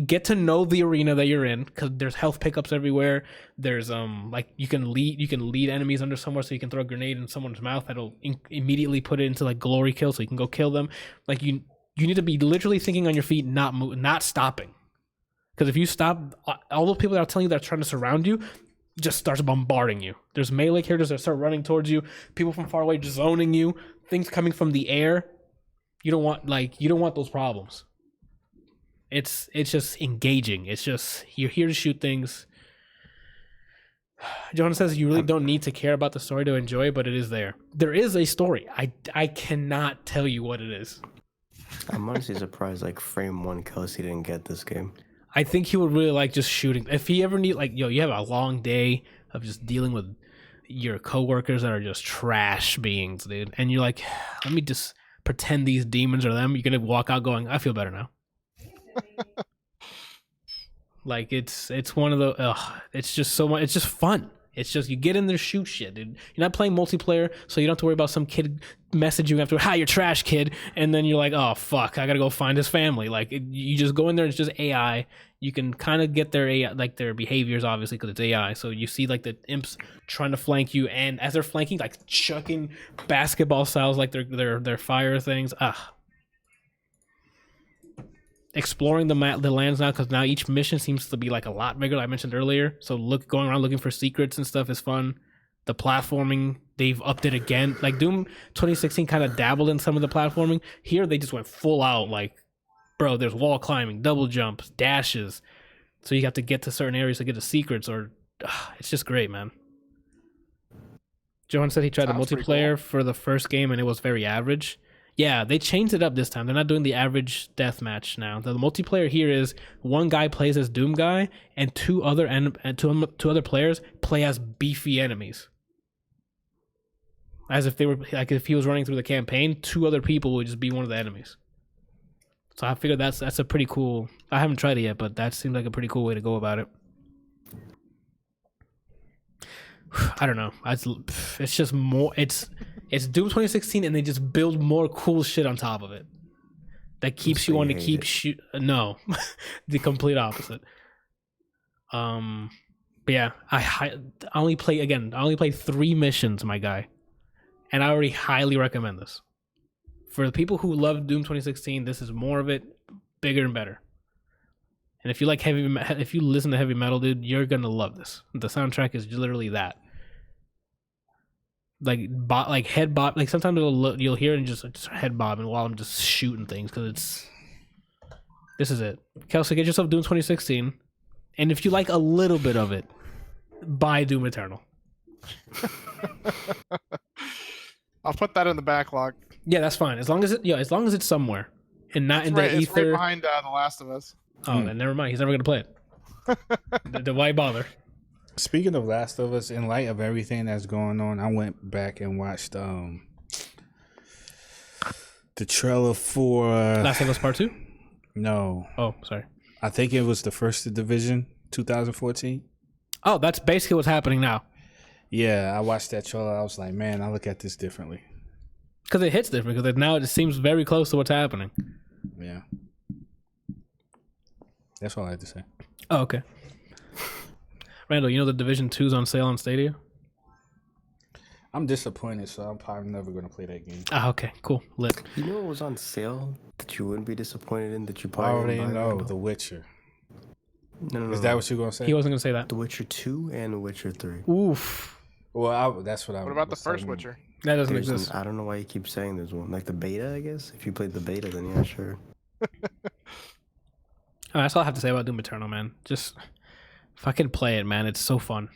Get to know the arena that you're in because there's health pickups everywhere. There's like you can lead enemies under somewhere so you can throw a grenade in someone's mouth that'll immediately put it into like glory kill so you can go kill them. Like you need to be literally thinking on your feet, not stopping. Because if you stop, all those people that are telling you that are trying to surround you just starts bombarding you. There's melee characters that start running towards you. People from far away just zoning you. Things coming from the air. You don't want those problems. It's just engaging. It's just you're here to shoot things. Jonah says you really don't need to care about the story to enjoy it, but it is there. There is a story. I cannot tell you what it is. I'm honestly surprised like Frame 1 Kelsey didn't get this game. I think he would really like just shooting. If he ever need you have a long day of just dealing with your coworkers that are just trash beings, dude. And you're like, let me just pretend these demons are them. You're going to walk out going, I feel better now. Like it's one of the, it's just so much. It's just fun. It's just you get in there, shoot shit, dude. You're not playing multiplayer, so you don't have to worry about some kid messaging after, "Hi, you're trash, kid," and then you're like, "Oh fuck, I gotta go find his family." Like you just go in there, it's just AI. You can kind of get their AI, like their behaviors, obviously, because it's AI. So you see like the imps trying to flank you, and as they're flanking, like chucking basketball styles, like their fire things. Exploring the lands now, because now each mission seems to be like a lot bigger, like I mentioned earlier. So going around looking for secrets and stuff is fun. The platforming, they've upped it again. Like Doom 2016 kind of dabbled in some of the platforming. Here they just went full out. Like, bro, there's wall climbing, double jumps, dashes. So you have to get to certain areas to get the secrets, or it's just great, man. Johan said he tried the multiplayer for the first game and it was very average. Yeah, they changed it up this time. They're not doing the average deathmatch now. The multiplayer here is one guy plays as Doom guy, and two other players play as beefy enemies. As if they were like, if he was running through the campaign, two other people would just be one of the enemies. So I figured that's a pretty cool. I haven't tried it yet, but that seems like a pretty cool way to go about it. I don't know. It's just more. It's Doom 2016, and they just build more cool shit on top of it. That keeps you wanting to keep shoot. No, the complete opposite. But yeah, I only played 3 missions, my guy, and I already highly recommend this. For the people who love Doom 2016, this is more of it, bigger and better. And if you like if you listen to heavy metal, dude, you're gonna love this. The soundtrack is literally that. Like head bob. Like sometimes you'll hear it and just head bobbing while I'm just shooting things, because this is it. Kelsey, get yourself Doom 2016, and if you like a little bit of it, buy Doom Eternal. I'll put that in the backlog. Yeah, that's fine. As long as it's somewhere and not in the ether. It's right behind The Last of Us. Oh, then never mind. He's never gonna play it. Why bother? Speaking of Last of Us, in light of everything that's going on, I went back and watched the trailer for Last of Us Part 2? No. Oh, sorry. I think it was the first Division 2014. Oh, that's basically what's happening now. Yeah, I watched that trailer. I was like, man, I look at this differently. Because it hits different, because now it seems very close to what's happening. Yeah. That's all I had to say. Oh, okay. Randall, you know the Division 2's on sale on Stadia? I'm disappointed, so I'm probably never going to play that game. Ah, okay, cool. Lit. You know what was on sale that you wouldn't be disappointed in, that you I probably already know, The Witcher. No. Is that what you're going to say? He wasn't going to say that. The Witcher 2 and The Witcher 3. Oof. Well, that's what I. What about the first Witcher? That doesn't exist. I don't know why you keep saying there's one. Like the beta, I guess? If you played the beta, then yeah, sure. That's all I have to say about Doom Eternal, man. Just fucking play it, man. It's so fun.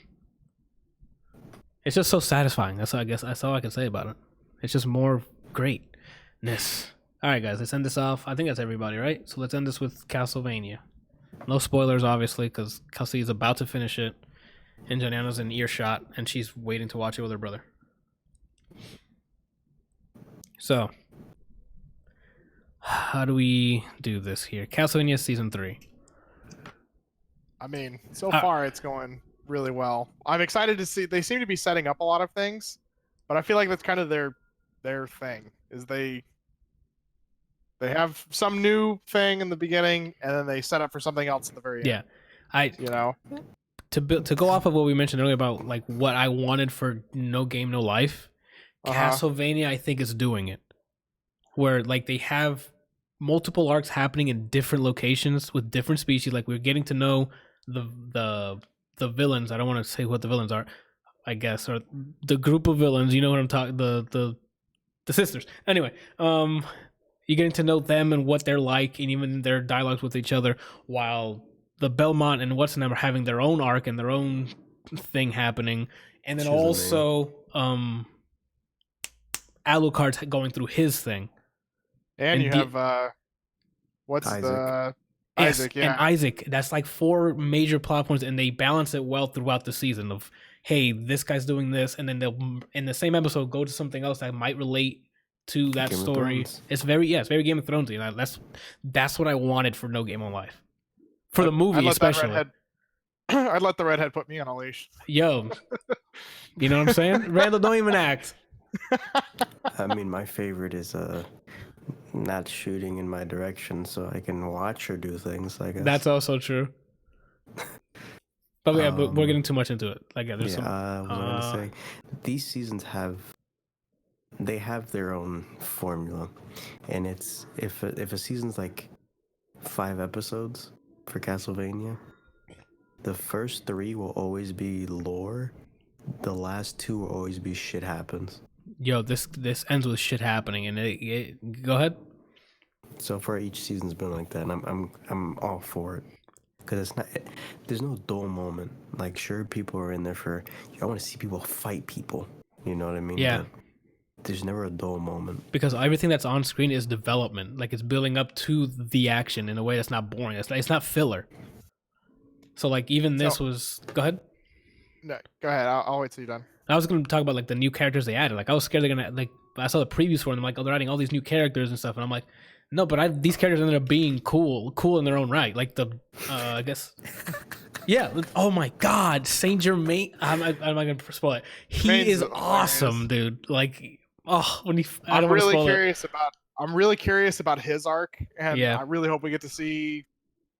It's just so satisfying. That's all I can say about it. It's just more greatness. All right, guys, let's end this off. I think that's everybody, right? So let's end this with Castlevania. No spoilers, obviously, because Kelsey is about to finish it, and Janiana's in earshot, and she's waiting to watch it with her brother. So, how do we do this here? Castlevania Season 3. I mean, so far it's going really well. I'm excited to see. They seem to be setting up a lot of things, but I feel like that's kind of their thing. Is they have some new thing in the beginning, and then they set up for something else at the very end. Yeah, to go off of what we mentioned earlier about like what I wanted for No Game No Life. Castlevania, I think, is doing it, where like they have multiple arcs happening in different locations with different species. Like we're getting to know the villains. I don't want to say what the villains are, I guess, or the group of villains. You know what I'm talking? The sisters. Anyway, you're getting to know them and what they're like, and even their dialogues with each other, while the Belmont and what's them are having their own arc and their own thing happening, and then also Alucard's going through his thing. And you have Isaac, yeah. And Isaac. That's like 4 major plot points, and they balance it well throughout the season of, hey, this guy's doing this, and then they'll in the same episode go to something else that might relate to that Game story. It's very Game of Thrones. That's what I wanted for No Game on Life. For the movie, especially. I'd let the redhead put me on a leash. Yo, you know what I'm saying? Randall, don't even act. I mean, my favorite is not shooting in my direction so I can watch her do things, I guess. That's also true. But yeah, but we're getting too much into it. Like, yeah, there's what was I gonna say? These seasons have their own formula, and it's if a season's like 5 episodes for Castlevania, the first 3 will always be lore. The last 2 will always be shit happens. Yo, this ends with shit happening, and it go ahead. So far, each season's been like that, and I'm all for it. Because there's no dull moment. Like, sure, people are in there for, I want to see people fight people. You know what I mean? Yeah. But there's never a dull moment. Because everything that's on screen is development. Like, it's building up to the action in a way that's not boring. It's not filler. So, like, even this was... Go ahead. No, go ahead. I'll wait till you're done. I was going to talk about, like, the new characters they added. Like, I was scared they're going to... Like, I saw the previews for them. Like, oh, they're adding all these new characters and stuff. And I'm like... No, but these characters ended up being cool in their own right. Like the, I guess, yeah. Oh my God, Saint Germain! I'm not gonna spoil it. He is awesome, dude. Like, oh, when he, I'm really curious about his arc, and I really hope we get to see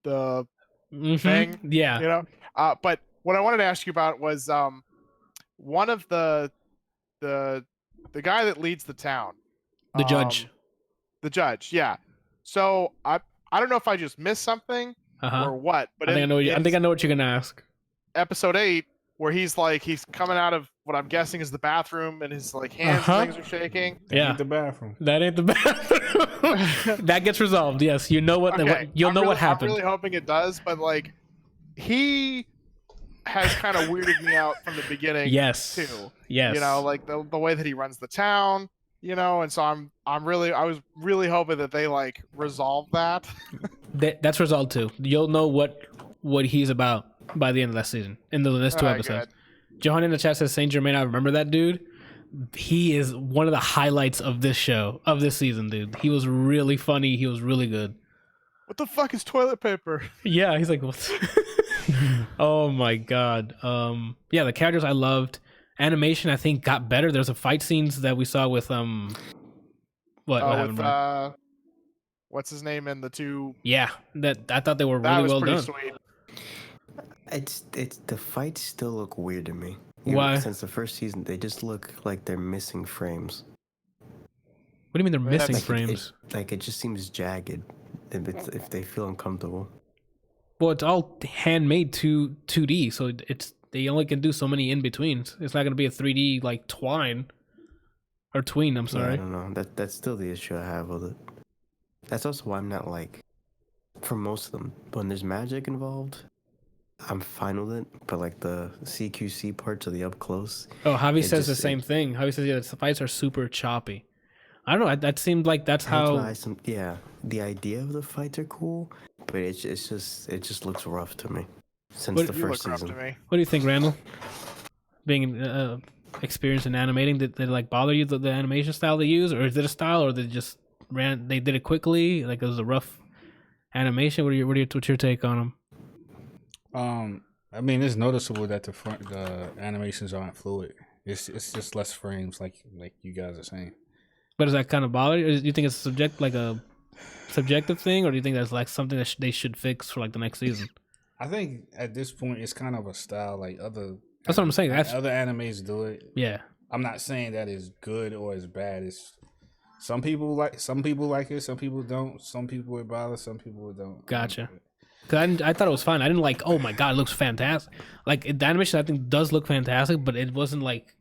the thing. Yeah, you know. But what I wanted to ask you about was one of the guy that leads the town, the judge. The judge, yeah. So I don't know if I just missed something or what, but I think I know what you're gonna ask. Episode 8, where he's coming out of what I'm guessing is the bathroom, and his like hands and things are shaking. That ain't the bathroom. That ain't the bathroom. That gets resolved. Yes, you know what. Okay. You'll know what happened. I'm really hoping it does, but like he has kind of weirded me out from the beginning. Yes. Too. Yes. You know, like the way that he runs the town. You know, and so I was really hoping that they like resolve that. That's resolved too. You'll know what he's about by the end of that season in the next 2 episodes. Good. Johan in the chat says Saint Germain. I remember that dude. He is one of the highlights of this season, dude. He was really funny. He was really good. What the fuck is toilet paper? Yeah, he's like, what? Oh my God. Yeah, the characters I loved. Animation, I think, got better. There's a fight scenes that we saw with what happened? What's his name and the 2? Yeah, that I thought they were really well done. Sweet. It's the fights still look weird to me. Why? Since the first season, they just look like they're missing frames. What do you mean they're missing frames? It just seems jagged. If they feel uncomfortable. Well, it's all handmade 2D, so they only can do so many in betweens. It's not going to be a 3D like tween. I'm sorry. Yeah, I don't know. That's still the issue I have with it. That's also why I'm not like, for most of them, when there's magic involved, I'm fine with it. But like the CQC parts of the up close. Oh, Javi says the same thing. Javi says the fights are super choppy. I don't know. That seemed like that's how. The idea of the fights are cool, but it just looks rough to me. Since the first season. What do you think, Randall? Being experienced in animating, did it like bother you the animation style they use, or is it a style, or they just they did it quickly, like it was a rough animation? What's your take on them? I mean, it's noticeable that the animations aren't fluid. It's just less frames, like you guys are saying. But does that kind of bother you? Do you think it's a subjective thing, or do you think that's like something that they should fix for like the next season? I think at this point it's kind of a style like other. That's what I'm saying. Other animes do it. Yeah. I'm not saying that is good or is bad. It's some people like it, some people don't. Some people it bothers, some people it don't. Gotcha. Cause I thought it was fine. I didn't like. Oh my God, it looks fantastic. Like the animation, I think does look fantastic, but it wasn't like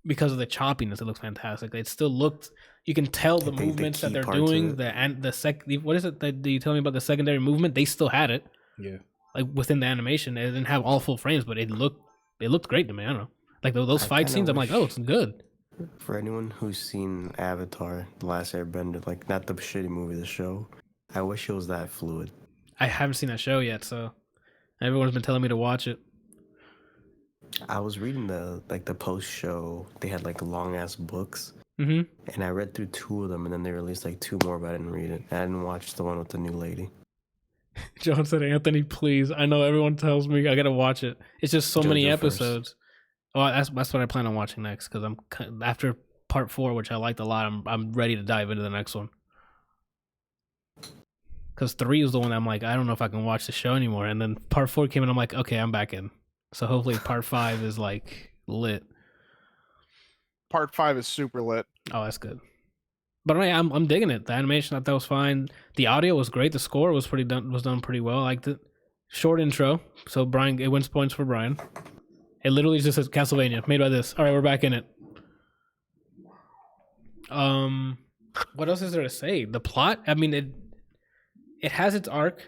because of the choppiness. It looks fantastic. It still looked. You can tell the movements that they're doing. What is it that you tell me about the secondary movement? They still had it. Yeah. Like within the animation, it didn't have all full frames, but it looked great to me. I don't know. Like those fight scenes, I'm like, oh, it's good. For anyone who's seen Avatar: The Last Airbender, like not the shitty movie, the show, I wish it was that fluid. I haven't seen that show yet, so everyone's been telling me to watch it. I was reading the post show. They had like long ass books, and I read through 2 of them, and then they released like 2 more, but I didn't read it. I didn't watch the one with the new lady. John said, Anthony, please. I know everyone tells me I gotta watch it. It's just so many episodes. First. Well, that's what I plan on watching next because I'm after part 4, which I liked a lot. I'm ready to dive into the next one. Because 3 is the one I'm like, I don't know if I can watch the show anymore. And then part 4 came and I'm like, okay, I'm back in. So hopefully part 5 is like lit. Part 5 is super lit. Oh, that's good. But I'm digging it. The animation I thought was fine. The audio was great. The score was done pretty well. I liked it. Short intro. So Brian, it wins points for Brian. It literally just says Castlevania made by this. All right, we're back in it. What else is there to say? The plot. I mean, it has its arc.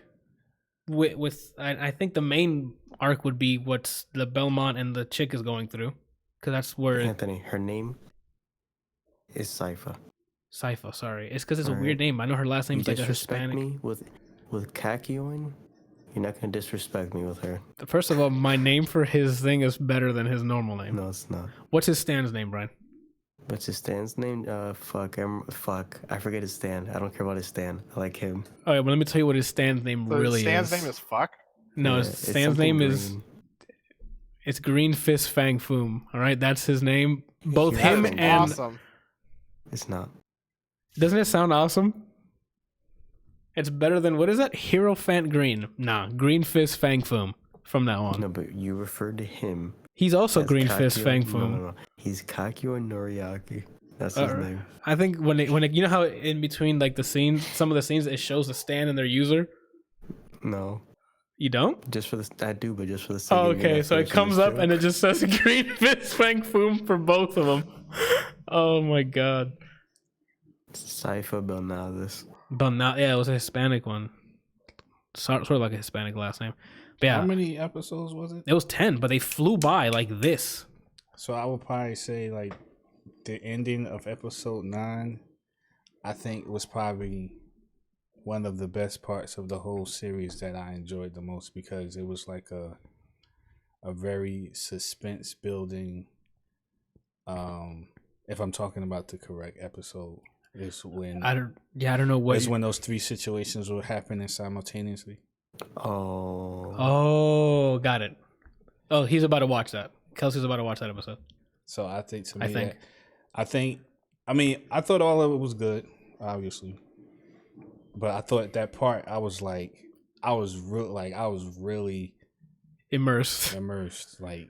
I think the main arc would be what the Belmont and the chick is going through, because that's where Anthony. Her name is Sypha. Sypha, sorry. It's because it's a weird name. I know her last name's like a Hispanic. Me with Kakyoin? You're not going to disrespect me with her. First of all, my name for his thing is better than his normal name. No, it's not. What's his stand's name, Brian? What's his stand's name? Fuck. I forget his stand. I don't care about his stand. I like him. Oh, yeah, well, let me tell you what his stand's name really is. His stand's name is fuck? No, his stand's name is... It's Green Fist Fang Foom. All right, that's his name. Both him and... Awesome. It's not. Doesn't it sound awesome? It's better than, what is that? Hierophant Green. Nah, Green Fist Fang Foom from now on. No, but you referred to him. He's also Green Fist Fang Foom. No. He's Kakyoin Noriaki. That's his name. I think when you know how in between like the scenes, some of the scenes, it shows the stand and their user? No. You don't? Just for the... I do, but just for the... Oh, okay, so it comes up and it just says Green Fist Fang Foom for both of them. Oh my god. Sypha Belnades. Yeah, it was a Hispanic one. Sort of like a Hispanic last name. But yeah. How many episodes was it? It was 10, but they flew by like this. So I would probably say like the ending of episode 9, I think was probably one of the best parts of the whole series that I enjoyed the most, because it was like a very suspense building. If I'm talking about the correct episode, is when I don't know what is when those 3 situations were happening simultaneously. Oh, got it. Oh, he's about to watch that. Kelsey's about to watch that episode. So I think I thought all of it was good, obviously, but I thought that part I was really immersed. Like,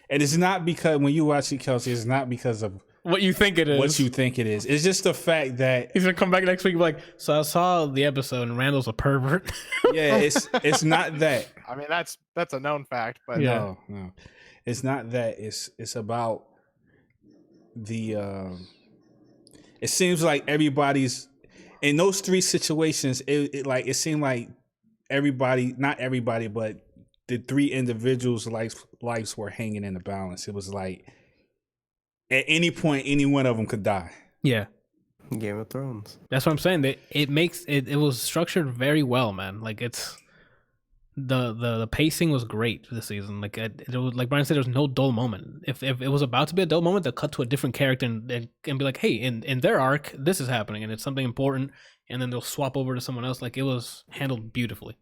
and it's not because when you watch it, Kelsey, it's not because of what you think it is. What you think it is. It's just the fact that he's gonna come back next week and be like, so I saw the episode and Randall's a pervert. Yeah, it's not that. I mean, that's a known fact, but no, it's not that. It's about the. It seems like everybody's in those 3 situations. It seemed like everybody, not everybody, but the 3 individuals' lives were hanging in the balance. It was like, at any point, any one of them could die. Yeah. Game of Thrones. That's what I'm saying. It was structured very well, man. Like it's the pacing was great this season. Like it was, like Brian said, there's no dull moment. If it was about to be a dull moment, they'll cut to a different character and be like, hey, in their arc, this is happening and it's something important, and then they'll swap over to someone else. Like it was handled beautifully.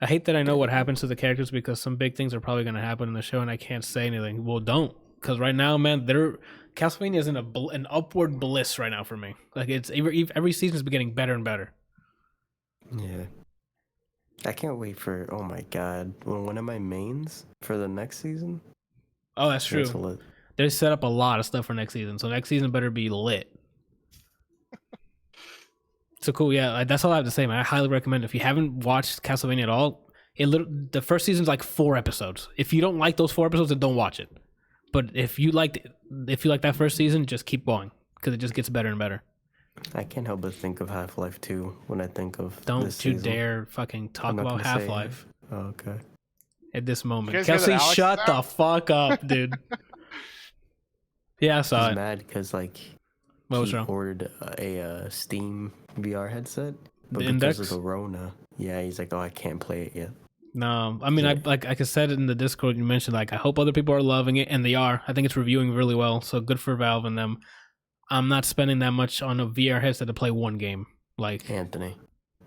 I hate that I know what happens to the characters because some big things are probably going to happen in the show and I can't say anything. Well, don't. Because right now, man, Castlevania is in an upward bliss right now for me. Like it's every season has been getting better and better. Yeah, I can't wait for. Oh my god, one of my mains for the next season. Oh, that's true. They set up a lot of stuff for next season, so next season better be lit. So cool, yeah. That's all I have to say, man. I highly recommend it. If you haven't watched Castlevania at all, the first season's like 4 episodes. If you don't like those 4 episodes, then don't watch it. But if you like that first season, just keep going because it just gets better and better. I can't help but think of Half-Life 2 when I think of. Don't this you season. Dare fucking talk about Half-Life. Oh, okay. At this moment, Kelsey, shut the fuck up, dude. Yeah, I saw it. He's mad because he ordered a Steam VR headset, but because of the Rona, yeah, he's like, oh, I can't play it yet. No, I mean, like I said in the Discord, you mentioned like I hope other people are loving it, and they are. I think it's reviewing really well, so good for Valve and them. I'm not spending that much on a VR headset to play one game. Like Anthony,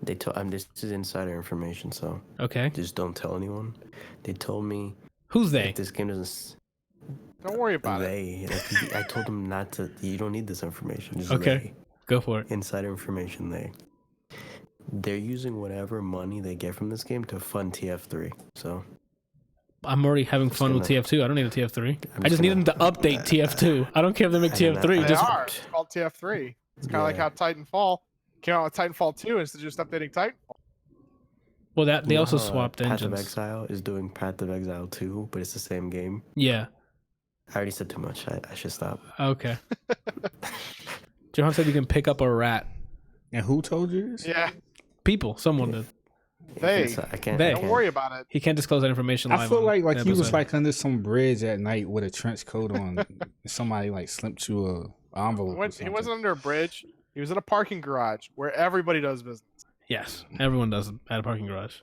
They told this is insider information, so Okay. just don't tell anyone. They told me Who's they? if this game doesn't. Don't worry about it. I told them not to. You don't need this information. Just Okay. Go for it. Insider information. They're using whatever money they get from this game to fund TF3. So I'm already having fun with TF2. I don't need a TF3. I just need them to update TF2. I don't care if they make TF3. They are. It's called TF3. It's kind of like how Titanfall came out with Titanfall 2 instead of just updating Titanfall. Well, they also swapped Path engines. of Exile is doing Path of Exile 2, but it's the same game. Yeah. I already said too much. I should stop. Okay. Johan said you can pick up a rat. And who told you this? Yeah. People. Someone did. I can't. Don't worry about it. He can't disclose that information live. I feel like the he was episode. like under some bridge at night with a trench coat on. Somebody like slipped you a envelope. He wasn't under a bridge. He was in a parking garage where everybody does business. Yes, everyone does it at a parking garage.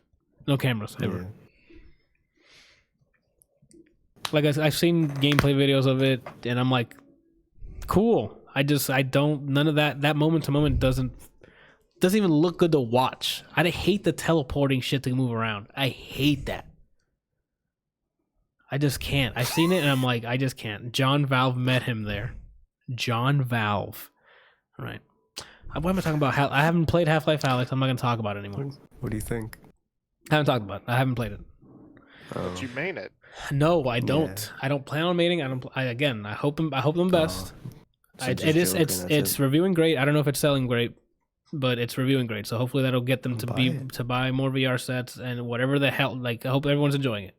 No cameras ever. Yeah. Like I've seen gameplay videos of it, and I'm like, cool. I don't. None of that moment to moment doesn't even look good to watch. I hate the teleporting shit to move around. I hate that. I just can't. I've seen it, and I'm like, I just can't. John Valve met him there. John Valve. All right. What am I talking about? I haven't played Half-Life Alyx. I'm not going to talk about it anymore. What do you think? I haven't talked about it. I haven't played it. But you main it. No, I don't. Yeah. I don't plan on mating. I hope them best. So It's reviewing great. I don't know if it's selling great, but it's reviewing great. So hopefully that'll get them to buy more VR sets and whatever the hell. Like I hope everyone's enjoying it.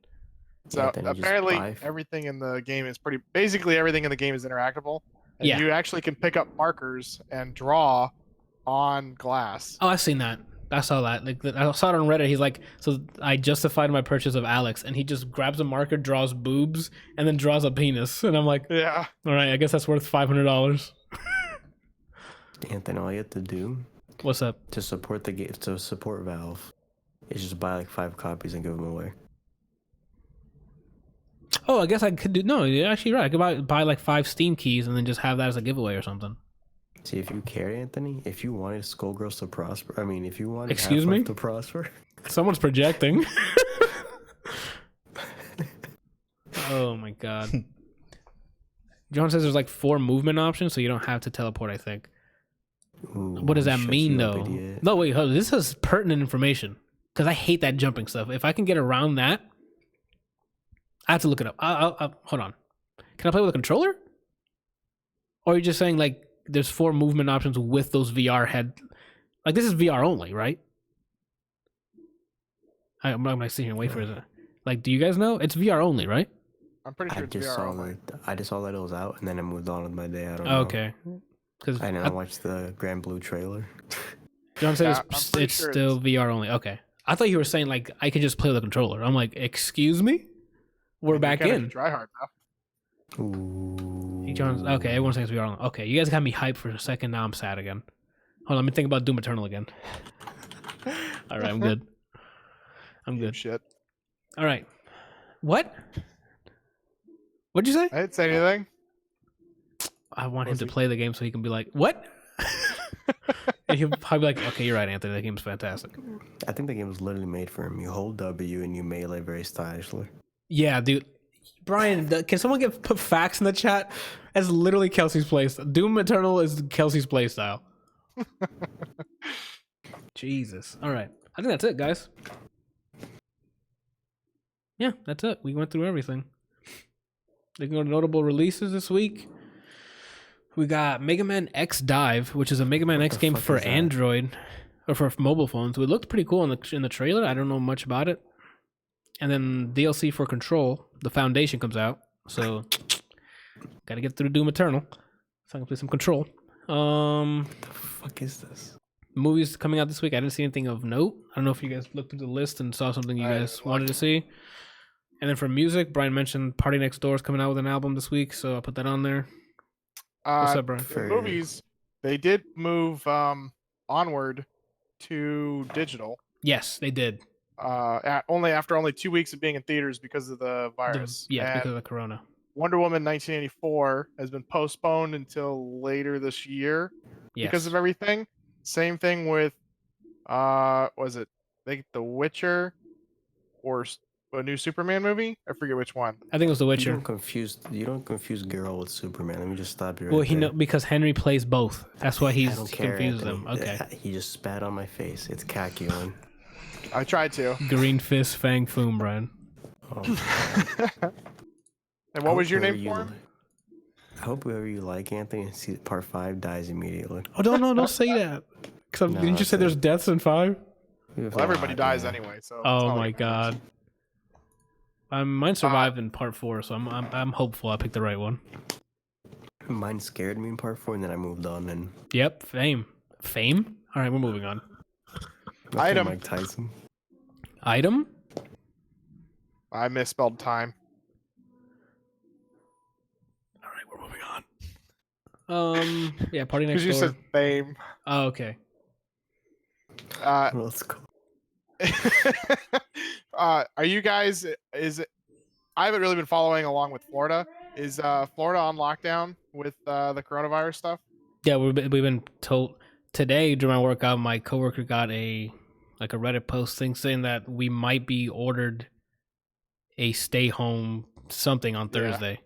So apparently everything in the game is basically everything in the game is interactable. And you actually can pick up markers and draw on glass. Oh, I've seen that. I saw that. Like I saw it on Reddit. He's like, so I justified my purchase of Alyx, and he just grabs a marker, draws boobs, and then draws a penis. And I'm like, yeah. All right, I guess that's worth $500. Anthony, all you have to do What's up? to support the game, to support Valve, is just buy like 5 copies and give them away. Oh, I guess I could do. No, you're actually right. I could buy like 5 Steam keys and then just have that as a giveaway or something. See, if you care, Anthony, if you wanted Skullgirls to prosper, if you wanted Excuse Half-Life me? to prosper. Someone's projecting. Oh my god. John says there's like 4 movement options, so you don't have to teleport, I think. Ooh, What does that shut mean, you up, though? idiot. No, wait, hold on. This is pertinent information. Because I hate that jumping stuff. If I can get around that, I have to look it up. I'll hold on. Can I play with a controller? Or are you just saying, like, there's 4 movement options with those VR head... Like, this is VR only, right? I'm not going to sit here and wait for it. Like, do you guys know? It's VR only, right? I'm pretty sure it's VR only. I just saw that it was out, and then I moved on with my day. I don't know. Okay. Because I didn't watch the Grand Blue trailer. John said Yeah, it's sure still VR only. Okay. I thought you were saying, like, I could just play with a controller. I'm like, excuse me? We're back in. Try hard now. Ooh. Hey, John's, okay, everyone's saying it's VR only. Okay, you guys got me hyped for a second. Now I'm sad again. Hold on, let me think about Doom Eternal again. All right, I'm good. I'm good. Shit. All right. What? What'd you say? I didn't say anything. I want him to play the game so he can be like, what? And he'll probably be like, okay, you're right, Anthony. That game's fantastic. I think the game was literally made for him. You hold W and you melee very stylishly. Yeah, dude. Brian, can someone put facts in the chat? That's literally Kelsey's playstyle. Doom Eternal is Kelsey's playstyle. Jesus. All right. I think that's it, guys. Yeah, that's it. We went through everything. They can go to notable releases this week. We got Mega Man X Dive, which is a Mega Man X game for Android or for mobile phones. It looked pretty cool in the trailer. I don't know much about it. And then DLC for Control, The Foundation comes out. So got to get through Doom Eternal so I can play some Control. What the fuck is this? Movies coming out this week. I didn't see anything of note. I don't know if you guys looked through the list and saw something you guys wanted to see. And then for music, Brian mentioned Party Next Door is coming out with an album this week, so I'll put that on there. What's up, Brian? For movies, they did move onward to digital. Yes, they did. After only 2 weeks of being in theaters because of the virus. Because of the corona. Wonder Woman 1984 has been postponed until later this year because of everything. Same thing with Was it The Witcher or a new Superman movie? I forget which one. I think it was The Witcher. You don't confuse Girl with Superman. Let me just stop you right Well, there. because Henry plays both. That's why I don't care, confused Anthony. them. Okay. He just spat on my face. It's caculing. I tried to. Green Fist Fang Foom, Brian. Oh, And what was your name for him? I hope whoever you like, Anthony, see part 5 dies immediately. Oh, don't say that. Because No, didn't you say there's deaths in 5? Well, everybody dies anyway, so. Oh my god. Mine survived in part 4, so I'm hopeful I picked the right one. Mine scared me in part 4, and then I moved on. And Yep, Fame. All right, we're moving on. Item. Mike Tyson. Item. I misspelled time. All right, we're moving on. Yeah, party next Because door. you said fame. Oh, okay. Let's go. Are you guys? I haven't really been following along with Florida. Is Florida on lockdown with the coronavirus stuff? Yeah, we've been told today during my workout. My coworker got a Reddit post thing saying that we might be ordered a stay home something on Thursday.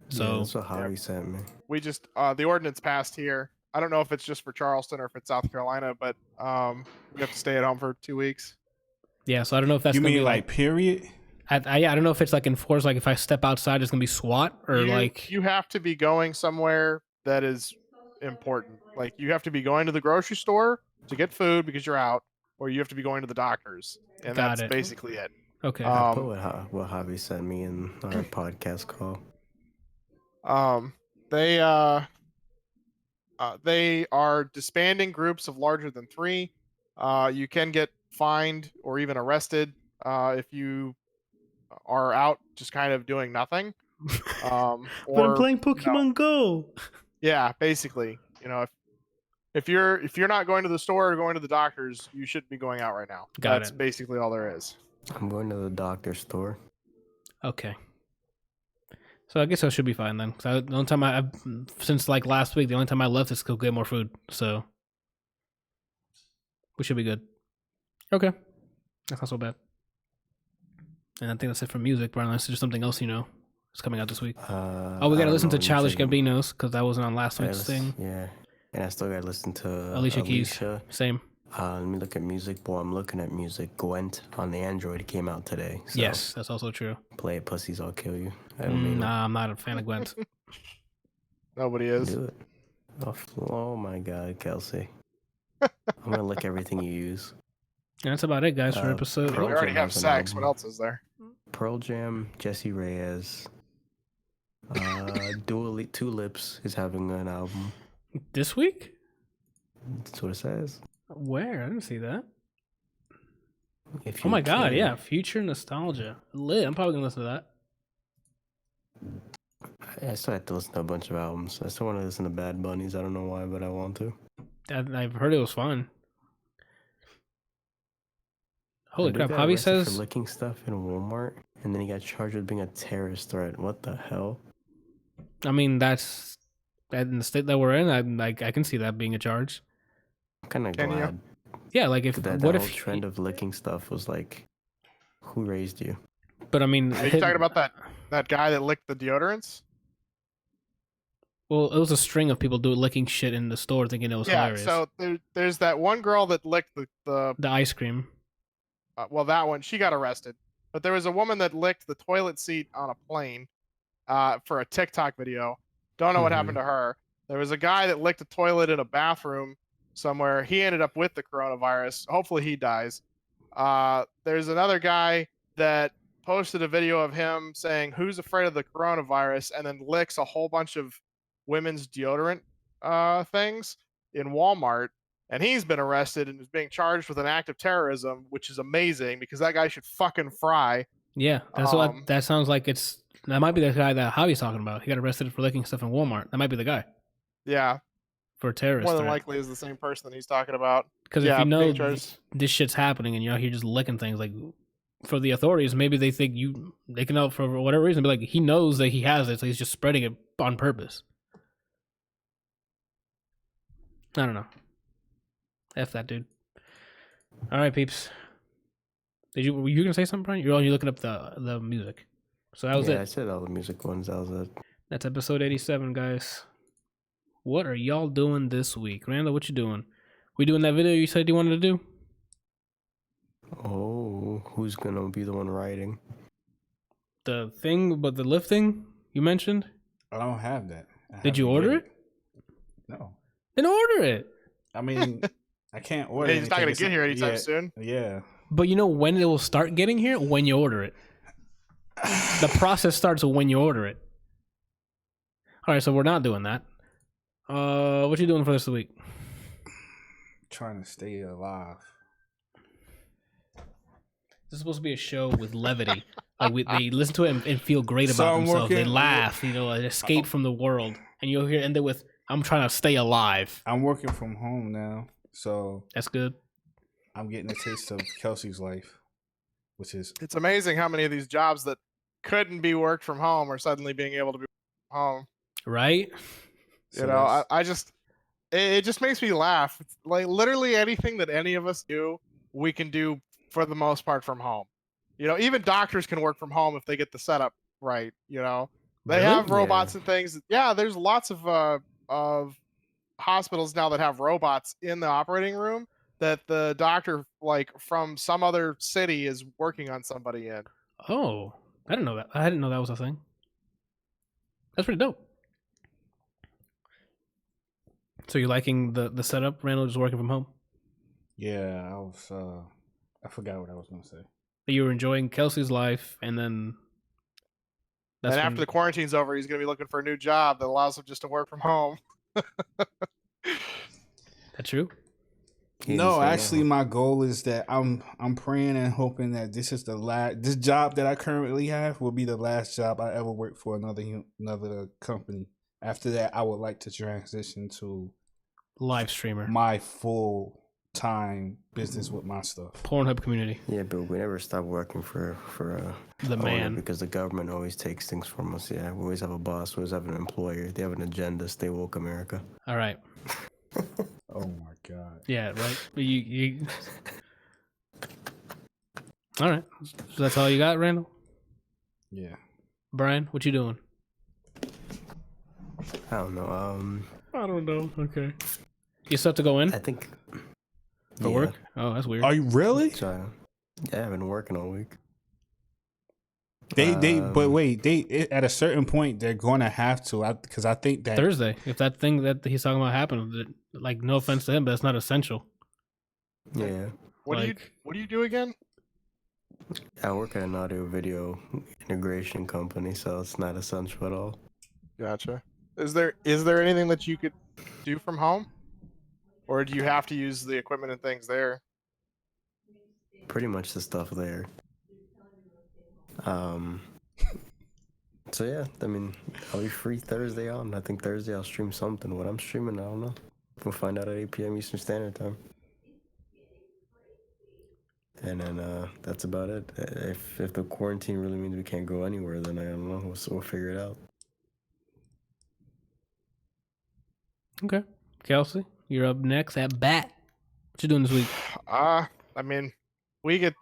So that's what Javi sent me. We just the ordinance passed here. I don't know if it's just for Charleston or if it's South Carolina, but we have to stay at home for 2 weeks. yeah, so I don't know if that's You gonna mean be like period? I don't know if it's like enforced, like if I step outside, it's gonna be SWAT or You have to be going somewhere that is important. Like you have to be going to the grocery store to get food because you're out, or you have to be going to the doctors, and Got that's it. basically it. Okay. I put what Javi sent me in our podcast call. They are disbanding groups of larger than 3. You can get fined or even arrested if you are out just kind of doing nothing. But I'm playing Pokemon Go. Yeah, basically, if you're not going to the store or going to the doctors, you shouldn't be going out right now. That's basically all there is. I'm going to the doctor's store. Okay. So I guess I should be fine then. So the only time since like last week, the only time I left is to go get more food. So we should be good. Okay. That's not so bad. And I think that's it for music, Brian. Unless there's something else is coming out this week. We gotta listen to Childish Gambino's because that wasn't on last week's thing. Yeah, and I still gotta listen to Alicia Keys. Same. Let me look at music. Boy, I'm looking at music. Gwent on the Android came out today. So Yes, that's also true. Play it, pussies, I'll kill you. Nah, I'm not a fan of Gwent. Nobody is. Do it. Oh my God, Kelsey. I'm gonna look everything you use. And that's about it, guys, for episode. We Pearl already Jam have has an sex. album. What else is there? Pearl Jam, Jesse Reyes, Tulips is having an album. This week? That's what it says. Where? I didn't see that. If Oh you my God, can. yeah. Future Nostalgia. Lit. I'm probably going to listen to that. I still have to listen to a bunch of albums. I still want to listen to Bad Bunnies. I don't know why, but I want to. I've heard it was fun. Holy Dude crap. got Javi arrested says. for licking stuff in Walmart, and then he got charged with being a terrorist threat. What the hell? I mean, that's. In the state that we're in, I can see that being a charge. I'm kind of Can you? glad. Yeah, like if. That What whole if. trend of licking stuff was like, who raised you? But I mean. Are you talking about that guy that licked the deodorants? Well, it was a string of people licking shit in the store thinking it was hilarious. So there's that one girl that licked the ice cream. that one, she got arrested. But there was a woman that licked the toilet seat on a plane for a TikTok video. Don't know what happened to her. There was a guy that licked a toilet in a bathroom somewhere. He ended up with the coronavirus. Hopefully he dies. There's another guy that posted a video of him saying, "Who's afraid of the coronavirus?" and then licks a whole bunch of women's deodorant things in Walmart. And he's been arrested and is being charged with an act of terrorism, which is amazing because that guy should fucking fry. Yeah, that's what that sounds like. That might be the guy that Javi's talking about. He got arrested for licking stuff in Walmart. That might be the guy. Yeah, for terrorist. More than likely is the same person that he's talking about. Because if you know this shit's happening and you're out here just licking things, like for the authorities, maybe they think they can know for whatever reason, be like, he knows that he has it, so he's just spreading it on purpose. I don't know. F that dude. All right, peeps. Were you gonna say something, Brian? You're looking up the music. So that was it. I said all the music ones. That was it. That's episode 87, guys. What are y'all doing this week? Randall, what you doing? We doing that video you said you wanted to do? Oh, who's gonna be the one writing? The thing, but the lift thing you mentioned? I don't have that. Did you order it? No. Then order it. I mean, I can't order it. He's not going to get here anytime soon. Yeah. But you know when it will start getting here? When you order it. The process starts when you order it. All right, so we're not doing that. What you doing for this week? Trying to stay alive. This is supposed to be a show with levity. Like they listen to it and feel great about themselves. They laugh, escape from the world. And you'll end it with, I'm trying to stay alive. I'm working from home now, so that's good. I'm getting a taste of Kelsey's life, which is... It's amazing how many of these jobs that couldn't be worked from home are suddenly being able to be from home. Right? I just... It just makes me laugh. It's like literally anything that any of us do, we can do for the most part from home. Even doctors can work from home if they get the setup right. They have robots and things. Yeah, there's lots of hospitals now that have robots in the operating room that the doctor, like from some other city, is working on somebody in. Oh, I didn't know that. I didn't know that was a thing. That's pretty dope. So you're liking the setup? Randall just working from home? Yeah, I forgot what I was going to say. You were enjoying Kelsey's life, and then... after the quarantine's over, he's going to be looking for a new job that allows him just to work from home. That's true? No, actually, my goal is that I'm praying and hoping that this is this job that I currently have will be the last job I ever work for another company. After that, I would like to transition to live streamer, my full-time business with my stuff. Pornhub community. Yeah, but we never stop working for the man, because the government always takes things from us. Yeah, we always have a boss, we always have an employer. They have an agenda. Stay woke, America. All right. Oh my God. Yeah, right. You... All right. So that's all you got, Randall? Yeah. Brian, what you doing? I don't know. I don't know. Okay. You still have to go in? I think. For work? Oh, that's weird. Are you really? So, yeah, I've been working all week. But wait, at a certain point they're going to have to, because I think that Thursday, if that thing that he's talking about happened, like no offense to him, but it's not essential. Yeah. What do you do again? I work at an audio video integration company, so it's not essential at all. Gotcha. Is there anything that you could do from home, or do you have to use the equipment and things there? Pretty much the stuff there. So yeah, I mean, I'll be free Thursday on. I think Thursday I'll stream something. What I'm streaming, I don't know. We'll find out at 8 p.m. Eastern Standard Time. And then that's about it. If the quarantine really means we can't go anywhere, then I don't know. We'll figure it out. Okay. Kelsey, you're up next at bat. What you doing this week? I mean, we get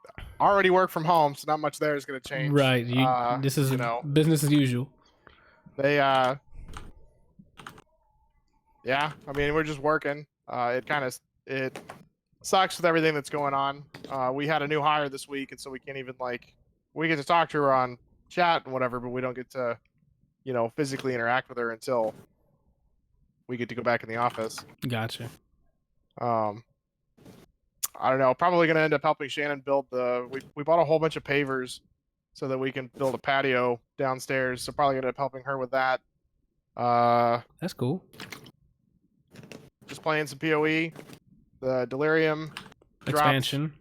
already work from home, so not much there is going to change. Right. This is business as usual. They yeah, I mean, we're just working. It sucks with everything that's going on. We had a new hire this week, and so we can't even we get to talk to her on chat and whatever, but we don't get to, physically interact with her until we get to go back in the office. Gotcha. I don't know. Probably going to end up helping Shannon build we bought a whole bunch of pavers so that we can build a patio downstairs. So probably going to end up helping her with that. That's cool. Just playing some PoE. The Delirium expansion. Drops.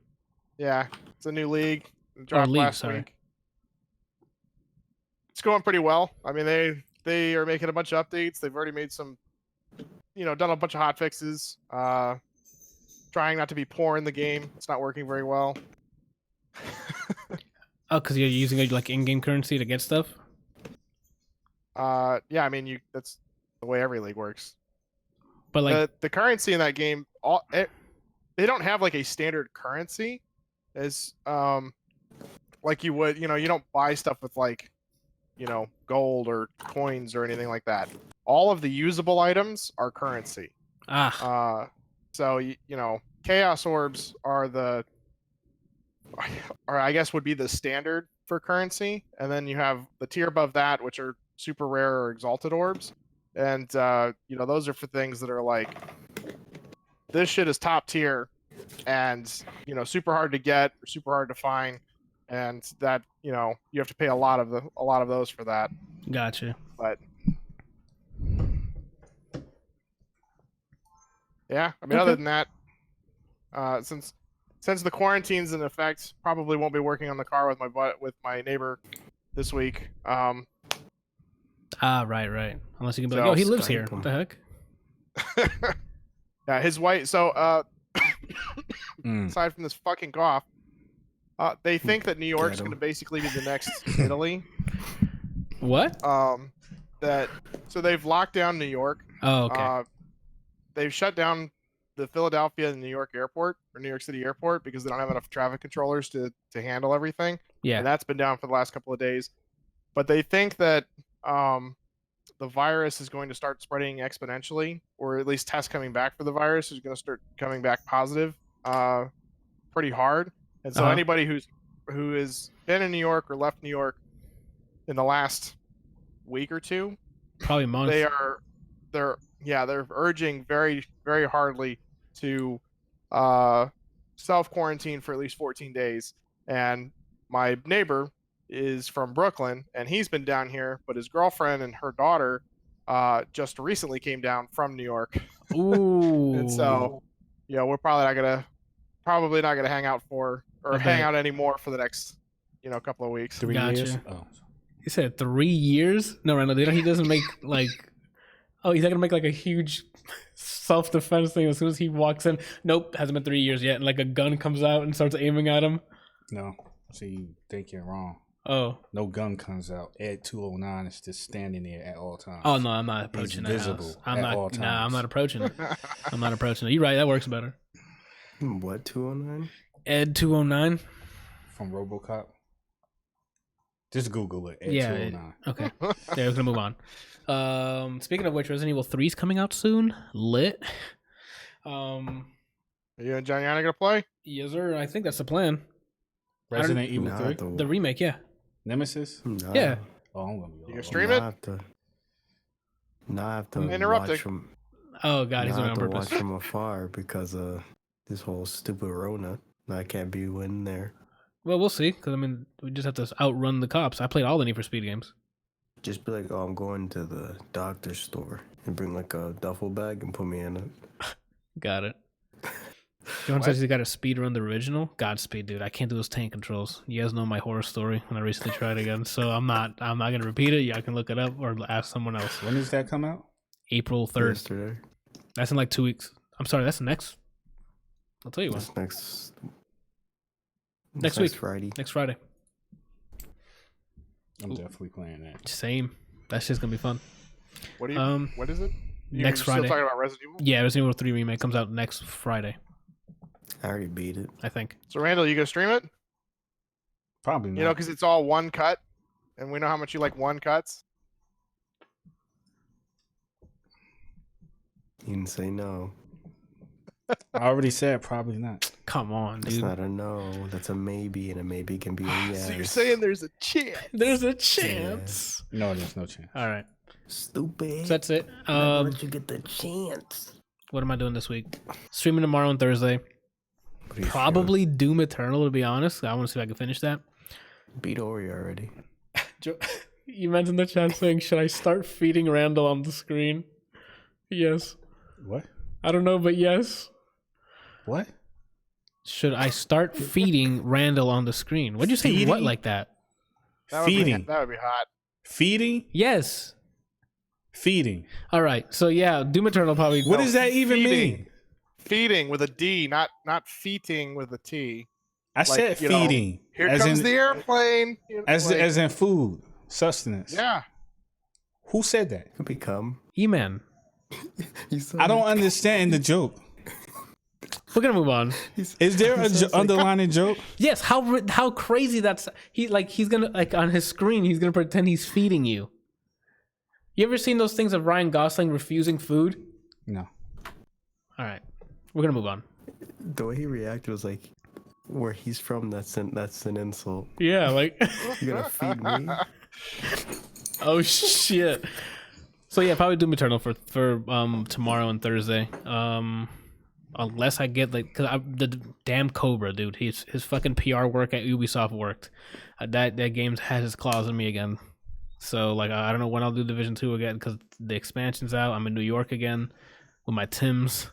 Yeah, it's a new league. It dropped last week. It's going pretty well. I mean, they are making a bunch of updates. They've already made some, done a bunch of hot fixes. Trying not to be poor in the game. It's not working very well. Oh, because you're using in-game currency to get stuff? Yeah, I mean, that's the way every league works. But the currency in that game, they don't have like a standard currency as like you would, you don't buy stuff with like, gold or coins or anything like that. All of the usable items are currency. So chaos orbs are I guess would be the standard for currency, and then you have the tier above that, which are super rare or exalted orbs, and those are for things that are like, this shit is top tier, and super hard to get, or super hard to find, and that you have to pay a lot of those for that. Gotcha. But yeah, I mean, other than that, since the quarantine's in effect, probably won't be working on the car with my neighbor this week. Right. Unless you can be like, oh, he lives here. What the heck? Yeah, his wife. So, aside from this fucking cough, they think that New York's going to basically be the next Italy. What? So they've locked down New York. Oh, okay. They've shut down the Philadelphia and New York airport, or New York City airport, because they don't have enough traffic controllers to handle everything. Yeah. And that's been down for the last couple of days. But they think that the virus is going to start spreading exponentially, or at least tests coming back for the virus is going to start coming back positive pretty hard. And so anybody who has been in New York or left New York in the last week or two, probably months, they're urging very, very hardly to self-quarantine for at least 14 days. And my neighbor is from Brooklyn, and he's been down here, but his girlfriend and her daughter just recently came down from New York. Ooh. And so, we're probably not gonna hang out hang out anymore for the next, couple of weeks. 3 years? Oh. He said 3 years? No, Randall, he doesn't make like... Oh, he's not going to make like a huge self-defense thing as soon as he walks in. Nope, hasn't been 3 years yet. And like a gun comes out and starts aiming at him. No, see, you thinking wrong. Oh. No gun comes out. Ed 209 is just standing there at all times. Oh, no, I'm not approaching that visible house. at all times. Nah, I'm not approaching it. I'm not approaching it. You're right, that works better. What, 209? Ed 209? From RoboCop? Just Google it. Ed 209. Okay. Yeah, we're going to move on. Speaking of which, Resident Evil 3 is coming out soon. Lit. Are you and Johnny gonna play? Yes, sir. I think that's the plan. Resident Evil 3? The remake, yeah. Nemesis? Nah. Yeah. Oh, I'm gonna be. You gonna stream it? I have to interrupting. watch from. Oh God, he's I doing have it on to purpose. watch from afar because of this whole stupid Rona. I can't be in there. Well, we'll see. Because I mean, we just have to outrun the cops. I played all the Need for Speed games. Just be like, oh, I'm going to the doctor's store and bring like a duffel bag and put me in it. Got it. John says he got to speed run the original. Godspeed, dude. I can't do those tank controls. You guys know my horror story when I recently tried again. So I'm not gonna repeat it. Y'all can look it up or ask someone else. When does that come out? April 3rd. Yesterday. That's in like 2 weeks. I'm sorry, that's next. I'll tell you when. Next week. Friday. Next Friday. I'm definitely playing that. Same. That shit's gonna be fun. What is it? Next Still Friday. talking about Resident Evil? Yeah, Resident Evil 3 remake comes out next Friday. I already beat it. I think. So Randall, you gonna stream it? Probably not. Because it's all one cut, and we know how much you like one cuts. You didn't say no. I already said probably not. Come on, dude. That's not a no. That's a maybe, and a maybe can be a yes. So you're saying there's a chance? There's a chance. Yeah. No, there's no chance. All right. Stupid. So that's it. Let you get the chance. What am I doing this week? Streaming tomorrow and Thursday. Pretty Probably Doom Eternal, to be honest. I want to see if I can finish that. sure. Beat Ori already. You mentioned the chat saying, should I start feeding Randall on the screen? Yes. What? I don't know, but yes. What? Should I start feeding Randall on the screen? What'd you say? Feeding? What like that? Feeding. That would be hot. Feeding? Yes. Feeding. All right. So yeah, Doom Eternal probably. What does that even mean? Feeding with a D, not feeting with a T. I said feeding. Here comes the airplane. As in food, sustenance. Yeah. Who said that? Could become. E-Man. I don't understand the joke. We're gonna move on. Is there an underlining joke? Yes. How crazy that's he's gonna like on his screen. He's gonna pretend he's feeding you. You ever seen those things of Ryan Gosling refusing food? No. All right, we're gonna move on. The way he reacted was like, where he's from, that's an insult. Yeah, like You're gonna feed me? oh shit. So yeah, probably Doom Eternal for tomorrow and Thursday. Unless I get like, cause the damn Cobra dude, his fucking PR work at Ubisoft worked. That game has his claws in me again. So like I don't know when I'll do Division 2 again because the expansion's out. I'm in New York again with my Tims,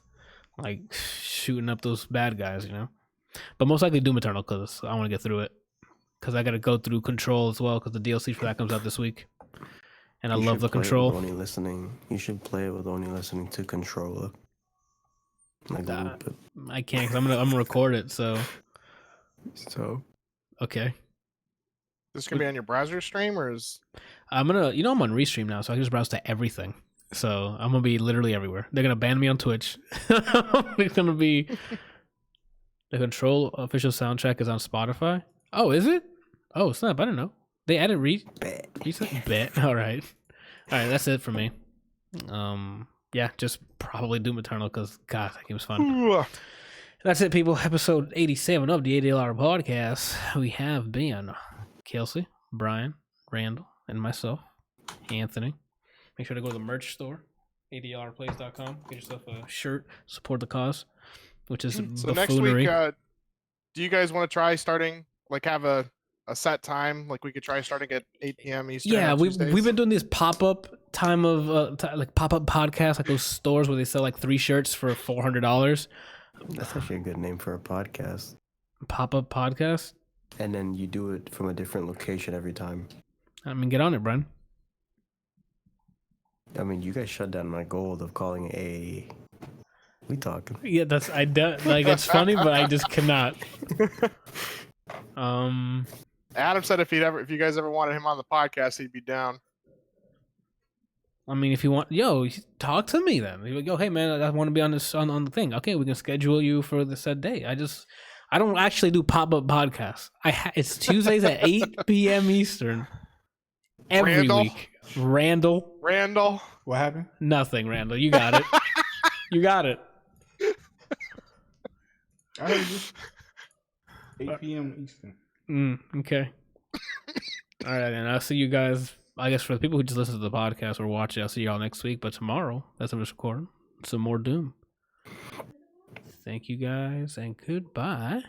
like shooting up those bad guys, you know. But most likely Doom Eternal because I want to get through it. Because I got to go through Control as well because the DLC for that comes out this week. And I love the Control. You should play it with only listening to Controller. Like I can't because I'm gonna record it. So okay. This gonna be on your browser stream or is? I'm on Restream now, so I can just browse to everything. So I'm gonna be literally everywhere. They're gonna ban me on Twitch. It's gonna be the Control official soundtrack is on Spotify. Oh, is it? Oh, snap! I don't know. They added bet. All right. That's it for me. Yeah, just probably Doom Eternal because God, that game was fun. That's it, people. Episode 87 of the ADLR Podcast. We have been Kelsey, Brian, Randall, and myself, Anthony. Make sure to go to the merch store, adlrplace.com. Get yourself a shirt, support the cause, which is so next week. Do you guys want to try starting like have a set time? Like we could try starting at 8 p.m. Eastern. Yeah, we've been doing this pop-up time of like pop-up podcasts, like those stores where they sell like 3 shirts for $400. That's actually a good name for a podcast. Pop-up podcast. And then you do it from a different location every time. I mean, get on it, Brian. I mean, you guys shut down my goal of calling it we talking. Yeah, like it's funny, but I just cannot. Adam said if you guys ever wanted him on the podcast, he'd be down. I mean, if you want, talk to me then. You go, hey man, I want to be on this on the thing. Okay, we can schedule you for the said day. I don't actually do pop-up podcasts. It's Tuesdays at 8 p.m. Eastern every week. Randall. What happened? Nothing, Randall. You got it. You got it. I heard you. 8 p.m. Eastern. Okay. All right, and I'll see you guys. I guess for the people who just listen to the podcast or watch it, I'll see y'all next week. But tomorrow, that's when it's recording. Some more Doom. Thank you guys, and goodbye.